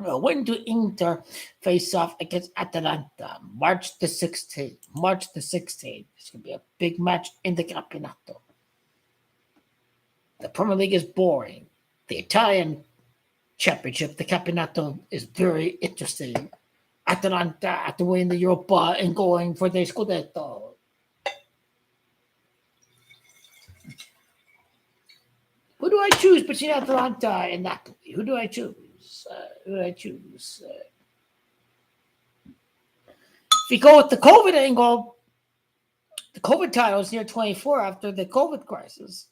When do Inter face off against Atalanta? March the 16th. March the 16th. It's going to be a big match in the Campionato. The Premier League is boring. The Italian Championship, the Campionato, is very interesting. Atalanta have to win the Europa and going for the Scudetto. Who do I choose between Atalanta and Napoli? Who do I choose? If you go with the COVID angle, the COVID title is near 24 after the COVID crisis.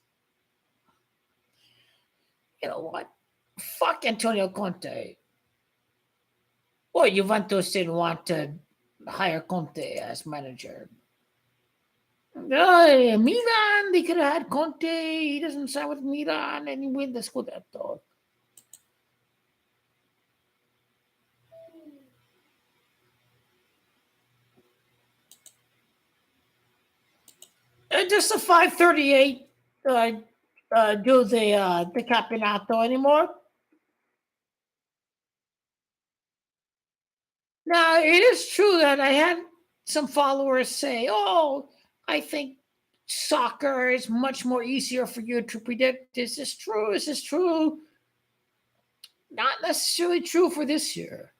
You know what? Fuck Antonio Conte. Well, Juventus didn't want to hire Conte as manager. Milan, they could have had Conte. He doesn't sign with Milan and he win the Scudetto. Just a 538 do the Campionato anymore. Now, it is true that I had some followers say, oh, I think soccer is much more easier for you to predict. Is this true? Is this true? Not necessarily true for this year.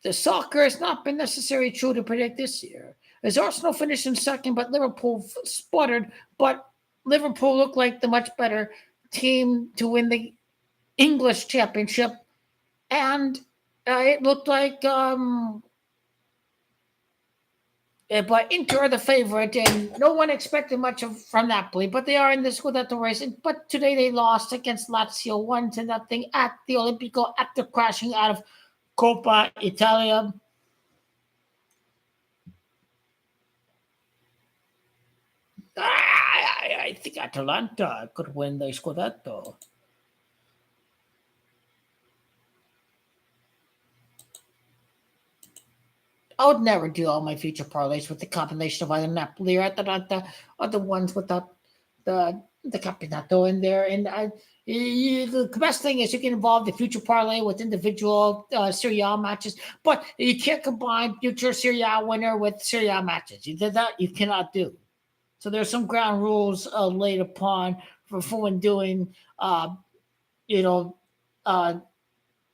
The soccer has not been necessarily true to predict this year. As Arsenal finished in second, but Liverpool sputtered, but Liverpool looked like the much better team to win the English Championship. And it looked like but Inter are the favorite, and no one expected much from Napoli, but they are in the Scudetto race. But today they lost against Lazio 1-0 at the Olimpico after crashing out of Coppa Italia. I think Atalanta could win the Scudetto. I would never do all my future parlays with the combination of either Napoli or Atalanta or the ones without the Campionato in there. And the best thing is you can involve the future parlay with individual Serie A matches, but you can't combine future Serie A winner with Serie A matches. You did that, you cannot do. So there's some ground rules laid upon for when doing,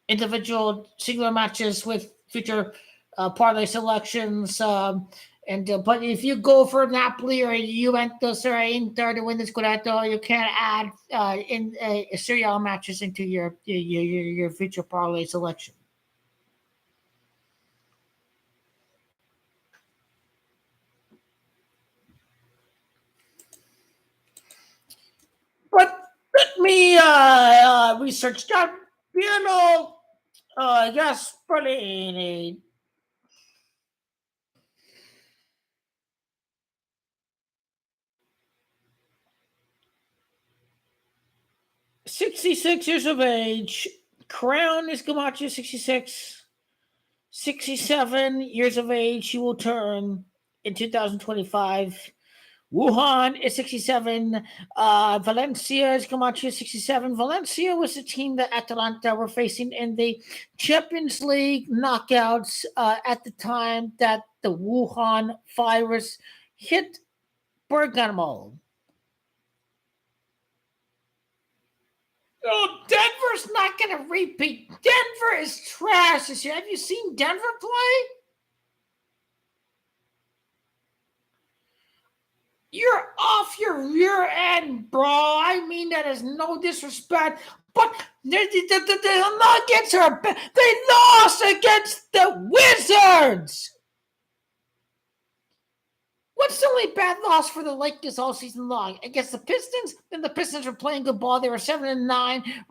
individual singular matches with future parlay selections. But if you go for Napoli or Juventus or Inter to win the Scudetto, you can't add in Serie A matches into your future parlay selection. But let me research that. Piano Gasparini. 66 years of age. Crown is Camacho, 66. 67 years of age. She will turn in 2025. Wuhan is 67. Valencia is Camacho, 67. Valencia was the team that Atalanta were facing in the Champions League knockouts at the time that the Wuhan virus hit Bergamo. Oh, Denver's not going to repeat. Denver is trash this year. Have you seen Denver play? You're off your rear end, bro. I mean that is no disrespect, but the Nuggets are they lost against the Wizards. What's the only bad loss for the Lakers all season long? Against the Pistons, and the Pistons were playing good ball. They were 7-9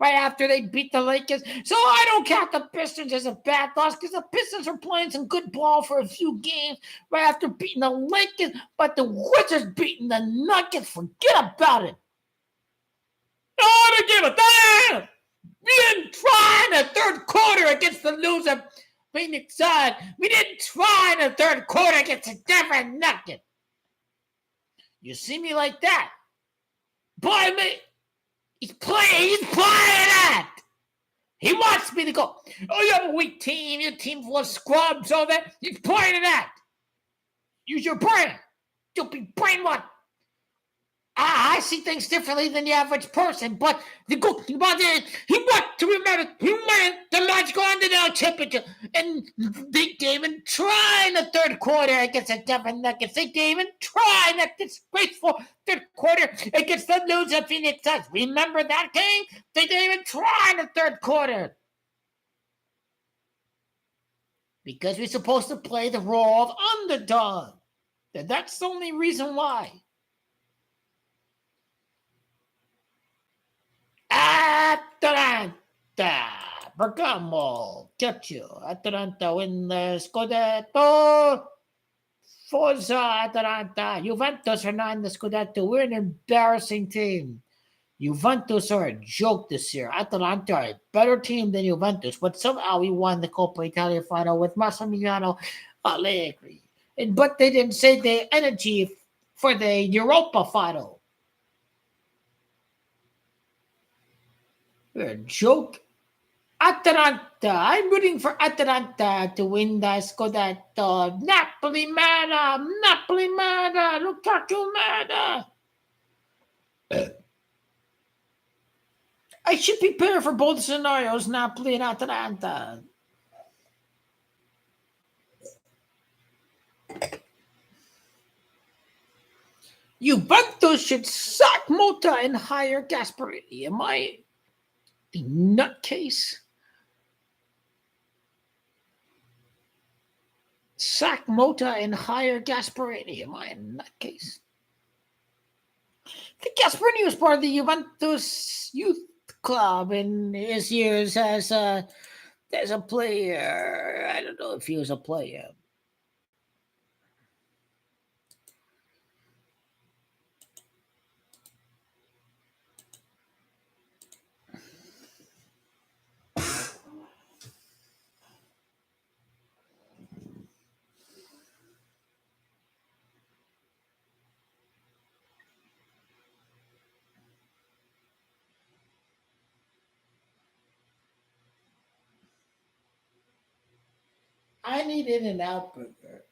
right after they beat the Lakers. So I don't count the Pistons as a bad loss because the Pistons were playing some good ball for a few games right after beating the Lakers. But the Wizards beating the Nuggets, forget about it. Oh, they give a damn. We didn't try in the third quarter against the loser Phoenix Suns. We didn't try in the third quarter against the Denver Nuggets. You see me like that? Boy, me, he's playing that. He wants me to go, oh, you have a weak team, your team full of scrubs, all that. He's playing that. Use your brain. Don't be brainwashed. I see things differently than the average person, but he wants to remember, he wanted the logical underdog championship, and they didn't even try in the third quarter against the Denver Nuggets. They didn't even try in that disgraceful third quarter against the loser Phoenix Suns. Remember that game? They didn't even try in the third quarter. Because we're supposed to play the role of underdog. That's the only reason why. Atalanta, Bergamo, Calcio, Atalanta win the Scudetto. Forza Atalanta, Juventus are not in the Scudetto. We're an embarrassing team. Juventus are a joke this year. Atalanta are a better team than Juventus, but somehow we won the Coppa Italia final with Massimiliano Allegri. But they didn't save the energy for the Europa final. We're a joke. Atalanta. I'm rooting for Atalanta to win the Scudetto. Napoli Mana. Napoli Mana. Lukaku Mana. I should prepare for both scenarios, Napoli and Atalanta. Juventus should sack Mota and hire Gasperini. Am I a nutcase? Sack Mota and hire Gasperini. Am I a nutcase? I think Gasperini was part of the Juventus youth club in his years as a player. I don't know if he was a player. I need In-N-Out burger.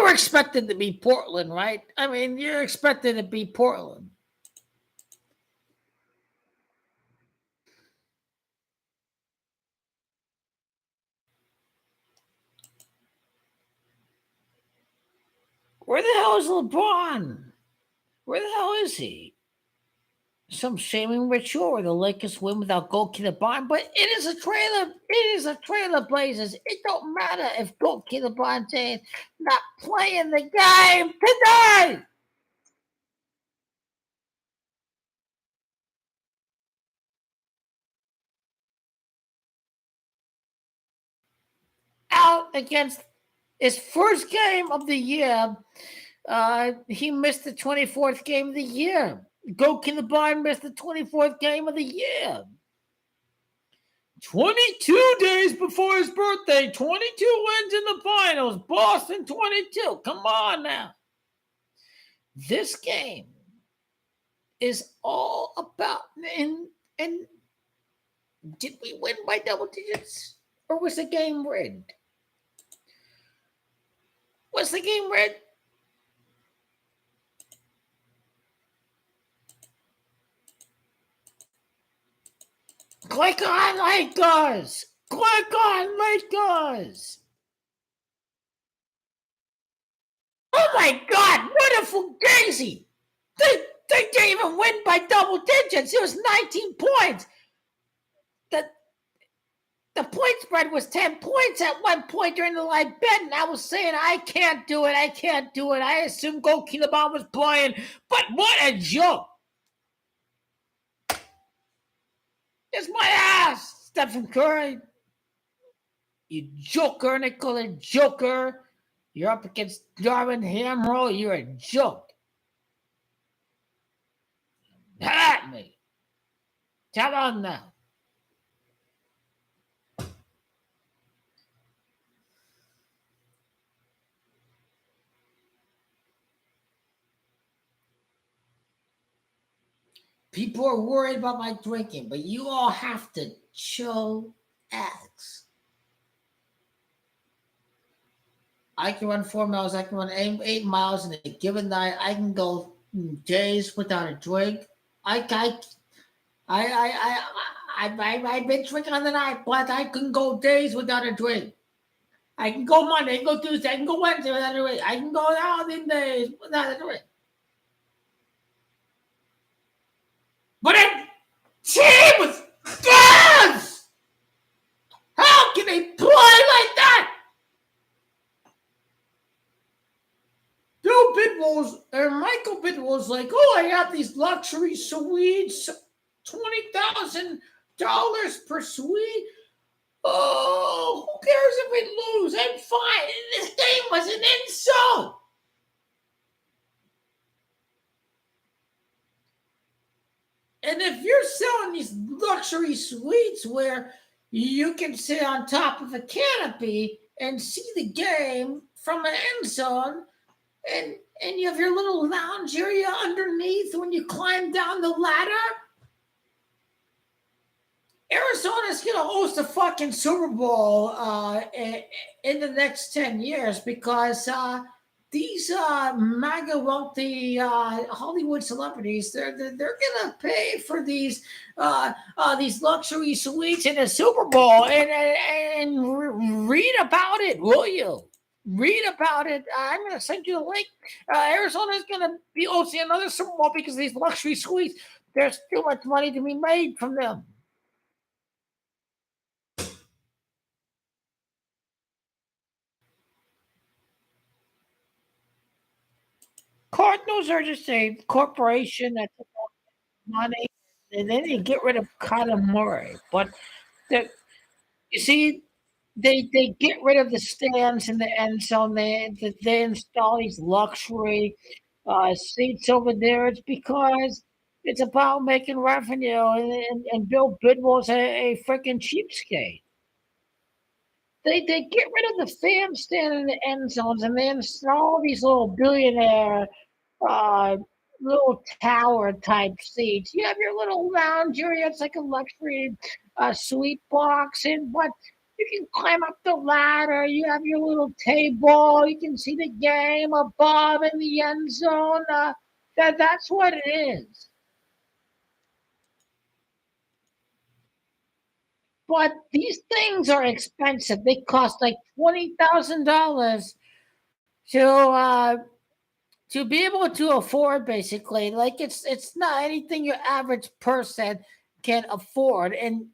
you're expected to be Portland, right? I mean, you're expected to be Portland. Where the hell is LeBron? Where the hell is he? Some shaming ritual where the Lakers win without goalkeeper Bond, but it is a trailer. It is a trailer Blazers. It don't matter if goalkeeper Bond is not playing the game today. Out against his first game of the year. He missed the 24th game of the year. Goalkeeper Bond missed the 24th game of the year. 22 days before his birthday, 22 wins in the finals. Boston 22. Come on now. This game is all about, and did we win by double digits? Or was the game rigged? Was the game rigged? Click on Lakers! Click on Lakers! Oh my God! What a fugazi! They didn't even win by double digits. It was 19 points. The point spread was 10 points at one point during the live bet, and I was saying, I can't do it. I can't do it. I assumed goalkeeper Bond was playing, but what a joke. It's my ass, Stephen Curry. You joker, Nicola Joker. You're up against Darwin Hamroll. You're a joke. Not at me. Tell on now. People are worried about my drinking, but you all have to chill X. I can run 4 miles. I can run 8 miles in a given night. I can go days without a drink. I've been drinking on the night, but I can go days without a drink. I can go Monday, I can go Tuesday, I can go Wednesday without a drink. I can go out in days without a drink. But a team with guns! How can they play like that? Bill Bidwell's and Michael Bidwell's like, oh, I got these luxury suites, $20,000 per suite. Oh, who cares if we lose? I'm fine. This game was an insult. And if you're selling these luxury suites where you can sit on top of a canopy and see the game from an end zone, and you have your little lounge area underneath when you climb down the ladder, Arizona's going to host a fucking Super Bowl in the next 10 years because these MAGA wealthy Hollywood celebrities, they're going to pay for these luxury suites in a Super Bowl and read about it, will you? Read about it. I'm going to send you the link. Arizona's going to be hosting another Super Bowl because of these luxury suites. There's too much money to be made from them. Cardinals are just a corporation that's about money, and then they get rid of Kyler Murray. But you see, they get rid of the stands in the end zone. They install these luxury seats over there. It's because it's about making revenue, and Bill Bidwell's a freaking cheapskate. They get rid of the fan stand in the end zones, and they install these little billionaire little tower type seats. You have your little lounge area. It's like a luxury suite box, but You can climb up the ladder. You have your little table. You can see the game above in the end zone. That's what it is. But these things are expensive. They cost like $20,000 to be able to afford. Basically, like it's not anything your average person can afford. And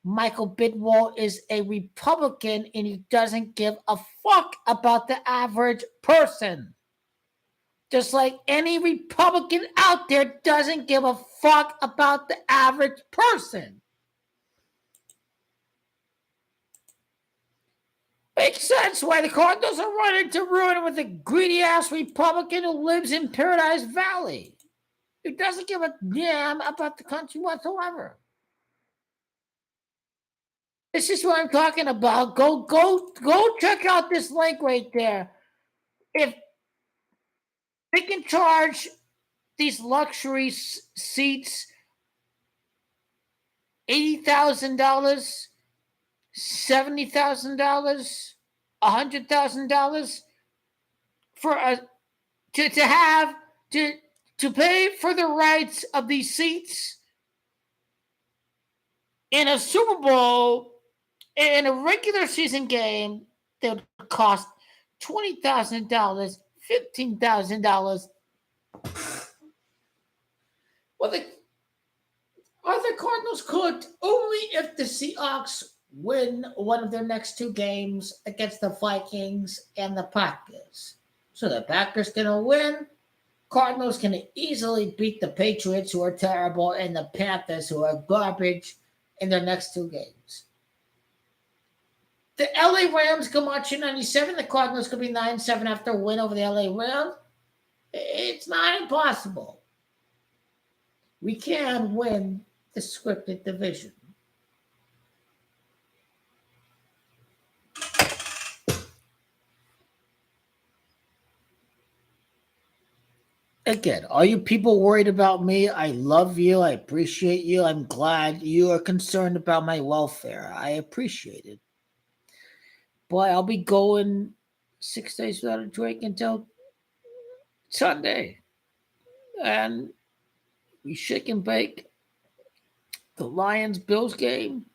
Michael Bidwell is a Republican, and he doesn't give a fuck about the average person. Just like any Republican out there doesn't give a fuck about the average person. Makes sense why the Cardinals are running to ruin with a greedy ass Republican who lives in Paradise Valley. Who doesn't give a damn about the country whatsoever. This is what I'm talking about. Go check out this link right there. If they can charge these luxury seats $80,000, $70,000, $100,000 for to pay for the rights of these seats in a Super Bowl, in a regular season game, that would cost $20,000, $15,000. Well, the Cardinals could only if the Seahawks win one of their next two games against the Vikings and the Packers. So the Packers gonna win. Cardinals can easily beat the Patriots, who are terrible, and the Panthers, who are garbage, in their next two games. The LA Rams come out 297. The Cardinals could be 9-7 after a win over the LA Rams. It's not impossible. We can win the scripted division. Again, are you people worried about me? I love you. I appreciate you. I'm glad you are concerned about my welfare. I appreciate it. But I'll be going 6 days without a drink until Sunday. And we shake and bake. The Lions-Bills game.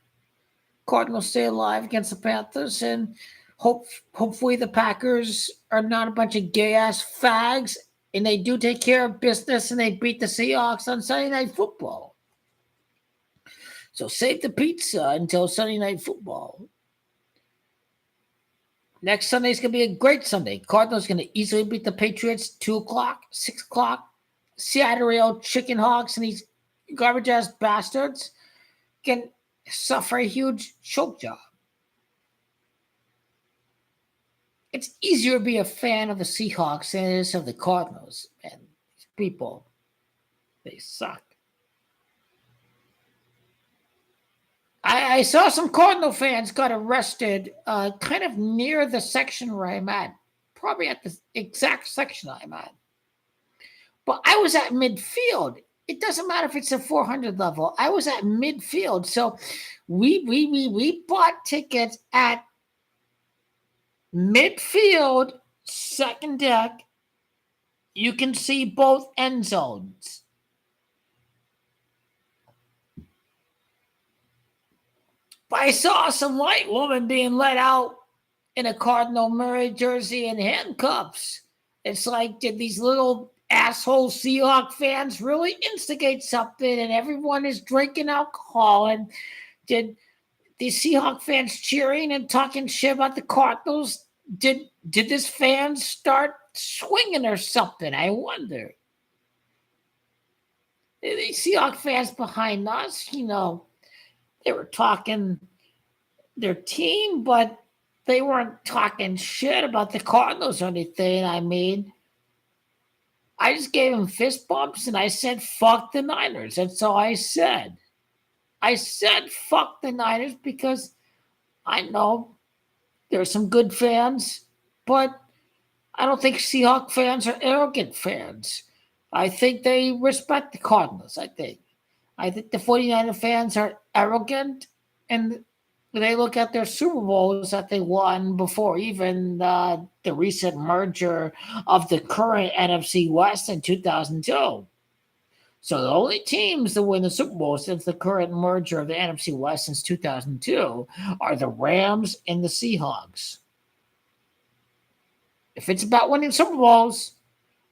Cardinals stay alive against the Panthers. And hopefully the Packers are not a bunch of gay-ass fags. And they do take care of business, and they beat the Seahawks on Sunday Night Football. So save the pizza until Sunday Night Football. Next Sunday is going to be a great Sunday. Cardinals going to easily beat the Patriots 2 o'clock, 6 o'clock. Seattle Chicken Hawks and these garbage-ass bastards can suffer a huge choke job. It's easier to be a fan of the Seahawks than it is of the Cardinals. And these people, they suck. I saw some Cardinal fans got arrested kind of near the section where I'm at. Probably at the exact section I'm at. But I was at midfield. It doesn't matter if it's a 400 level. I was at midfield. So we bought tickets at midfield, second deck. You can see both end zones. But I saw some white woman being let out in a Cardinal Murray jersey and handcuffs. It's like, did these little asshole Seahawk fans really instigate something, and everyone is drinking alcohol? And did the Seahawk fans cheering and talking shit about the Cardinals? Did this fans start swinging or something? I wonder. The Seahawk fans behind us, they were talking their team, but they weren't talking shit about the Cardinals or anything. I mean, I just gave them fist bumps and I said, fuck the Niners. That's all I said. I said, fuck the Niners, because I know there's some good fans, but I don't think Seahawk fans are arrogant fans. I think they respect the Cardinals, I think the 49er fans are arrogant, and They look at their Super Bowls that they won before even the recent merger of the current NFC West in 2002. So the only teams that win the Super Bowl since the current merger of the NFC West since 2002 are the Rams and the Seahawks. If it's about winning Super Bowls,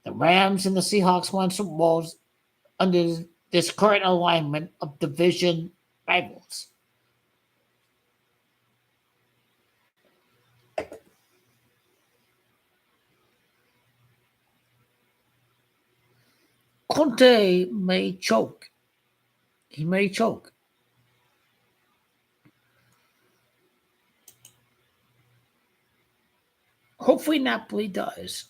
the Rams and the Seahawks won Super Bowls under this current alignment of division rivals. Conte may choke. He may choke. Hopefully Napoli does.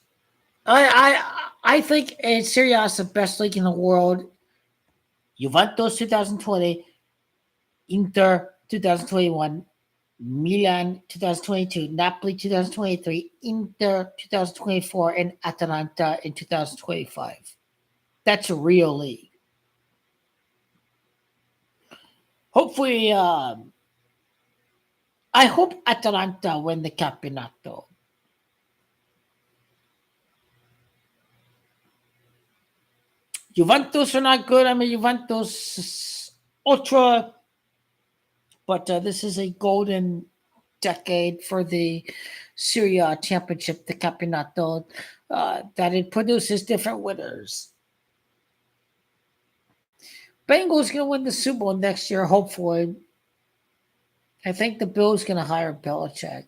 I think Serie A is the best league in the world. Juventus 2020, Inter 2021, Milan 2022, Napoli 2023, Inter 2024, and Atalanta in 2025. That's a real league. Hopefully, I hope Atalanta win the Campionato. Juventus are not good. I mean, Juventus is ultra, but this is a golden decade for the Serie A championship, the Campionato, that it produces different winners. Bengals going to win the Super Bowl next year, hopefully. I think the Bills going to hire Belichick.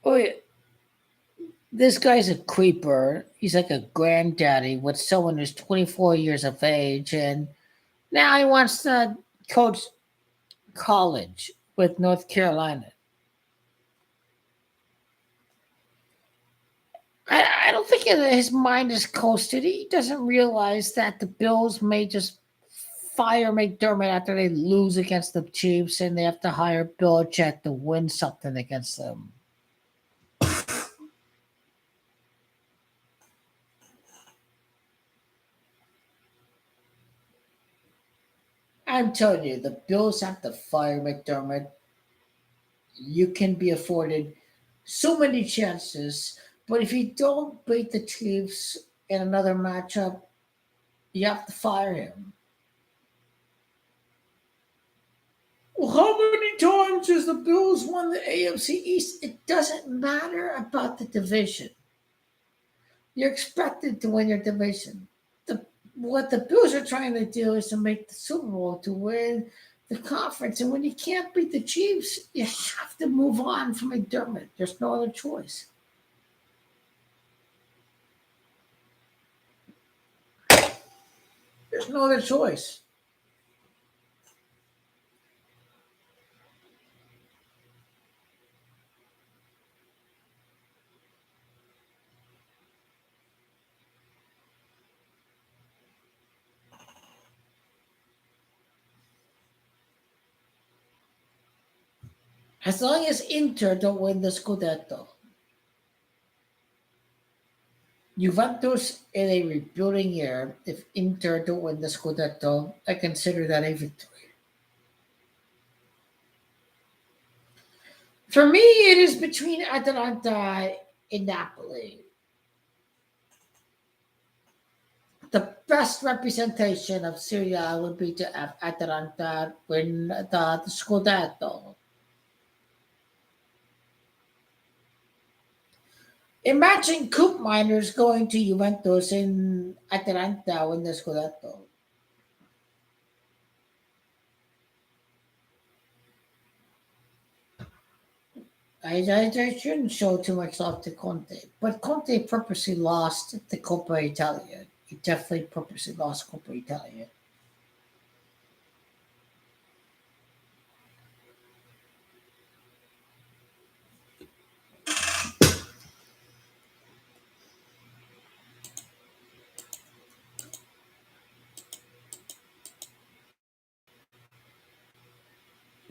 Oh, yeah. This guy's a creeper. He's like a granddaddy with someone who's 24 years of age, and now he wants to coach college with North Carolina. I don't think his mind is coasted. He doesn't realize that the Bills may just fire McDermott after they lose against the Chiefs, and they have to hire Belichick to win something against them. I'm telling you, the Bills have to fire McDermott. You can be afforded so many chances, but if you don't beat the Chiefs in another matchup, you have to fire him. Well, how many times has the Bills won the AFC East? It doesn't matter about the division. You're expected to win your division. What the Bills are trying to do is to make the Super Bowl to win the conference. And when you can't beat the Chiefs, you have to move on from McDermott. There's no other choice. There's no other choice. As long as Inter don't win the Scudetto. Juventus in a rebuilding year, if Inter don't win the Scudetto, I consider that a victory. For me, it is between Atalanta and Napoli. The best representation of Serie A would be to have Atalanta win the Scudetto. Imagine Coop Miners going to Juventus and Atalanta win the Scudetto. I shouldn't show too much love to Conte, but Conte purposely lost the Coppa Italia. He definitely purposely lost Coppa Italia.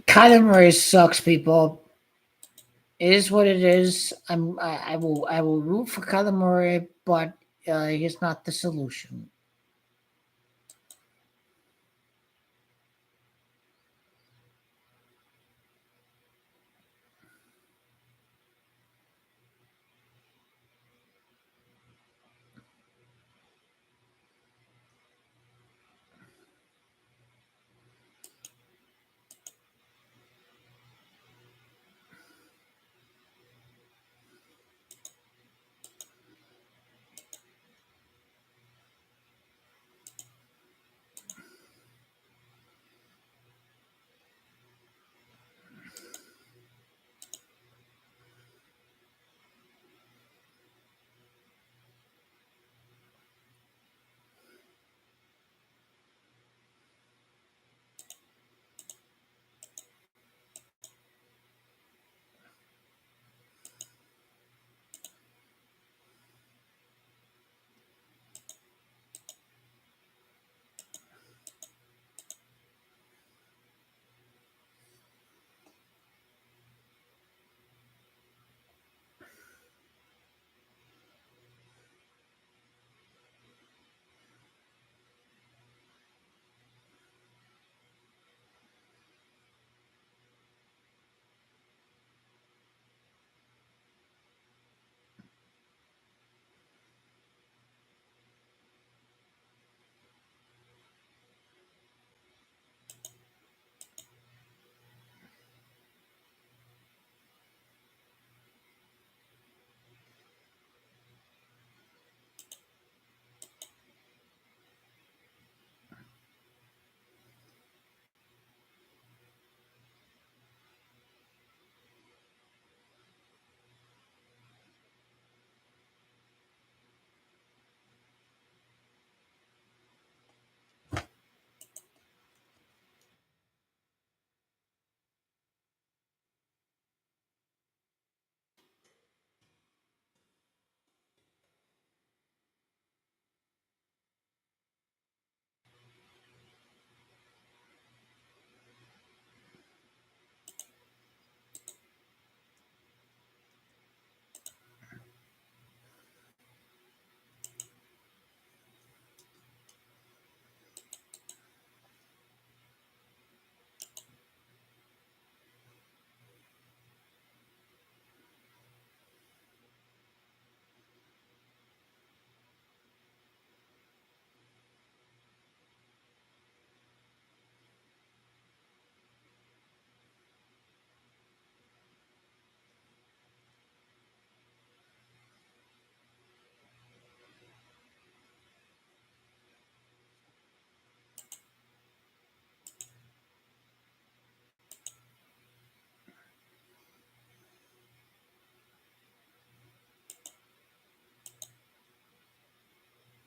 Kyler Murray sucks, people. It is what it is. I will root for Kyler Murray, but he's not the solution.